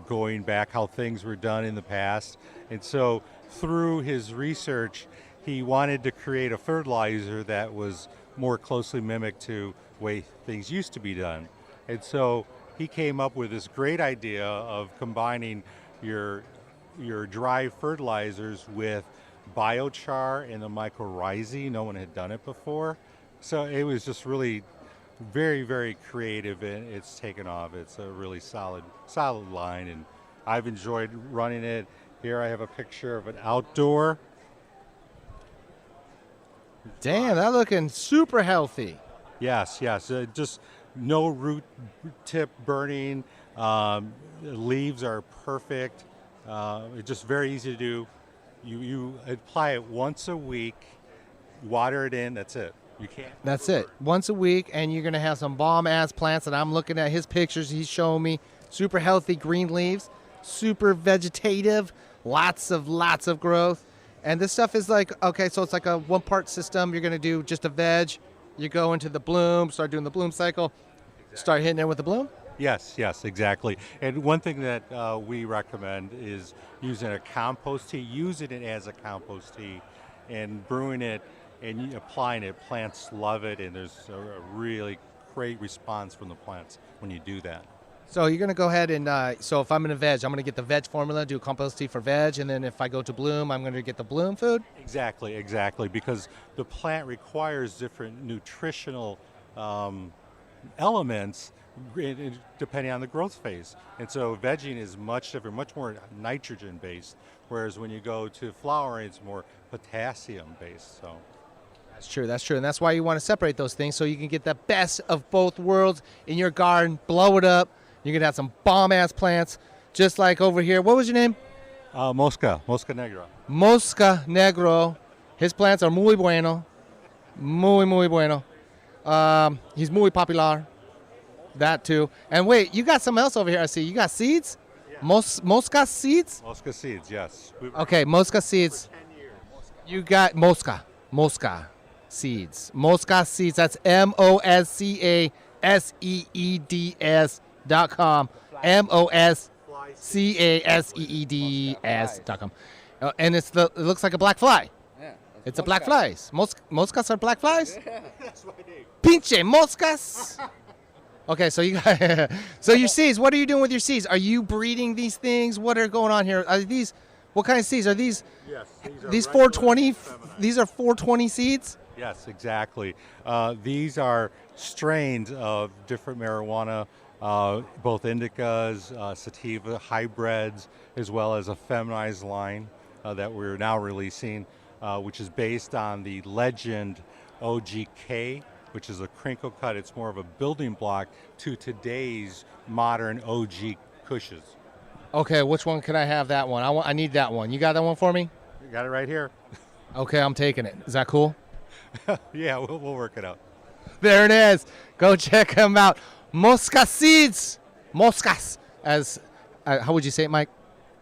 Speaker 19: going back how things were done in the past. And so through his research, he wanted to create a fertilizer that was more closely mimicked to the way things used to be done. And so he came up with this great idea of combining your dry fertilizers with biochar and the mycorrhizae. No one had done it before. So it was just really very, very creative, and it's taken off. It's a really solid line, and I've enjoyed running it. Here I have a picture of an outdoor.
Speaker 7: Damn, that looking super healthy.
Speaker 19: Yes. Just no root tip burning. Leaves are perfect. It's just very easy to do. You apply it once a week, water it in, that's it. You can't.
Speaker 7: That's it. Once a week, and you're going to have some bomb-ass plants that I'm looking at his pictures. He's showing me super healthy green leaves, super vegetative, lots of growth. And this stuff is like, okay, so it's like a one-part system. You're going to do just a veg. You go into the bloom, start doing the bloom cycle, start hitting it with the bloom.
Speaker 19: Yes, exactly. And one thing that we recommend is using a compost tea, using it as a compost tea and brewing it and applying it. Plants love it, and there's a really great response from the plants when you do that.
Speaker 12: So you're going to go ahead and, so if I'm in a veg, I'm going to get the veg formula, do compost tea for veg, and then if I go to bloom, I'm going to get the bloom food?
Speaker 19: Exactly, because the plant requires different nutritional elements depending on the growth phase. And so vegging is much different, much more nitrogen based, whereas when you go to flowering, it's more potassium based. So
Speaker 12: That's true. And that's why you want to separate those things so you can get the best of both worlds in your garden, blow it up. You're going to have some bomb-ass plants, just like over here. What was your name?
Speaker 19: Mosca Negro.
Speaker 12: Mosca Negro. His plants are muy bueno. Muy bueno. He's muy popular. That too. And wait, you got something else over here I see. You got seeds? Yeah. Mosca seeds?
Speaker 19: Mosca seeds, yes.
Speaker 12: Okay, Mosca seeds. You got Mosca seeds. Mosca seeds. That's MOSCASEEDS.com. MOSCASEEDS.com. And it looks like a black fly.
Speaker 20: Yeah.
Speaker 12: It's a black flies. Moscas are black flies?
Speaker 20: Yeah.
Speaker 12: Pinche moscas. Okay, so you got so your seeds. What are you doing with your seeds? Are you breeding these things? What are going on here? Are these what kind of seeds are these?
Speaker 19: Yes,
Speaker 12: these 420. These are 420 seeds.
Speaker 19: Yes, exactly. These are strains of different marijuana, both indicas, sativa hybrids, as well as a feminized line that we're now releasing, which is based on the legend OGK, which is a crinkle cut. It's more of a building block to today's modern OG Kushes.
Speaker 12: Okay, which one can I have? That one. I need that one. You got that one for me?
Speaker 19: You got it right here.
Speaker 12: Okay, I'm taking it. Is that cool?
Speaker 19: Yeah, we'll work it out.
Speaker 12: There it is. Go check them out. Mosca seeds. Moscas. As how would you say it, Mike?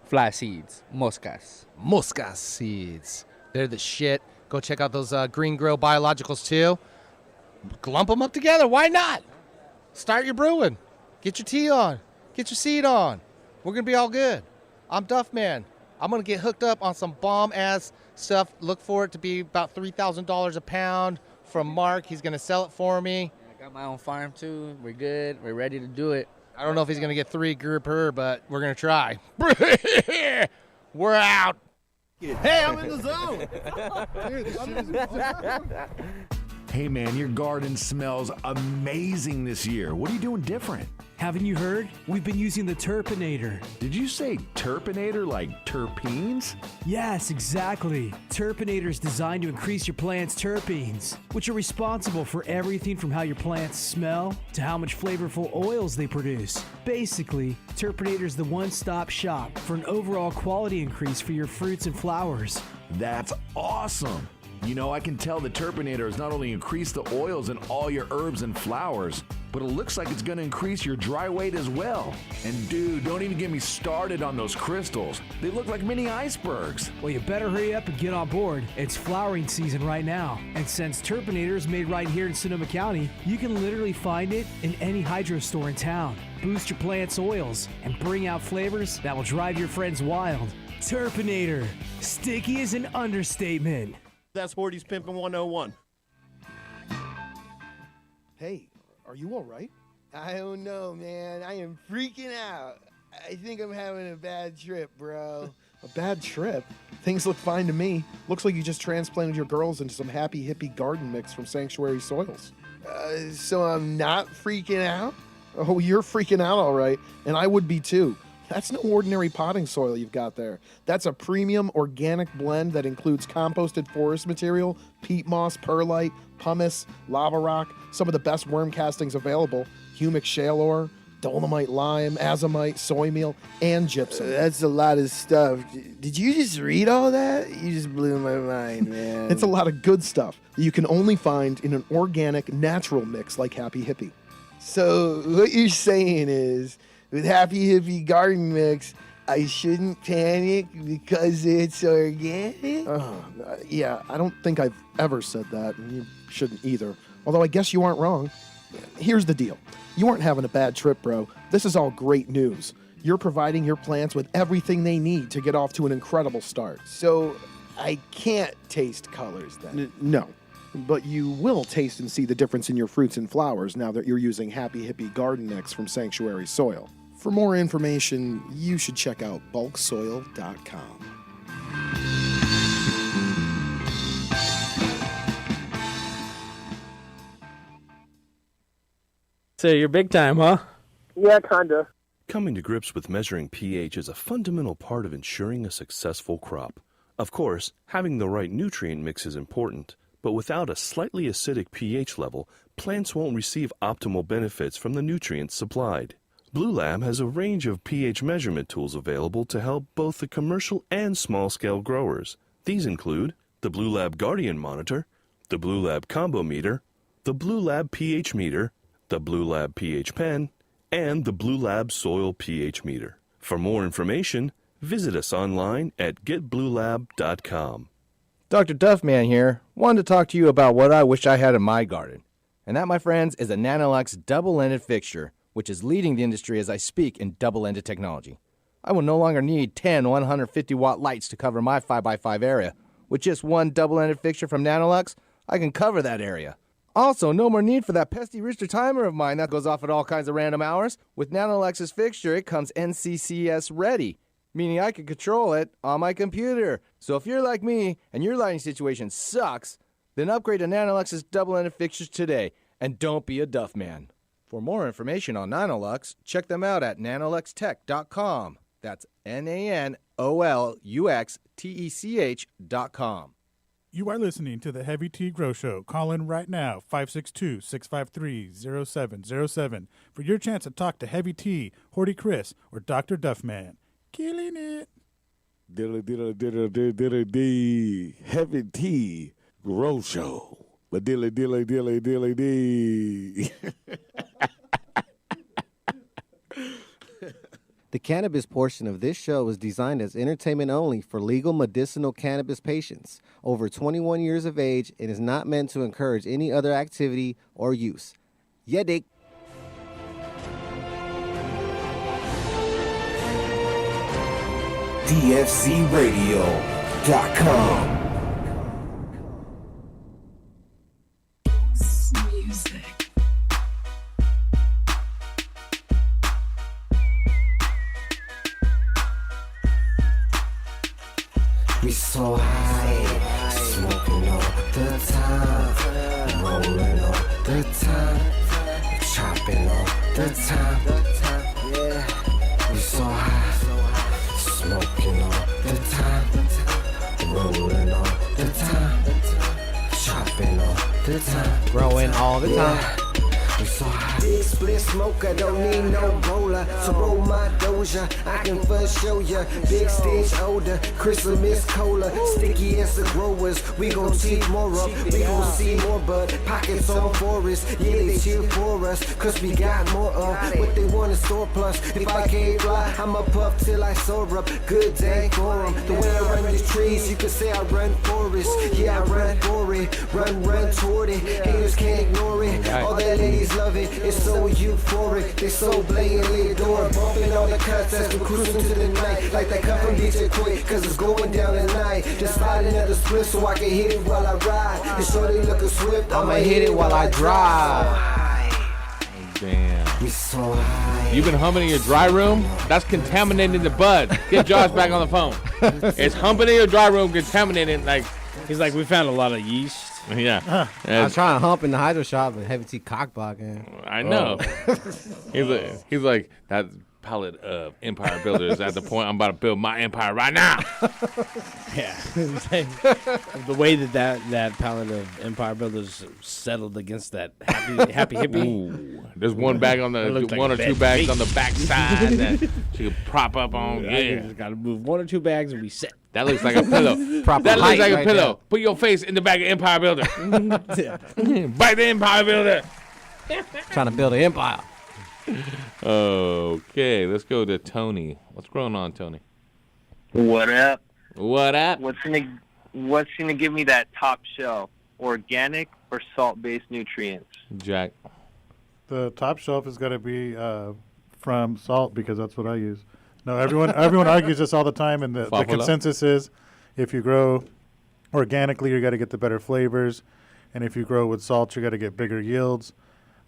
Speaker 20: Fly seeds. Moscas.
Speaker 12: Mosca seeds. They're the shit. Go check out those Green Grill Biologicals too. Lump them up together. Why not? Start your brewing. Get your tea on. Get your seed on. We're going to be all good. I'm Duff Man. I'm going to get hooked up on some bomb-ass stuff. Look for it to be about $3,000 a pound from Mark. He's going to sell it for me.
Speaker 20: I got my own farm, too. We're good. We're ready to do it.
Speaker 12: I don't know if he's going to get 3 group per, but we're going to try. We're out.
Speaker 18: Hey, I'm in the zone.
Speaker 13: Hey man, your garden smells amazing this year. What are you doing different?
Speaker 14: Haven't you heard? We've been using the Turpinator.
Speaker 13: Did you say Turpinator like terpenes?
Speaker 14: Yes, exactly. Turpinator is designed to increase your plant's terpenes, which are responsible for everything from how your plants smell to how much flavorful oils they produce. Basically, Turpinator is the one-stop shop for an overall quality increase for your fruits and flowers.
Speaker 13: That's awesome. You know, I can tell the Turpinator has not only increased the oils in all your herbs and flowers, but it looks like it's going to increase your dry weight as well. And dude, don't even get me started on those crystals. They look like mini icebergs.
Speaker 14: Well, you better hurry up and get on board. It's flowering season right now. And since Turpinator is made right here in Sonoma County, you can literally find it in any hydro store in town. Boost your plant's oils and bring out flavors that will drive your friends wild. Turpinator. Sticky is an understatement.
Speaker 18: That's Horty's Pimpin' 101.
Speaker 21: Hey, are you all right?
Speaker 23: I don't know, man. I am freaking out. I think I'm having a bad trip, bro.
Speaker 21: A bad trip? Things look fine to me. Looks like you just transplanted your girls into some happy hippie garden mix from Sanctuary Soils.
Speaker 23: So I'm not freaking out?
Speaker 21: Oh, you're freaking out all right, and I would be too. That's no ordinary potting soil you've got there. That's a premium organic blend that includes composted forest material, peat moss, perlite, pumice, lava rock, some of the best worm castings available, humic shale ore, dolomite lime, azomite, soy meal, and gypsum.
Speaker 23: That's a lot of stuff. Did you just read all that? You just blew my mind, man.
Speaker 21: It's a lot of good stuff that you can only find in an organic, natural mix like Happy Hippie.
Speaker 23: So what you're saying is, with Happy Hippie Garden Mix, I shouldn't panic because it's organic?
Speaker 21: Yeah, I don't think I've ever said that, and you shouldn't either. Although I guess you aren't wrong. Here's the deal. You aren't having a bad trip, bro. This is all great news. You're providing your plants with everything they need to get off to an incredible start.
Speaker 23: So I can't taste colors then?
Speaker 21: No. but you will taste and see the difference in your fruits and flowers now that you're using Happy Hippie Garden Mix from Sanctuary Soil. For more information, you should check out bulksoil.com.
Speaker 22: So you're big time, huh?
Speaker 3: Yeah, kinda. Coming to grips with measuring pH is a fundamental part of ensuring a successful crop. Of course, having the right nutrient mix is important, but without a slightly acidic pH level, plants won't receive optimal benefits from the nutrients supplied. Blue Lab has a range of pH measurement tools available to help both the commercial and small-scale growers. These include the Blue Lab Guardian Monitor, the Blue Lab Combo Meter, the Blue Lab pH Meter, the Blue Lab pH Pen, and the Blue Lab Soil pH Meter. For more information, visit us online at getbluelab.com.
Speaker 12: Dr. Duffman here. Wanted to talk to you about what I wish I had in my garden. And that, my friends, is a Nanolux double-ended fixture, which is leading the industry as I speak in double-ended technology. I will no longer need 10 150-watt lights to cover my 5x5 area. With just one double-ended fixture from Nanolux, I can cover that area. Also, no more need for that pesky Richter timer of mine that goes off at all kinds of random hours. With Nanolux's fixture, it comes NCCS ready, meaning I can control it on my computer. So if you're like me and your lighting situation sucks, then upgrade to Nanolux's double-ended fixtures today, and don't be a duff man. For more information on Nanolux, check them out at nanoluxtech.com. That's NANOLUXTECH.com.
Speaker 8: You are listening to the Heavy Tea Grow Show. Call in right now, 562-653-0707, for your chance to talk to Heavy Tea, Horty Chris, or Dr. Duffman. Killing it.
Speaker 18: Dilly Heavy Tea Grow Show. But dilly.
Speaker 10: The cannabis portion of this show is designed as entertainment only for legal medicinal cannabis patients over 21 years of age and is not meant to encourage any other activity or use. Yeah, dick.
Speaker 4: DFCRadio.com. We so high, smoking all the time, rolling all the time, chopping all the time. Yeah, we so high, smoking all the time, rolling all the time, chopping all the time,
Speaker 7: growing all the time.
Speaker 4: We so high. Big split smoker, don't need no roller. So roll my doja, I can first show ya. Big stage older, Christmas cola. Sticky as the growers, we gon' teach more up. We gon' see more bud, pockets on forest. Yeah, they cheer for us, cause we got more of what they want in store plus. If I can't fly, I'ma puff till I soar up. Good day for 'em. The way I run these trees, you can say I run forest. Yeah, I run for it, run toward it. Haters can't ignore it. All that ladies love it, it's so euphoric. They so blatantly adore, bumping all the cuts as we cruising to the night. Like that cut from DJ Quick, cause it's going down tonight. Just sliding at the split so I can hit it while I ride. And shorty looking swift, I'ma hit it while I drive.
Speaker 5: Damn. You've been humming in your dry room? That's contaminating the bud. Get Josh back on the phone. It's humping in your dry room, contaminating. Like
Speaker 2: he's like, we found a lot of yeast.
Speaker 5: Yeah.
Speaker 7: I was trying to hump in the hydro shop, but Heavy Tea cockblocking.
Speaker 5: I know. He's like that palette of Empire Builders at the point I'm about to build my empire right now.
Speaker 2: Yeah. The way that palette of Empire Builders settled against that happy hippie.
Speaker 5: Ooh, there's one bag on the
Speaker 2: Like
Speaker 5: one or two bags on the back side that she could prop up on. Yeah.
Speaker 2: Just gotta move one or two bags and we set.
Speaker 5: That looks like a pillow. That looks like a pillow. Put your face in the back of Empire Builder. Bite the Empire Builder.
Speaker 7: Trying to build an empire.
Speaker 5: Okay, let's go to Tony. What's going on, Tony?
Speaker 15: What up?
Speaker 5: What up?
Speaker 15: What's gonna give me that top shelf? Organic or salt-based nutrients?
Speaker 5: Jack.
Speaker 6: The top shelf is going to be from salt because that's what I use. No, everyone argues this all the time, and the consensus is if you grow organically, you got to get the better flavors. and if you grow with salts, you got to get bigger yields.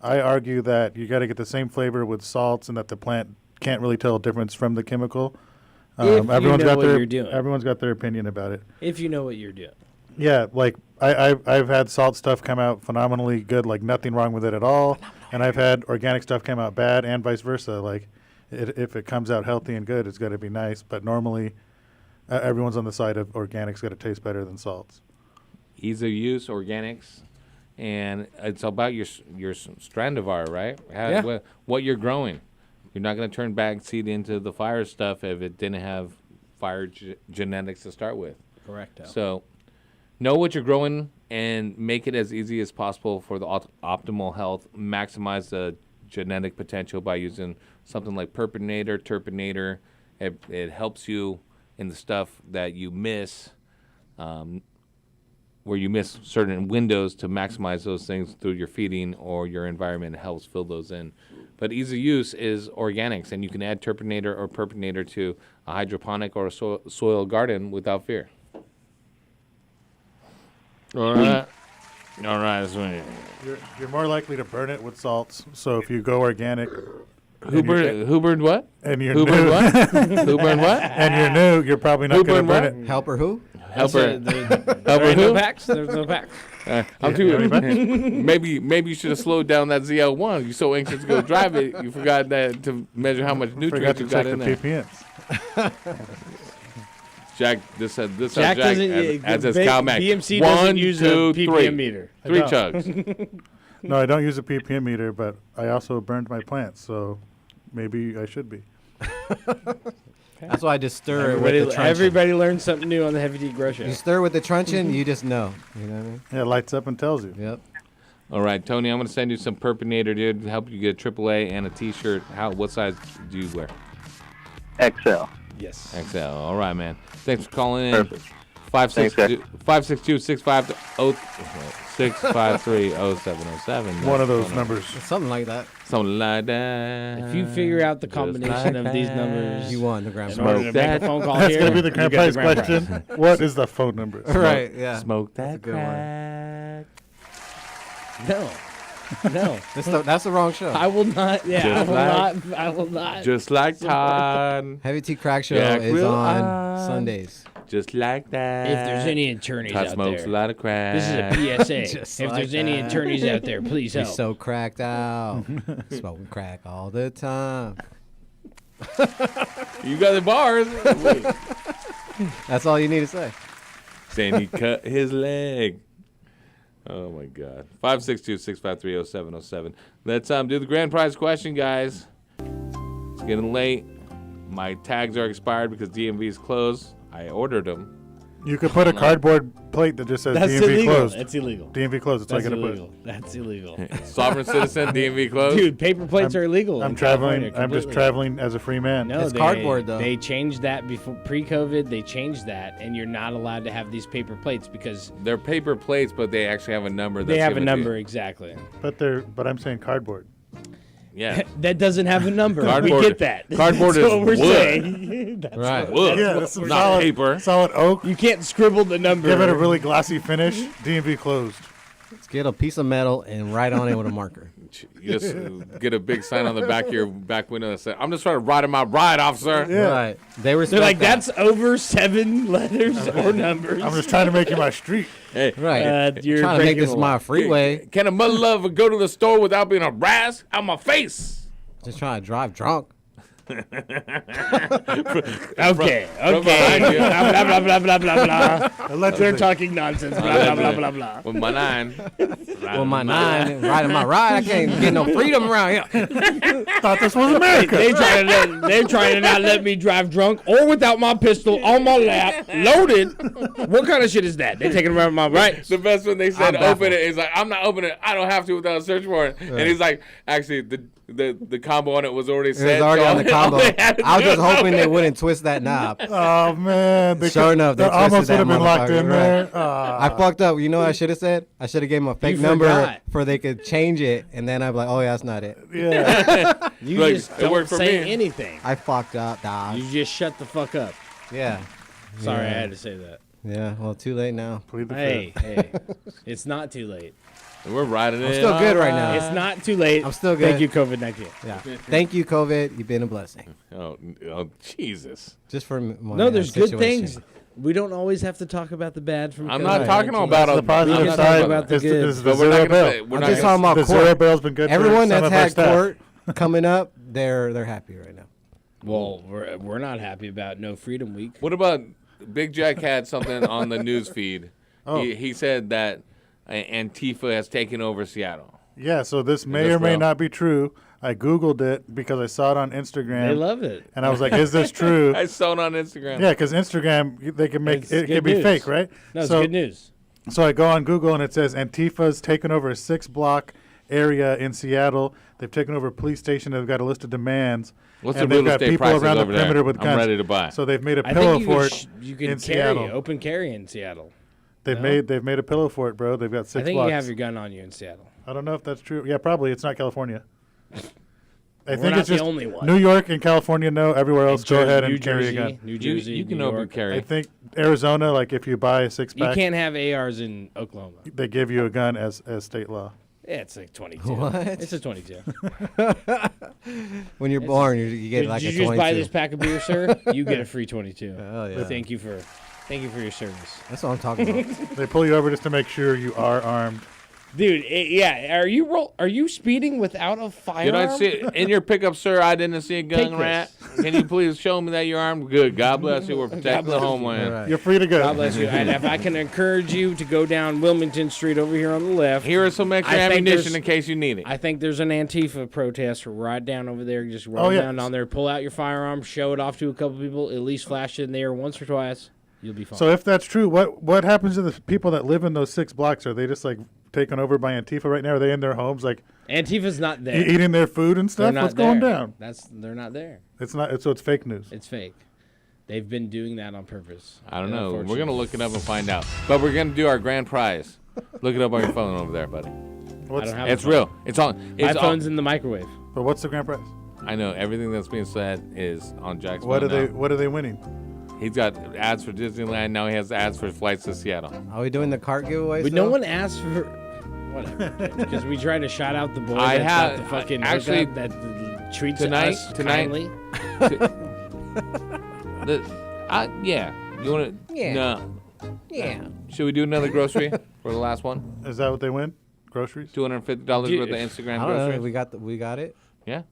Speaker 6: I argue that you got to get the same flavor with salts, and that the plant can't really tell a difference from the chemical.
Speaker 2: If you
Speaker 6: Everyone's
Speaker 2: know
Speaker 6: got
Speaker 2: what
Speaker 6: their
Speaker 2: you're doing.
Speaker 6: everyone's got their opinion about it.
Speaker 2: If you know what you're doing.
Speaker 6: Yeah, like I've had salt stuff come out phenomenally good, like nothing wrong with it at all, and I've had organic stuff come out bad, and vice versa. Like if it comes out healthy and good, it's got to be nice. But normally, everyone's on the side of organics got to taste better than salts.
Speaker 5: Ease of use, organics, and it's about your Strandivar, right?
Speaker 2: Yeah.
Speaker 5: What you're growing. You're not going to turn bag seed into the fire stuff if it didn't have fire genetics to start with.
Speaker 2: Correct.
Speaker 5: So know what you're growing and make it as easy as possible for the optimal health. Maximize the genetic potential by using something like Purpinator, Terpinator. It helps you in the stuff that you miss, where you miss certain windows to maximize those things through your feeding or your environment. It helps fill those in. But ease of use is organics, and you can add Terpinator or Purpinator to a hydroponic or a soil garden without fear. All right. All right. That's what
Speaker 6: You're more likely to burn it with salts. So if you go organic,
Speaker 5: Who burned what?
Speaker 6: And you're
Speaker 5: Who
Speaker 6: new.
Speaker 5: burned what? Who burned what?
Speaker 6: And you're new. You're probably not
Speaker 5: Who
Speaker 6: going to
Speaker 5: burned
Speaker 6: burn
Speaker 5: what?
Speaker 6: it.
Speaker 10: Helper who?
Speaker 5: Helper.
Speaker 2: There
Speaker 5: Helper
Speaker 2: ain't
Speaker 5: who?
Speaker 2: no packs. There's no packs.
Speaker 5: I'm too. maybe you should have slowed down that ZL1. You're so anxious to go drive it, you forgot that to measure how much nutrients
Speaker 6: Forgot to
Speaker 5: you got
Speaker 6: check
Speaker 5: in
Speaker 6: the
Speaker 5: there.
Speaker 6: PPMs.
Speaker 5: Jack, this
Speaker 2: Jack doesn't.
Speaker 5: as his cow Mac.
Speaker 2: BMC
Speaker 5: 1,
Speaker 2: doesn't use
Speaker 5: 2,
Speaker 2: a
Speaker 5: 3.
Speaker 2: ppm meter.
Speaker 5: 3
Speaker 6: I don't.
Speaker 5: chugs.
Speaker 6: No, I don't use a ppm meter, but I also burned my plants, so maybe I should be.
Speaker 10: That's why I just stir it with the truncheon.
Speaker 2: Everybody learns something new on the Heavy D Grow Show.
Speaker 10: You stir with the truncheon, you just know. You know what I mean?
Speaker 6: Yeah, it lights up and tells you.
Speaker 10: Yep.
Speaker 5: All right, Tony, I'm going to send you some Purpinator, dude, to help you get a AAA and a T-shirt. What size do you wear?
Speaker 15: XL.
Speaker 2: Yes.
Speaker 5: XL. All right, man. Thanks for calling in.
Speaker 15: Perfect.
Speaker 5: 562-653-0707.
Speaker 6: One of those numbers.
Speaker 10: Something like that.
Speaker 5: Something like that.
Speaker 2: If you figure out the
Speaker 5: Just
Speaker 2: combination
Speaker 5: like
Speaker 2: of these
Speaker 5: that.
Speaker 2: numbers,
Speaker 10: You won the grand
Speaker 2: in order
Speaker 10: prize.
Speaker 2: to make a phone call
Speaker 6: That's
Speaker 2: here,
Speaker 6: going to be the grand
Speaker 2: you get
Speaker 6: prize question. What is the phone number?
Speaker 10: Right, yeah.
Speaker 5: Smoke
Speaker 10: That's a
Speaker 5: that
Speaker 10: good one.
Speaker 5: crack.
Speaker 2: No.
Speaker 10: That's the wrong show.
Speaker 2: I will not. Yeah,
Speaker 5: Just
Speaker 2: I will not.
Speaker 5: Just like Todd.
Speaker 10: Heavy T Crack Show
Speaker 5: Jack
Speaker 10: is
Speaker 5: will
Speaker 10: on Sundays.
Speaker 5: Just like that.
Speaker 2: If there's any attorneys
Speaker 5: Todd
Speaker 2: out
Speaker 5: smokes
Speaker 2: there,
Speaker 5: a lot of crack.
Speaker 2: this is a PSA.
Speaker 10: Just
Speaker 2: If
Speaker 10: like
Speaker 2: there's any
Speaker 10: that.
Speaker 2: attorneys out there, please
Speaker 10: He's
Speaker 2: help.
Speaker 10: so cracked out. Smoking crack all the time.
Speaker 5: You got the bars. Wait.
Speaker 10: That's all you need to say.
Speaker 5: Saying he cut his leg. Oh my God. 562-653-0707. Let's do the grand prize question, guys. It's getting late. My tags are expired because DMV is closed. I ordered them.
Speaker 6: You could put a cardboard plate that just says
Speaker 2: That's
Speaker 6: DMV
Speaker 2: illegal.
Speaker 6: closed.
Speaker 2: That's illegal.
Speaker 6: DMV closed. That's all
Speaker 2: That's
Speaker 6: I got to put.
Speaker 2: illegal. That's illegal.
Speaker 5: Sovereign citizen, DMV closed.
Speaker 2: Dude, paper plates are illegal.
Speaker 6: I'm
Speaker 2: in
Speaker 6: traveling.
Speaker 2: California
Speaker 6: I'm just
Speaker 2: completely.
Speaker 6: traveling as a free man.
Speaker 2: No,
Speaker 10: It's cardboard, though.
Speaker 2: They changed that before pre-COVID. They changed that, and you're not allowed to have these paper plates because
Speaker 5: They're paper plates, but they actually have a number.
Speaker 2: they
Speaker 5: that's
Speaker 2: have a
Speaker 5: given to you.
Speaker 2: number exactly.
Speaker 6: But I'm saying cardboard.
Speaker 5: Yeah.
Speaker 2: That doesn't have a number.
Speaker 5: Cardboard-
Speaker 2: We get that.
Speaker 5: cardboard
Speaker 2: That's
Speaker 5: is
Speaker 2: what we're
Speaker 5: wood.
Speaker 2: saying. That's
Speaker 10: Right.
Speaker 5: Wood.
Speaker 6: Yeah, that's some
Speaker 5: Not
Speaker 6: solid,
Speaker 5: paper.
Speaker 6: solid oak.
Speaker 2: You can't scribble the number.
Speaker 6: Give it a really glossy finish. DMV closed.
Speaker 10: Let's get a piece of metal and write on it with a marker.
Speaker 5: You just get a big sign on the back of your back window that says, "I'm just trying to ride my ride, officer."
Speaker 6: Yeah.
Speaker 10: Right. They were
Speaker 2: They're like, that's over 7 letters or numbers.
Speaker 6: I'm just trying to make it my street.
Speaker 5: Hey,
Speaker 10: right.
Speaker 2: You're
Speaker 10: trying to make
Speaker 2: breaking
Speaker 10: this
Speaker 2: the
Speaker 10: my
Speaker 2: law.
Speaker 10: freeway.
Speaker 5: Can a mother lover go to the store without being harassed out my face?
Speaker 10: Just trying to drive drunk.
Speaker 2: Okay,
Speaker 5: From behind
Speaker 2: okay.
Speaker 5: you.
Speaker 2: blah, blah, blah, blah, blah, blah, blah. They're talking nonsense. Blah, blah, blah, blah, blah.
Speaker 5: With my 9.
Speaker 10: With my 9, riding my ride, I can't get no freedom around here.
Speaker 6: Thought this was America.
Speaker 2: They're trying to not let me drive drunk or without my pistol on my lap, loaded. What kind of shit is that? They're taking around my rights.
Speaker 5: The best when they said
Speaker 10: I'm
Speaker 5: open
Speaker 10: baffled.
Speaker 5: it, he's like, I'm not opening it. I don't have to without a search warrant. And he's like, actually, the combo on it was already
Speaker 10: It
Speaker 5: set.
Speaker 10: was already
Speaker 5: so
Speaker 10: on the
Speaker 5: all
Speaker 10: combo.
Speaker 5: they had to
Speaker 10: I was
Speaker 5: do
Speaker 10: just
Speaker 5: is
Speaker 10: hoping
Speaker 5: open
Speaker 10: they
Speaker 5: it.
Speaker 10: wouldn't twist that knob.
Speaker 6: Oh man! They
Speaker 10: Sure enough, they
Speaker 6: they almost
Speaker 10: twisted
Speaker 6: would have
Speaker 10: that
Speaker 6: been locked in
Speaker 10: motherfucker,
Speaker 6: there.
Speaker 10: I
Speaker 6: Ah.
Speaker 10: fucked up. You know what I should have said? I should have gave him a fake number
Speaker 2: forgot.
Speaker 10: for they could change it, and then I'd be like, oh yeah, that's not it.
Speaker 6: Yeah.
Speaker 2: You
Speaker 5: Look,
Speaker 2: just
Speaker 5: it
Speaker 2: don't
Speaker 5: worked for
Speaker 2: say
Speaker 5: me.
Speaker 2: anything.
Speaker 10: I fucked up, dog.
Speaker 2: You just shut the fuck up.
Speaker 10: Yeah.
Speaker 2: Sorry,
Speaker 10: Yeah.
Speaker 2: I had to say that.
Speaker 10: Yeah, well, too late now.
Speaker 6: Plead the
Speaker 2: Hey,
Speaker 6: fifth.
Speaker 2: hey, it's not too late.
Speaker 5: We're riding it.
Speaker 10: I'm still good right now.
Speaker 2: It's not too late.
Speaker 10: I'm still good.
Speaker 2: Thank you, COVID-19.
Speaker 10: Yeah. Thank you, COVID. You've been a blessing.
Speaker 5: Oh, Jesus.
Speaker 10: Just for my
Speaker 2: No, there's good
Speaker 10: situation.
Speaker 2: things. We don't always have to talk about the bad from
Speaker 5: I'm
Speaker 2: COVID-19.
Speaker 5: not talking about
Speaker 6: the positive
Speaker 2: I'm not
Speaker 6: side.
Speaker 2: talking about the
Speaker 6: Is
Speaker 2: good.
Speaker 6: the
Speaker 5: But we're not
Speaker 6: zero
Speaker 5: gonna
Speaker 6: bill.
Speaker 5: say- we're
Speaker 10: I'm
Speaker 5: not
Speaker 10: just
Speaker 5: gonna-
Speaker 10: talking about
Speaker 6: The
Speaker 10: court.
Speaker 6: zero bill's been good.
Speaker 10: Everyone
Speaker 6: for some
Speaker 10: that's
Speaker 6: of our
Speaker 10: had
Speaker 6: staff.
Speaker 10: court coming up, they're happy right now.
Speaker 2: Well, we're not happy about No Freedom Week.
Speaker 5: What about Big Jack had something on the news feed?
Speaker 6: Oh.
Speaker 5: He said that Antifa has taken over Seattle.
Speaker 6: Yeah, so this may
Speaker 5: this
Speaker 6: or may
Speaker 5: real?
Speaker 6: not be true. I Googled it because I saw it on Instagram.
Speaker 2: They love it.
Speaker 6: And I was like, is this true?
Speaker 5: I saw it on Instagram.
Speaker 6: Yeah, because Instagram, they can make
Speaker 2: It's
Speaker 6: it
Speaker 2: good
Speaker 6: can be
Speaker 2: news.
Speaker 6: fake, right?
Speaker 2: No, it's
Speaker 6: so,
Speaker 2: good news.
Speaker 6: So I go on Google and it says Antifa's taken over a 6-block area in Seattle. They've taken over a police station. They've got a list of demands.
Speaker 5: What's
Speaker 6: and
Speaker 5: the
Speaker 6: they've
Speaker 5: real
Speaker 6: got
Speaker 5: estate
Speaker 6: people
Speaker 5: prices
Speaker 6: around the
Speaker 5: over there?
Speaker 6: perimeter with
Speaker 5: I'm
Speaker 6: guns.
Speaker 5: ready to buy.
Speaker 6: So they've made a
Speaker 2: I
Speaker 6: pillow
Speaker 2: think you
Speaker 6: fort
Speaker 2: can, you can
Speaker 6: in
Speaker 2: carry
Speaker 6: Seattle.
Speaker 2: open carry in Seattle.
Speaker 6: They've made a pillow fort, bro. They've got 6
Speaker 2: I think
Speaker 6: blocks.
Speaker 2: you have your gun on you in Seattle.
Speaker 6: I don't know if that's true. Yeah, probably. It's not California. I
Speaker 2: We're
Speaker 6: think
Speaker 2: not
Speaker 6: it's just
Speaker 2: the only one.
Speaker 6: New York and California. No, everywhere else, go ahead and
Speaker 2: New
Speaker 6: carry
Speaker 2: Jersey,
Speaker 6: a gun.
Speaker 2: New Jersey,
Speaker 5: You can
Speaker 2: New
Speaker 5: open
Speaker 2: York.
Speaker 5: carry.
Speaker 6: I think Arizona, like if you buy a
Speaker 2: You
Speaker 6: 6-pack,
Speaker 2: can't have ARs in Oklahoma.
Speaker 6: they give you a gun as state law.
Speaker 2: Yeah, it's like 22.
Speaker 10: What?
Speaker 2: It's a 22.
Speaker 10: When you're born, you get like
Speaker 2: Did
Speaker 10: a
Speaker 2: you
Speaker 10: 22.
Speaker 2: just buy this pack of beer, sir? You get a free 22.
Speaker 10: Oh, yeah.
Speaker 2: Thank you for your service.
Speaker 10: That's what I'm talking about.
Speaker 6: They pull you over just to make sure you are armed.
Speaker 2: Dude, yeah, are you speeding without a firearm?
Speaker 5: Did I see in your pickup, sir? I didn't see a gun
Speaker 2: Take
Speaker 5: rat.
Speaker 2: this.
Speaker 5: Can you please show me that you're armed? Good. God bless you. We're protecting the
Speaker 2: bless you.
Speaker 5: homeland.
Speaker 10: Right.
Speaker 6: You're free to go.
Speaker 2: God bless you. And if I can encourage you to go down Wilmington Street over here on the left.
Speaker 5: Here is some extra
Speaker 2: I think
Speaker 5: ammunition
Speaker 2: there's-
Speaker 5: in case you need it.
Speaker 2: I think there's an Antifa protest right down over there. Just roll
Speaker 6: yeah.
Speaker 2: down on there, pull out your firearm, show it off to a couple people, at least flash it in there once or twice. You'll be fine.
Speaker 6: So if that's true, what happens to the people that live in those 6 blocks? Are they just like taken over by Antifa right now? Are they in their homes like
Speaker 2: Antifa's not there.
Speaker 6: eating their food and
Speaker 2: They're
Speaker 6: stuff?
Speaker 2: not
Speaker 6: What's going
Speaker 2: there.
Speaker 6: down?
Speaker 2: They're not there.
Speaker 6: It's not. So it's fake news.
Speaker 2: It's fake. They've been doing that on purpose.
Speaker 5: I don't know. We're
Speaker 2: Unfortunately.
Speaker 5: gonna look it up and find out. But we're gonna do our grand prize. Look it up on your phone over there, buddy.
Speaker 2: I don't have
Speaker 5: It's
Speaker 2: a phone.
Speaker 5: real. It's on.
Speaker 2: My
Speaker 5: It's
Speaker 2: phone's
Speaker 5: on.
Speaker 2: in the microwave.
Speaker 6: But what's the grand prize?
Speaker 5: I know everything that's being said is on Jack's
Speaker 6: What
Speaker 5: phone
Speaker 6: are they?
Speaker 5: now.
Speaker 6: What are they winning?
Speaker 5: He's got ads for Disneyland. Now he has ads for flights to Seattle.
Speaker 10: Are we doing the cart giveaway?
Speaker 2: But
Speaker 10: still?
Speaker 2: no one asked for whatever. Because we try to shout out the boy
Speaker 5: I
Speaker 2: that's
Speaker 5: have-
Speaker 2: got the fucking
Speaker 5: actually,
Speaker 2: hookup that treats
Speaker 5: tonight-
Speaker 2: us
Speaker 5: tonight-
Speaker 2: kindly.
Speaker 5: Yeah. You want to?
Speaker 10: Yeah.
Speaker 5: No.
Speaker 10: Yeah.
Speaker 5: Should we do another grocery for the last one?
Speaker 6: Is that what they win? Groceries?
Speaker 5: $250
Speaker 2: Dude,
Speaker 5: worth of Instagram
Speaker 10: I don't know.
Speaker 5: groceries.
Speaker 10: We got it.
Speaker 5: Yeah.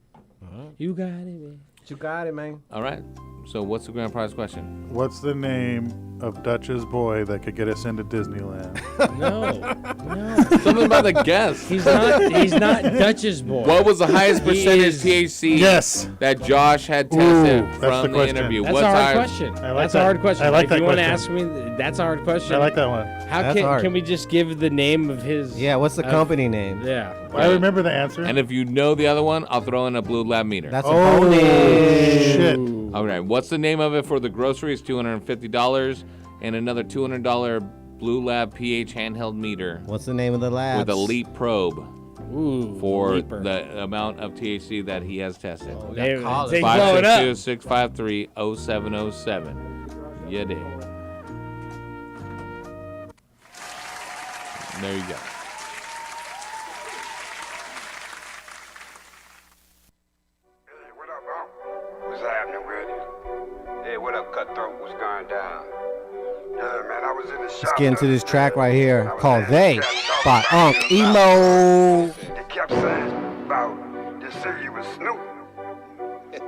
Speaker 2: You got it, man.
Speaker 10: You got it, man.
Speaker 5: All right. So what's the grand prize question?
Speaker 6: What's the name of Dutch's boy that could get us into Disneyland?
Speaker 2: No.
Speaker 5: Something about the guest.
Speaker 2: He's not Dutch's boy.
Speaker 5: What was the highest
Speaker 2: He
Speaker 5: percentage
Speaker 2: is-
Speaker 5: THC
Speaker 6: Yes.
Speaker 5: that Josh had
Speaker 6: Ooh,
Speaker 5: tested
Speaker 6: that's
Speaker 5: from
Speaker 6: the
Speaker 5: the
Speaker 6: question.
Speaker 5: interview?
Speaker 2: That's
Speaker 5: What's
Speaker 2: a hard
Speaker 5: our-
Speaker 2: question.
Speaker 6: I like
Speaker 2: That's
Speaker 6: that.
Speaker 2: a hard question.
Speaker 6: I like
Speaker 2: if
Speaker 6: that
Speaker 2: you want to
Speaker 6: question.
Speaker 2: ask me, that's a hard question.
Speaker 6: I like that one.
Speaker 2: How
Speaker 10: That's hard.
Speaker 2: can we just give the name of his?
Speaker 10: Yeah, what's the company name?
Speaker 2: Yeah.
Speaker 6: I remember the answer.
Speaker 5: And if you know the other one, I'll throw in a Blue Lab meter.
Speaker 10: That's a
Speaker 6: Oh,
Speaker 10: bonus.
Speaker 6: shit.
Speaker 5: All right. What's the name of it for the groceries? $250 and another $200 Blue Lab pH handheld meter
Speaker 10: What's the name of the lab?
Speaker 5: with a leap probe
Speaker 2: Ooh.
Speaker 5: for
Speaker 2: Leaper.
Speaker 5: the amount of THC that he has tested.
Speaker 2: They
Speaker 10: call it.
Speaker 2: they blow it up.
Speaker 5: 562-653-0707. Yeah, dig. There you go.
Speaker 1: What up, Unc? What's happening with you? Hey, what up, Cutthroat? What's going down? Yeah, man, I was in the shop.
Speaker 10: Let's get into this track right here
Speaker 1: I was
Speaker 10: called
Speaker 1: in
Speaker 10: They
Speaker 1: the shop
Speaker 10: by
Speaker 1: talking
Speaker 10: Unc
Speaker 1: about
Speaker 10: Emo.
Speaker 1: They kept saying about this city you was Snoop. But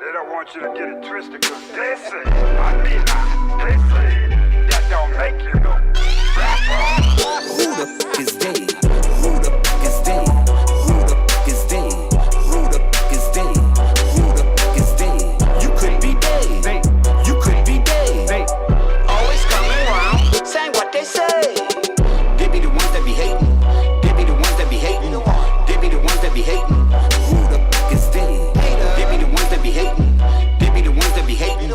Speaker 1: they don't want you to get it twisted because they say, I mean, they say that don't make you no rapper.
Speaker 4: Who the fuck is they? Who the fuck is they? Who the fuck is they? Who the fuck is they? Who the fuck is they? You could be they. You could be they. Always coming around saying what they say. They be the ones that be hating. They be the ones that be hating. They be the ones that be hating. Who the fuck is they? They be the ones that be hating. They be the ones that be hating.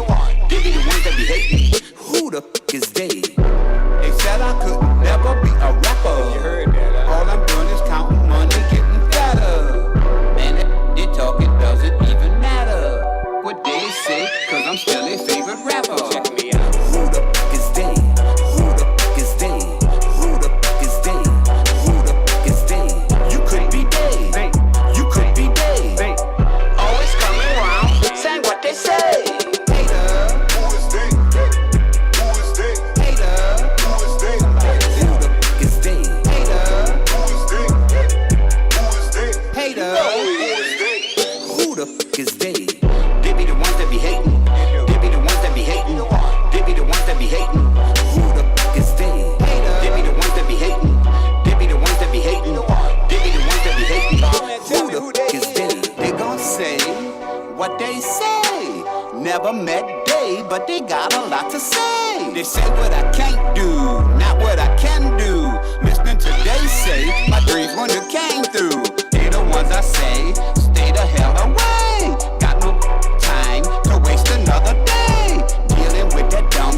Speaker 4: They be the ones that be hating. Who the fuck is they? They said I could never be a rapper. You heard that.
Speaker 9: but they got a lot to say. They say what I can't do, not what I can do. Listening to they say, my dreams when you came through. They the ones I say, stay the hell away. Got no time to waste another day. Dealing with that dumb,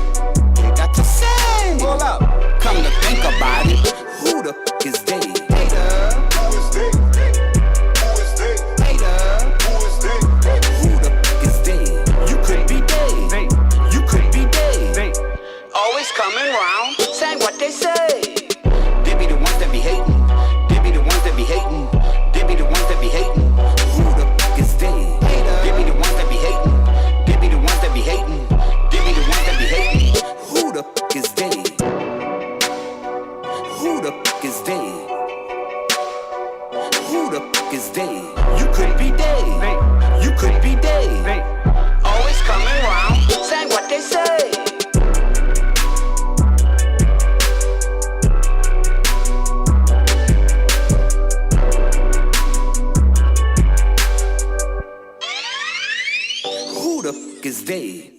Speaker 9: they got to say. Hold up, come to think about it, who the f is they? Hater, who is they? Who is they? Hater, who is they? Who the f is they? You could be they, you could be they. Always coming round, saying what they say. They be the ones that be hating. They be the ones that be hating. They be the ones that be hating. Who the f is they? They be the ones that be hating. They be the ones that be hating. They be the ones that be hating. Who the f is they? Who the f is they? Who the f is they? You could be they. You could be they. Always coming round, saying what they say. Who the f is they?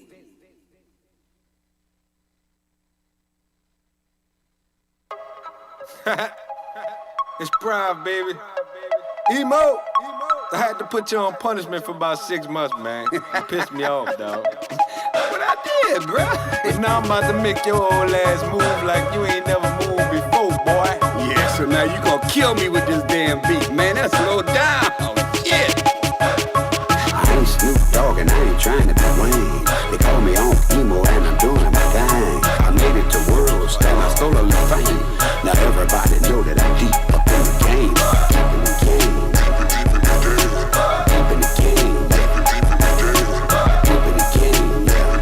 Speaker 11: It's Prime, baby. Emo! I had to put you on punishment for about 6 months, man. You pissed me off, dog. What I did, bro? But now I'm about to make your old ass move like you ain't never moved before, boy.
Speaker 9: Yeah, so now you gonna kill me with this damn beat, man. That's slow down. Yeah. I ain't Snoop Dogg and I ain't trying to be Wayne. They call me on emo and I'm doing my thing. I made it to worlds and I stole a little fame. Now everybody know that I'm deep up in the game. Deep in the game. Deep in the game. Deep in the game, yeah.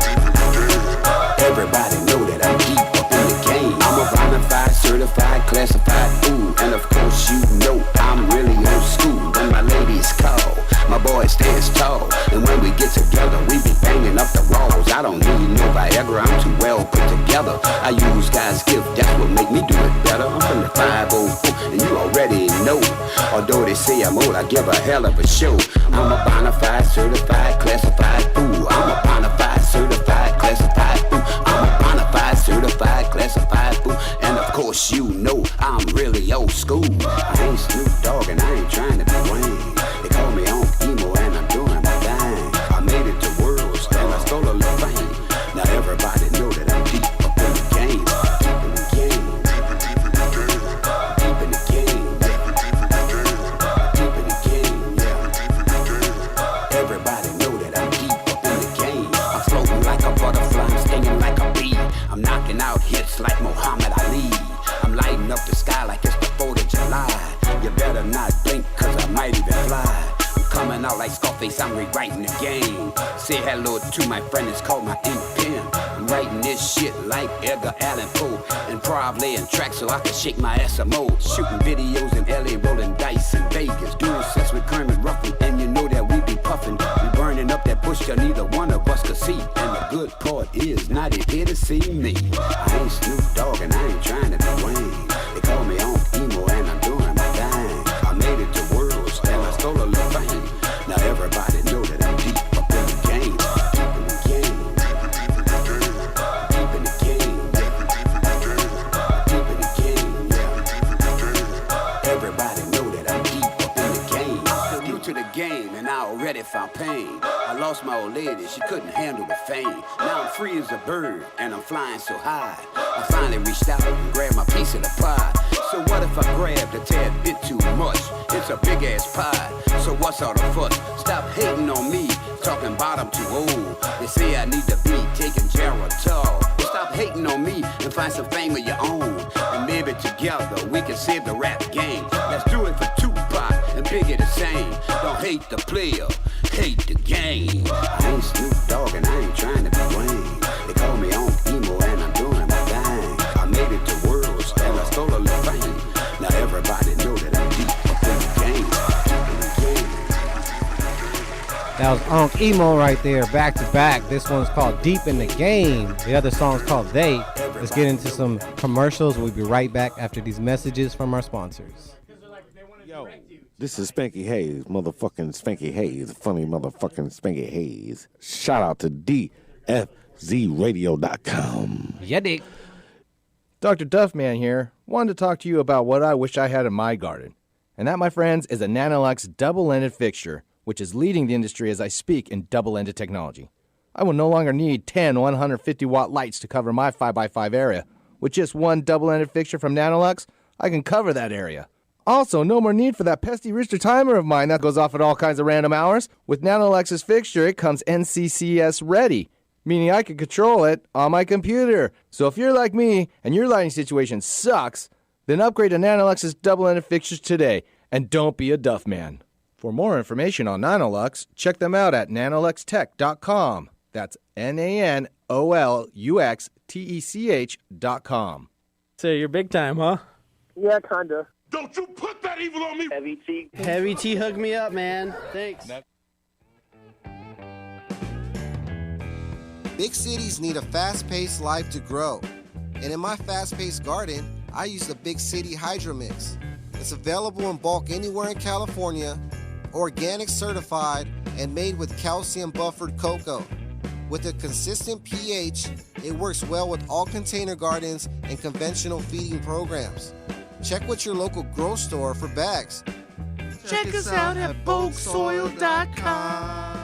Speaker 9: Everybody know that I'm deep up in the game. I'm a bonafide, certified, classified fool. And of course you know I'm really old school. When my ladies call, my boy stands tall. And when we get together, we be banging up the walls. I don't need no Viagra, I'm too well put together. I use God's gift, that's what make me do it better. I'm from the 504, and you already know. Although they say I'm old, I give a hell of a show. I'm a bonafide, certified, classified fool. I'm a bonafide, certified, classified fool. I'm a bonafide, certified, classified fool. And of course you know I'm really old school. I ain't Snoop Dogg and I ain't trying to be Wayne. They call me on emo and I'm doing my thing. I made it to worlds and I stole a little fame. Now everybody know that I'm deep up in the game. Deep in the game. Deep in the game. Deep in the game, yeah. Everybody know that I'm deep up in the game. I'm floating like a butterfly, I'm stinging like a bee. I'm knocking out hits like Muhammad Ali. I'm lighting up the sky like it's the 4th of July. You better not blink, cause I might even fly. I'm coming out like Scarface, I'm rewriting the game. Say hello to my friend, it's called my ink pen. I'm writing this shit like Edgar Allan Poe. And probably in tracks so I can shake my SMO. Shooting videos in LA, rolling dice in Vegas. Doing sex with Kermit Ruffin, and you know that we be puffin'. We burning up that bush till neither one of us could see. And the good part is, now they here to see me. I ain't Snoop Dogg and I ain't trying to be Wayne. They call me on emo and I'm doing my thing. I made it to worlds and I stole a little fame. Now everybody know that I'm deep up in the game. Deep in the game. Deep in the game. Deep in the game, yeah. Everybody know that I'm deep up in the game. I'm still new to the game and I already found pain. I lost my old lady, she couldn't handle the fame. Now I'm free as a bird and I'm flying so high. I finally reached out and grabbed my piece of the pie. So what if I grabbed a tad bit too much? It's a big ass pie, so what's all the fuss? Stop hating on me, talking about I'm too old. They say I need to be taking Geritol. Stop hating on me and find some fame of your own. And maybe together we can save the rap game. Let's do it for Tupac and Biggie the same. Don't hate the player, hate the game. I ain't Snoop Dogg and I ain't trying to be Wayne. They call me on emo and I'm doing my thing. I made it to worlds and I stole a little fame. Now everybody know that I'm deep up in the game.
Speaker 7: That was Unk Emo right there, back to back. This one's called Deep in the Game. The other song's called They. Let's get into some commercials. We'll be right back after these messages from our sponsors.
Speaker 18: Yo, this is Spanky Hayes, motherfucking Spanky Hayes, funny motherfucking Spanky Hayes. Shout out to DFCS ZRadio.com.
Speaker 7: Yeah, dick.
Speaker 12: Dr. Duffman here. Wanted to talk to you about what I wish I had in my garden. And that, my friends, is a Nanolux double-ended fixture, which is leading the industry as I speak in double-ended technology. I will no longer need 10 150-watt lights to cover my 5x5 area. With just one double-ended fixture from Nanolux, I can cover that area. Also, no more need for that pesky Rooster timer of mine that goes off at all kinds of random hours. With Nanolux's fixture, it comes NCCS ready, meaning I can control it on my computer. So if you're like me and your lighting situation sucks, then upgrade to Nanolux's double-ended fixtures today, and don't be a Duff man. For more information on Nanolux, check them out at nanoluxtech.com. That's NANOLUXTECH.com.
Speaker 22: So you're big time, huh?
Speaker 16: Yeah, kinda.
Speaker 17: Don't you put that evil on me!
Speaker 16: Heavy T.
Speaker 20: Heavy T hooked me up, man. Thanks.
Speaker 10: Big cities need a fast-paced life to grow. And in my fast-paced garden, I use the Big City Hydro Mix. It's available in bulk anywhere in California, organic certified, and made with calcium-buffered cocoa. With a consistent pH, it works well with all container gardens and conventional feeding programs. Check with your local grow store for bags.
Speaker 17: Check us out at bulksoil.com.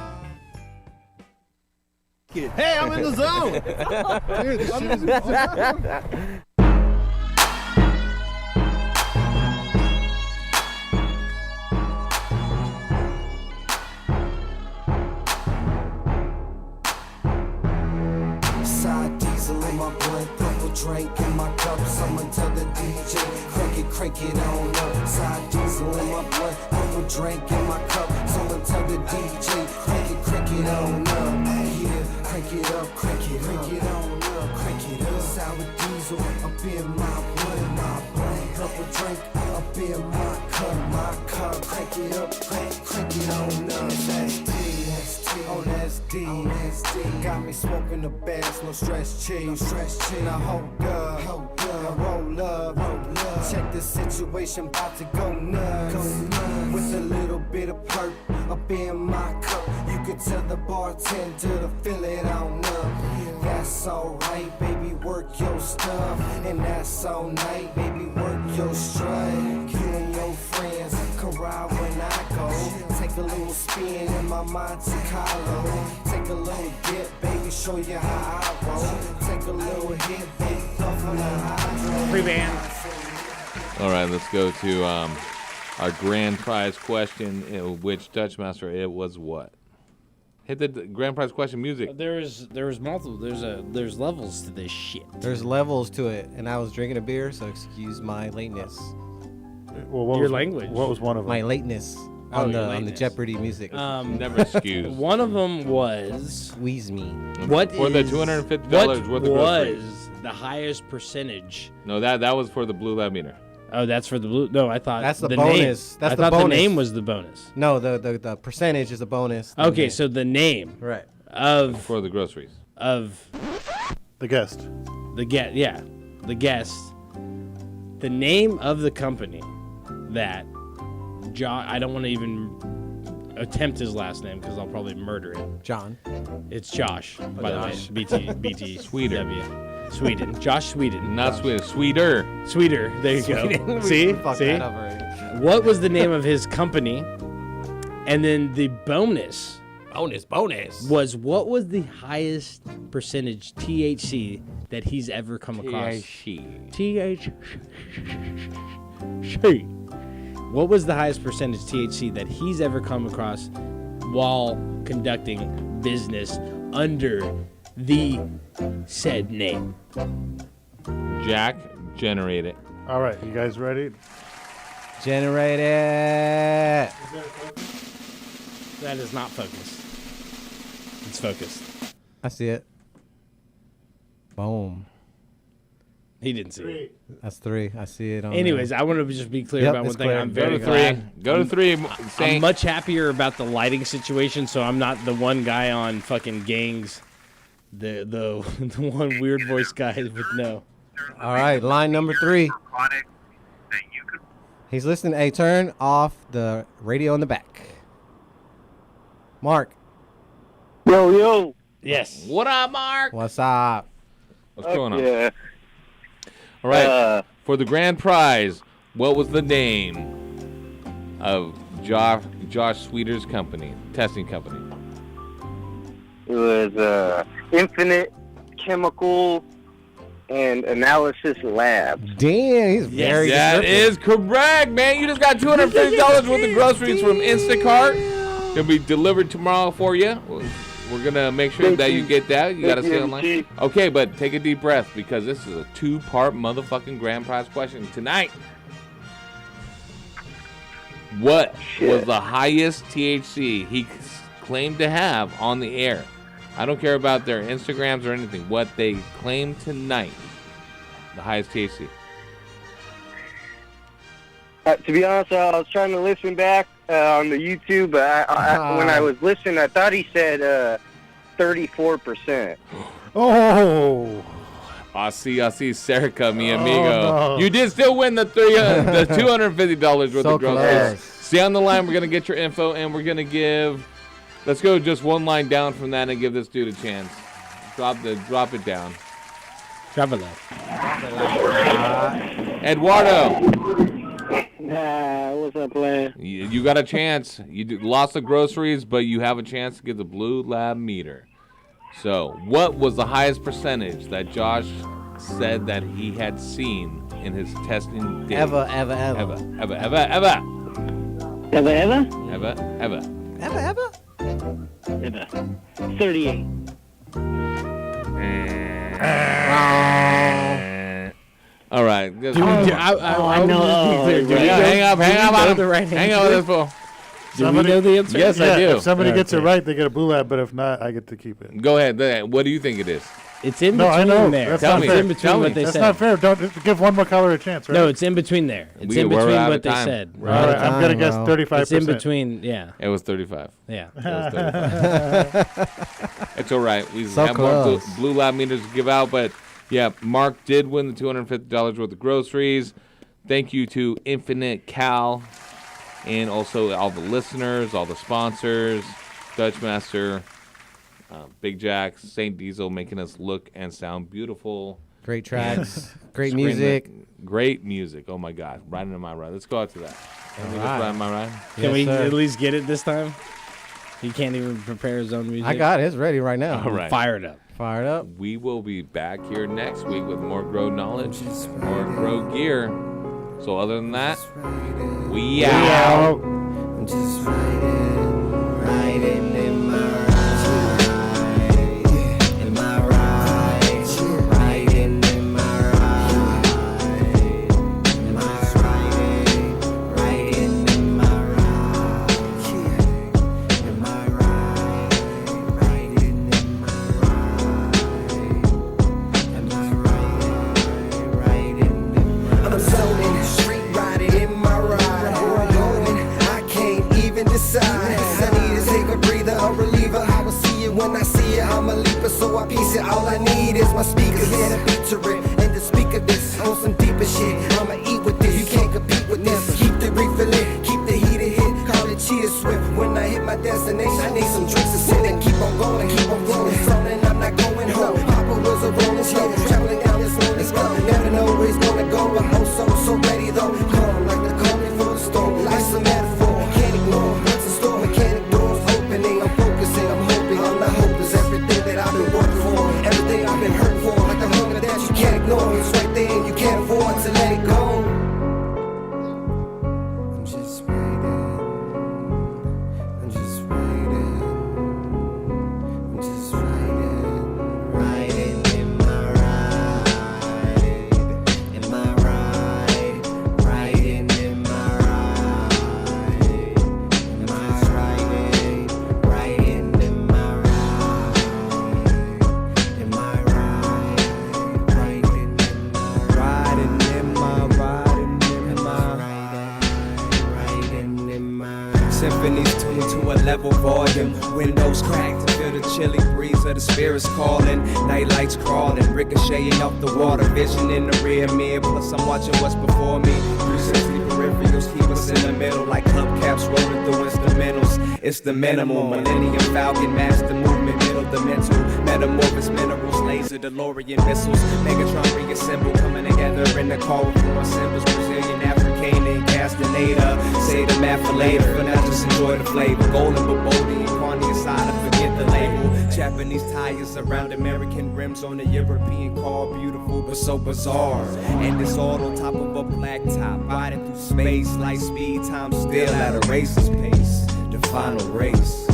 Speaker 12: Hey, I'm in the zone!
Speaker 17: Dude, I'm in the zone.
Speaker 4: Side diesel in my blunt, purple drink in my cup. Someone tell the DJ, crank it on up. Side diesel in my blunt, purple drink in my cup. Someone tell the DJ, crank it on up. Yeah, crank it up, crank it on up, crank it up. Sour diesel up in my blunt, purple drink up in my cup, crank it up, crank it on up. That's D, that's D. Got me smoking the bass, no stress cheese. Now hold up, now roll up. Check the situation, about to go nuts. With a little bit of perk up in my cup. You could tell the bartender to fill it on up. That's alright, baby, work your stuff. And that's all night, baby, work your strut. You and your friends can ride when I go. Take a little spin in my Monte Carlo. Take a little dip, baby, show you how I roll. Take a little hit, baby, off on the hydro.
Speaker 2: Pre-band.
Speaker 5: All right, let's go to our grand prize question, which Dutch Master, it was what? Hit the grand prize question music.
Speaker 2: There's multiple. There's levels to this shit.
Speaker 7: There's levels to it, and I was drinking a beer, so excuse my lateness.
Speaker 6: Well, what
Speaker 2: Your
Speaker 6: was,
Speaker 2: language.
Speaker 6: What was one of them?
Speaker 7: My lateness on the Jeopardy music.
Speaker 5: Never excuse.
Speaker 2: One of them was
Speaker 7: Squeeze Me.
Speaker 2: What
Speaker 5: for the
Speaker 2: is-
Speaker 5: $250
Speaker 2: what
Speaker 5: worth of groceries?
Speaker 2: was the highest percentage?
Speaker 5: No, that was for the blue lab meter.
Speaker 2: Oh, that's for the blue. No, I thought
Speaker 7: That's the
Speaker 2: name.
Speaker 7: bonus. That's
Speaker 2: I
Speaker 7: the
Speaker 2: thought
Speaker 7: bonus.
Speaker 2: the name was the bonus.
Speaker 7: No, the percentage is a bonus.
Speaker 2: Okay, so the name
Speaker 7: Right.
Speaker 2: of
Speaker 5: For the groceries.
Speaker 2: of
Speaker 6: The guest.
Speaker 2: the guest. The name of the company that I don't want to even attempt his last name because I'll probably murder it.
Speaker 7: John.
Speaker 2: It's Josh, by
Speaker 5: Josh.
Speaker 2: the way. BT
Speaker 5: Sweeter.
Speaker 2: Sweden. Josh Sweden.
Speaker 5: Not Sweden, sweeter.
Speaker 2: Sweeter. There you
Speaker 7: Sweden.
Speaker 2: go.
Speaker 7: We
Speaker 2: See?
Speaker 7: fucked
Speaker 2: See?
Speaker 7: that up already.
Speaker 2: What was the name of his company? And then the bonus was what was the highest percentage THC that he's ever come across? THC. What was the highest percentage THC that he's ever come across while conducting business under the said name?
Speaker 5: Jack, generate it.
Speaker 6: All right, you guys ready?
Speaker 7: Generate it.
Speaker 2: That is not focused. It's focused.
Speaker 7: I see it. Boom.
Speaker 2: He didn't see it.
Speaker 7: That's 3. I see it on
Speaker 2: Anyways,
Speaker 7: there.
Speaker 2: I want to just be clear
Speaker 7: Yep,
Speaker 2: about one
Speaker 7: it's
Speaker 2: thing.
Speaker 7: clear.
Speaker 2: I'm
Speaker 7: Go
Speaker 2: very
Speaker 7: to
Speaker 2: glad.
Speaker 5: Go to 3.
Speaker 2: I'm
Speaker 5: Saint.
Speaker 2: much happier about the lighting situation, so I'm not the one guy on fucking gangs, the one weird voice guy with no.
Speaker 7: All right, line number 3. He's listening. Hey, turn off the radio in the back. Mark.
Speaker 16: Yo.
Speaker 2: Yes.
Speaker 5: What up, Mark?
Speaker 7: What's up?
Speaker 5: What's going on?
Speaker 15: Yeah.
Speaker 5: All right. For the grand prize, what was the name of Josh Sweeter's company, testing company?
Speaker 15: It was Infinite Chemical and Analysis Lab.
Speaker 7: Damn, he's very
Speaker 5: That is correct, man. You just got $250 worth of groceries from Instacart. It'll be delivered tomorrow for you. We're going to make sure that you get that. You got to stay online. Okay, but take a deep breath because this is a 2-part motherfucking grand prize question tonight. What was the highest THC he claimed to have on the air? I don't care about their Instagrams or anything. What they claimed tonight, the highest THC.
Speaker 15: To be honest, I was trying to listen back on the YouTube, but when I was listening, I thought he said 34%.
Speaker 6: Oh.
Speaker 5: I see, Serica, mi amigo.
Speaker 6: No.
Speaker 5: You did still win the $250 worth
Speaker 7: So
Speaker 5: of groceries.
Speaker 7: close.
Speaker 5: Stay on the line. We're going to get your info, and we're going to give... Let's go just one line down from that and give this dude a chance. Drop it down.
Speaker 2: Drop it low.
Speaker 5: Eduardo.
Speaker 15: Nah, what's up, man?
Speaker 5: You got a chance. You lost the groceries, but you have a chance to get the Blue Lab meter. So, what was the highest percentage that Josh said that he had seen in his testing day?
Speaker 7: Ever.
Speaker 5: Ever.
Speaker 15: 38.
Speaker 5: All right.
Speaker 2: I know.
Speaker 5: Hang up on him. Hang on with this fool.
Speaker 2: Do we know the answer?
Speaker 5: Yes, I do.
Speaker 6: If somebody gets it right, they get a Blue Lab, but if not, I get to keep it.
Speaker 5: Go ahead. What do you think it is?
Speaker 2: It's in
Speaker 6: No, I
Speaker 2: between
Speaker 6: know.
Speaker 2: there.
Speaker 6: That's
Speaker 5: Tell
Speaker 6: not
Speaker 5: me.
Speaker 6: fair.
Speaker 2: It's in between what they
Speaker 6: That's
Speaker 2: said.
Speaker 6: not fair. Don't give one more caller a chance, right?
Speaker 2: No, it's in between there. It's in
Speaker 5: We're
Speaker 2: between
Speaker 5: out of
Speaker 2: what they
Speaker 5: time.
Speaker 2: said.
Speaker 6: All right, I'm going to guess 35%.
Speaker 2: It's in between, yeah.
Speaker 5: It was 35.
Speaker 2: Yeah.
Speaker 5: It was 35. It's all right. We
Speaker 7: So
Speaker 5: have more
Speaker 7: close.
Speaker 5: blue Lab meters to give out, but yeah, Mark did win the $250 worth of groceries. Thank you to Infinite Cal and also all the listeners, all the sponsors, Dutchmaster, Big Jack, St. Diesel, making us look and sound beautiful.
Speaker 7: Great tracks, great
Speaker 5: Screen
Speaker 7: music.
Speaker 5: Great music. Oh my God. Riding in my ride. Let's go out to that. Can we just
Speaker 7: right.
Speaker 5: ride in my ride?
Speaker 2: Can we
Speaker 7: sir.
Speaker 2: at least get it this time? He can't even prepare his own music.
Speaker 7: I got it. It's ready right now.
Speaker 5: All right.
Speaker 2: Fired up.
Speaker 7: Fired up.
Speaker 5: We will be back here next week with more Grow knowledge, more Grow gear. So other than that, we out.
Speaker 4: I'm just riding in my ride. In my ride. Riding in my ride. Am I riding in my ride? Am I riding in my ride? Am I riding in my ride? I'm zoning, street riding in my ride. Where I'm going, I can't even decide. I need to take a breather, a reliever. I will see it when I see it. I'm a leaper, so I piece it. All I need is my speakers. Yeah, the beat to rip and to speak of this on some deeper shit. I'ma eat with this. You can't compete with this. Keep the reefer lit, keep the heater hit. Call it cheetah swift. When I hit my destination, I need some drinks to sit and keep on going, keep on rolling. Floating, I'm not going home. Papa was a rolling slow, traveling down this lonely road. Never know where he's gonna go, but I'm so ready though. Calm like the calm before the storm. Life's a metaphor, can't ignore. What's in store? Mechanic doors opening. I'm focusing, I'm hoping. I'm not hopeless. Everything that I've been working for, everything I've been hurt for, like the hunger that you can't ignore. It's right there and you can't afford to let it go. I'm just waiting. I'm just waiting. I'm just riding in my ride. In my ride. Riding in my ride. Am I riding in my ride? Am I riding in my
Speaker 13: Symphonies tuned to a level volume. Windows cracked to feel the chilly breeze of the spirits calling. Night lights crawling, ricocheting off the water. Vision in the rear mirror, plus I'm watching what's before me. 360 peripherals keep us in the middle, like hubcaps rolling through instrumentals. It's the minimal Millennium Falcon, master movement, middle fundamental. Metamorphosis minerals, laser, DeLorean missiles. Megatron reassemble, coming together in the car with four symbols. Brazilian, African, and Castaneda. Say the math for later, but now just enjoy the flavor. Golden, Babodi, and Quani aside, and forget the label. Japanese tires around American rims on a European car. Beautiful, but so bizarre. And it's all on top of a black top. Riding through space, light speed, time still at a racer's pace. The final race.